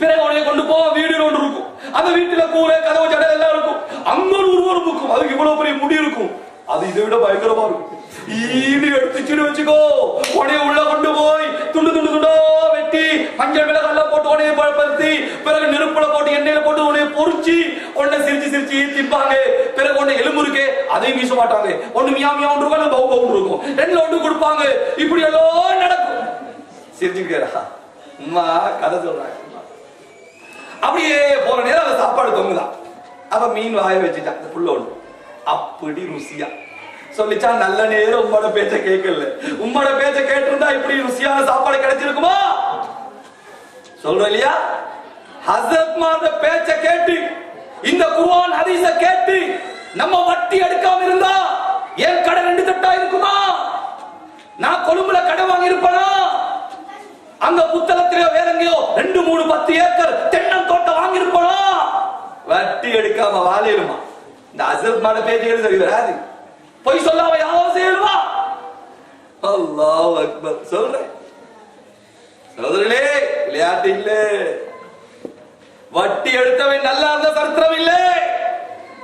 பிறகு உடனே கொண்டு போவா, வீடு ஒன்று இருக்கும், அந்த வீட்டுல கூரை, கதவு, ஜடை எல்லாம் இருக்கும். அங்க ஒரு உருவம் இருக்கும், அதுக்கு இவ்வளவு பெரிய முடி இருக்கும். அது இதை விட பயங்கரமா இருக்கும். ஈடு எடுத்துச்சுன்னு வச்சுக்கோ, உடனே உள்ள கொண்டு போய் துண்டு துண்டு துண்டோ வெட்டி மஞ்சள் மிளகாய் போட்டு உடனே பழுத்தி, பிறகு நெருப்புல போட்டு எண்ணெயில போட்டு உடனே பொறிச்சு உடனே சிரிச்சு சிரிச்சு திப்பாங்க. பிறகு உடனே எலும்பு இருக்கு, அதையும் வீச மாட்டாங்க. ஒண்ணு மியா மியா ஒன்று இருக்கும், பவு பவுன்னு இருக்கும், ரெண்டுல ஒன்று கொடுப்பாங்க. இப்படி எல்லாம் நடக்கும். சிரிச்சுக்கிறா அம்மா கதை சொல்றாங்க. அப்படியே போற நேரம் அந்த சாப்பாடு தொங்குதான். அப்ப மீன் வாய வச்சுட்டான் அந்த புள்ள ஒண்ணு, அப்படி ருசியா சொல்லிச்சா. நல்ல நேரம் உம்மோட பேச்ச கேட்கல, உம்மோட பேச்ச கேட்டிருந்தா இப்படி ருசியான சாப்பாடு கிடைச்சிருக்குமா? சொல்ற இல்லையா? ஹஸரத் மார்த பேச்ச கேட்டு, இந்த குர்ஆன் ஹதீஸ கேட்டு நம்ம வட்டி எடுக்காம இருந்தா என் கடை 2 தட்டாய் நான் கொழும்புல கடை வாங்கி இருப்பேனா? அங்க புத்தளத்திலேயோ வேற எங்கேயோ 2, 3, 10 ஏக்கர் தென்னம் தோட்டம் வாங்கி இருப்பேனா? வட்டி எடுக்காம வாழிடுமா? இந்த அசத் மாட பேச்சுகள் சரி வராது. பொய் சொல்லாம யாரும் செய்யணுமா? அல்லாஹ் அக்பர். சொல்றேன் சகோதரர்களே, விளையாட்டு இல்லை. வட்டி எடுத்தவன் நல்லா இருந்த சரித்திரம் இல்லை.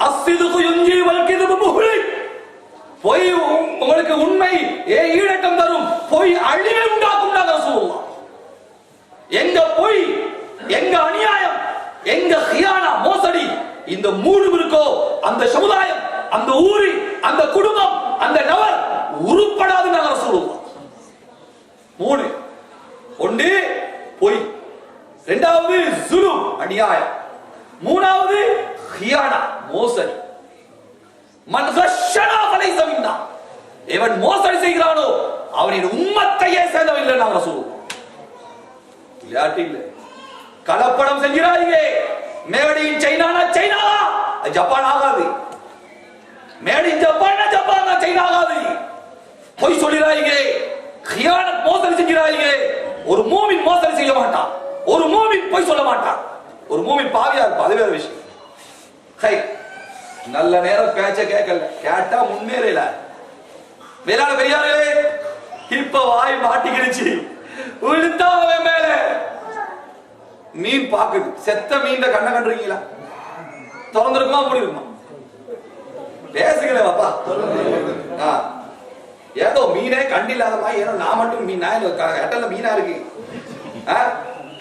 அஸ்ஸிதுகு யுன்ஜி வல் கிதுபு முஹ்லிக். பொய் உங்களுக்கு உண்மை ஈடட்டம் தரும், பொய் அழிவை உண்டாக்கும். ரசூலுல்லாஹ் எங்க பொய், எங்க அநியாயம், எங்க கியானா மோசடி இந்த மூணு இருக்கோ அந்த சமுதாயம், அந்த ஊரி, அந்த குடும்பம், அந்த நபர் உருப்படாது. ரசூலுல்லாஹ் 3. ஒன்று பொய், 2வது ஜுல்ம் அநியாயம், 3வது கியானா மோசடி. மன் கஷனா ஃபலைஸ மின்னா. எவன் மோசடி செய்கிறானோ அவனின் உம்மத்தையே சேர்ந்தவன் இல்லை. நான் ரசூலுல்லாஹ் விளையாட்டு இல்லை. கலப்படம் செஞ்சிராதீங்க. மேட் இன் சைனானா சைனா, ஜப்பான் ஆகாது. Made in Japan Japan China ஆகாது. பொய் சொல்லிராதீங்க. கியானத் மோசடி செஞ்சிராதீங்க. ஒரு மூமின் மோசடி செய்ய மாட்டான். ஒரு மூமின் பொய் சொல்ல மாட்டான். ஒரு மூமின் பாவியா இருப்பான், அது வேற விஷயம். ஹை, நல்ல நேரம் பேச்ச கேட்கல, கேட்டா முன்னேறல. வேளாண் பெரியார்களே, இப்ப வாய் மாட்டிக்கிடுச்சு. விழுத்தாவே மேல மீன் பாக்குது. செத்த மீன் கண்ணை கண்டுருக்கீங்களா? திறந்துருக்குமா மூடி இருக்குமா? பேசுகிறேன் பாப்பா. ஏதோ மீனே கண்டில்லாதமா, ஏதோ நான் மட்டும் மீன், கட்டல்ல மீனா இருக்கு,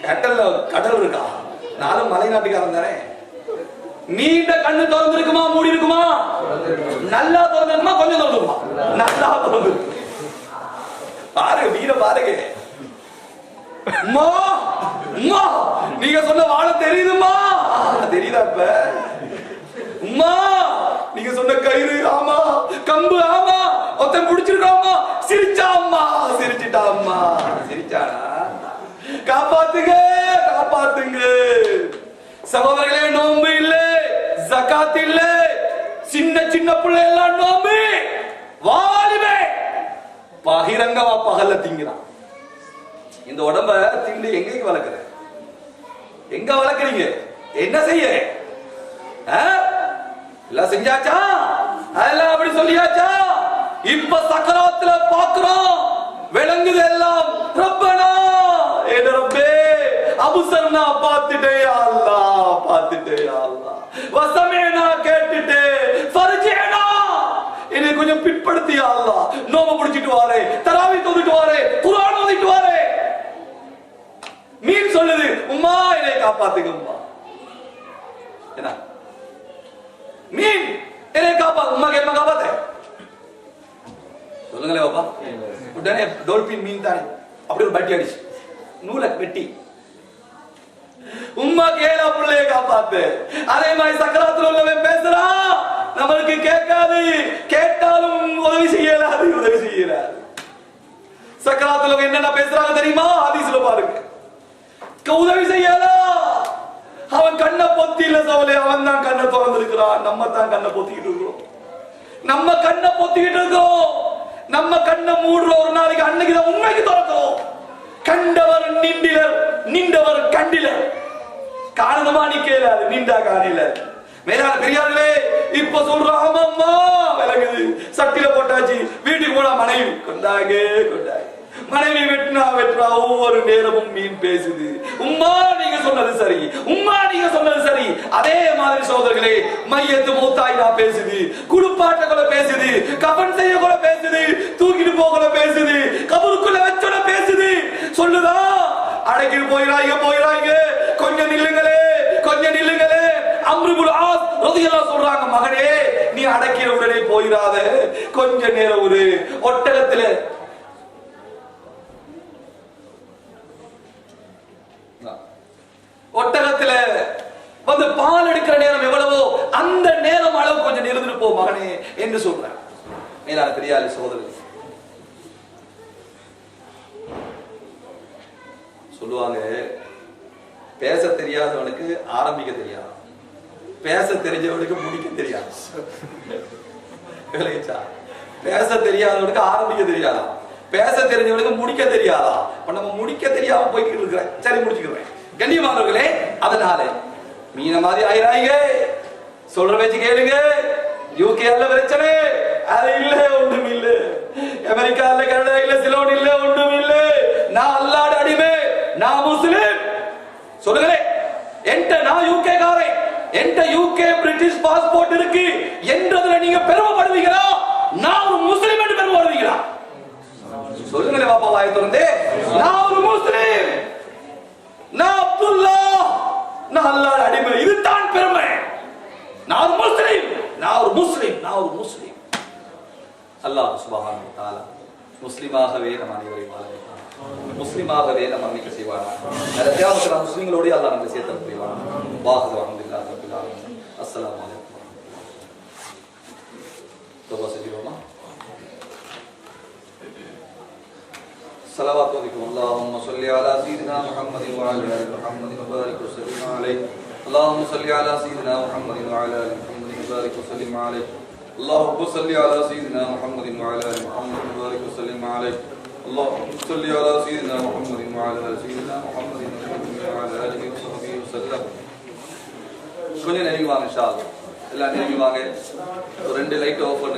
கட்டல்ல கடல் இருக்கா? நானும் மலைநாட்டுக்காரன் தானே. நீண்ட கண்ணு திறந்திருக்குமா மூடி இருக்குமா? நல்லா திறந்திருக்குமா கொஞ்சம் திறந்துருக்குமா? நல்லா திறந்து பாருங்க, மீனை பாருங்க. அம்மா அம்மா நீங்க சொன்ன வாழை தெரியுதுமா? தெரியுதா? இப்ப அம்மா நீங்க சொன்ன கயிறு ஆமா, கம்பு ஆமா, ஒருத்தன் முடிச்சிருக்காமா, சிரிச்சா அம்மா, சிரிச்சிட்டா அம்மா, சிரிச்சானா? காப்பாத்துங்க காப்பாத்துங்க சகோதரர்களே. நோம்பு இல்லை, ஜகாத் இல்லை, சின்ன சின்ன பிள்ளை எல்லாம் நோம்பு. வாலிபே பகிரங்கமா பகல்ல திங்கிறான். இந்த உடம்ப திண்டு எங்க வளர்க்குற? எங்க வளர்க்குறீங்க? என்ன செய்ய? எல்லாம் செஞ்சாச்சா? அதெல்லாம் அப்படி சொல்லியாச்சா? இப்ப சக்கராத்துல பாக்குறோம், விளங்குது எல்லாம். ரப்பனா ஏ ரப்பே அபுசர்னா பார்த்துட்டே அல்லாஹ், பார்த்துட்டே அல்லாஹ், வசமேனா கேட்டுட்டே, ஃபர்ஜேனா என்னை கொஞ்சம் பிற்படுத்தி அல்லாஹ். நோம முடிச்சிட்டு வாரே, தராவி தொழுதுட்டு வாரே, குர்ஆன் ஓதிட்டு வாரே. மீன் சொல்லுது உம்மா என்னை காப்பாத்துங்க உம்மா. என்ன மீன் என்னை காப்பாத்து உம்மா, கேட்க காப்பாத்த சொல்லுங்களே பாப்பா. உடனே டோல்பின் மீன் தானே, அப்படி ஒரு பட்டி அடிச்சு நூலை வெட்டி உம்மா கேளா பிள்ளைய காப்பாத்து. அதே மாதிரி சக்கராத்துல உள்ளவன் பேசுறான், நம்மளுக்கு கேட்காது, கேட்டாலும் உதவி செய்யலாது, உதவி செய்யலாது. சக்கராத்துல என்னென்ன பேசுறாங்க தெரியுமா? ஹதீஸ்ல பாருங்க. உதவி செய்யலாம். அவன் கண்ணை பொத்தி இல்ல சவலே, அவன் தான் கண்ணை திறந்திருக்கிறான். நம்ம தான் கண்ணை பொத்திக்கிட்டு இருக்கிறோம். நம்ம கண்ணை பொத்திக்கிட்டு இருக்கோம். நம்ம கண்ணை மூடுற ஒரு நாளைக்கு அன்னைக்குதான் உண்மைக்கு திறக்கிறோம். கண்டவர் நின்றிலர், நின்றவர் கண்டிலர். காரணமா நிக்கல, அது நின்றா காணில. மேலான பெரியார்களே, இப்ப சொல்றான் ஆமாம்மா விளங்குது. சட்டில போட்டாச்சு, வீட்டுக்கு போனா மனைவி கொண்டாங்க கொண்டாங்க. மனைவி வெட்டினா வெட்டுறா, ஒவ்வொரு நேரமும் மீன் பேசுது. உம்மா நீங்க சொன்னது சரி, உம்மா நீங்க சொன்னது சரி. அதே மாதிரி சோதர்களே, மையத்து மூத்தாயினா பேசுது, குடுப்பாட்ட கூட பேசுது, கபன் செய்ய கூட பேசுது, தூக்கிட்டு போக பேசுது, கபருக்குள்ள வச்சோட பேசுது. சொல்லுதா அடைக்கிட்டு போயிடாங்க, கொஞ்சம் நில்லுங்களே, கொஞ்சம் நில்லுங்களே. அம்ரு இப்னு ஆஸ் ரலியல்லாஹு சொல்றாங்க, மகனே நீ அடக்கிற உடனே போயிடாத, கொஞ்ச நேரம் ஒரு ஒட்டகத்துல வந்து பால் எடுக்கிற நேரம் எவ்வளவோ அந்த நேரம் அளவு கொஞ்சம் நிறுத்திட்டு போ மகனே என்று சொல்றேன். மேலான பெரியாளி சகோதரர் சொல்லுவாங்க, பேச தெரியாதவனுக்கு ஆரம்பிக்க தெரியாது, பேச தெரிஞ்சவனுக்கு முடிக்க தெரியாது. பேச தெரியாதவனுக்கு ஆரம்பிக்க தெரியாது. பேச தெரிஞ்சவனுக்கு முடிக்க தெரியாதா? இப்ப நம்ம முடிக்க தெரியாம போய்கிட்டு இருக்கிறேன். சரி, முடிச்சுக்கிறேன். கண்ணியமானவர்களே, அதனால மீன மாதிரி ஆயிராங்க. சொல்ற பேச்சு கேளுங்க. யூகே அல்ல பிரச்சனை, அது இல்ல, ஒன்றும் இல்ல. அமெரிக்கா இல்ல, கனடா இல்ல, சிலோன் இல்ல, ஒன்றும் இல்ல. நான் அல்லாஹ்வுடைய அடிமை, நான் முஸ்லிம். சொல்லுங்களே, என்கிட்ட நான் யூகே காரன், என்கிட்ட யூகே பிரிட்டிஷ் பாஸ்போர்ட் இருக்கு என்றதுல நீங்க பெருமைப்படுவீங்களா? நான் ஒரு முஸ்லிம் என்று பெருமைப்படுவீங்களா? சொல்லுங்களே பாப்பா, வாயை திறந்து. நான் ஒரு முஸ்லிம், நான் அப்துல்லா, நான் அல்லாஹ்வுடைய அடிமை. இதுதான் பெருமை. நான் ஒரு முஸ்லிம், நான் ஒரு முஸ்லிம், நான் ஒரு முஸ்லிம். அல்லாஹ் சுப்ஹானஹு வ தஆலா முஸ்லிமாகவே நம் அனைவரையும் வாழ வைப்பான். முஸ்லிமாகவே நம் மன்னிக்க செய்வானா. அந்த தியாகத்துல முஸ்லிம்களோடு அல்லாஹ் நம்மை சேர்த்து புரிவானா. வாஹது அல்ஹம்துலில்லாஹ் ரப்பில் ஆலமீன். அஸ்ஸலாமு அலைக்கும். தௌபா செஞ்சிரோமா? ஸலவாத் ஓதிக்கும். அல்லாஹும்ம ஸல்லி அலா சய்யிதினா முஹம்மதின் வ அலா ஆலி முஹம்மதின் வ பாரிக் வ ஸல்லிம் அலைஹி. اللهم صل على سيدنا محمد وعلى ال محمد وبارك وسلم عليه. اللهم صل على سيدنا محمد وعلى ال محمد وبارك وسلم عليه. اللهم صل على سيدنا محمد وعلى ال سيدنا محمد وعلى اله وصحبه وسلم. கொஞ்சம் நெருங்கி வாங்க இன்ஷா அல்லாஹ். எல்லாம் நெருங்கி வாங்க. ஒரு 2 லைட் ஆஃப் பண்ணுங்க.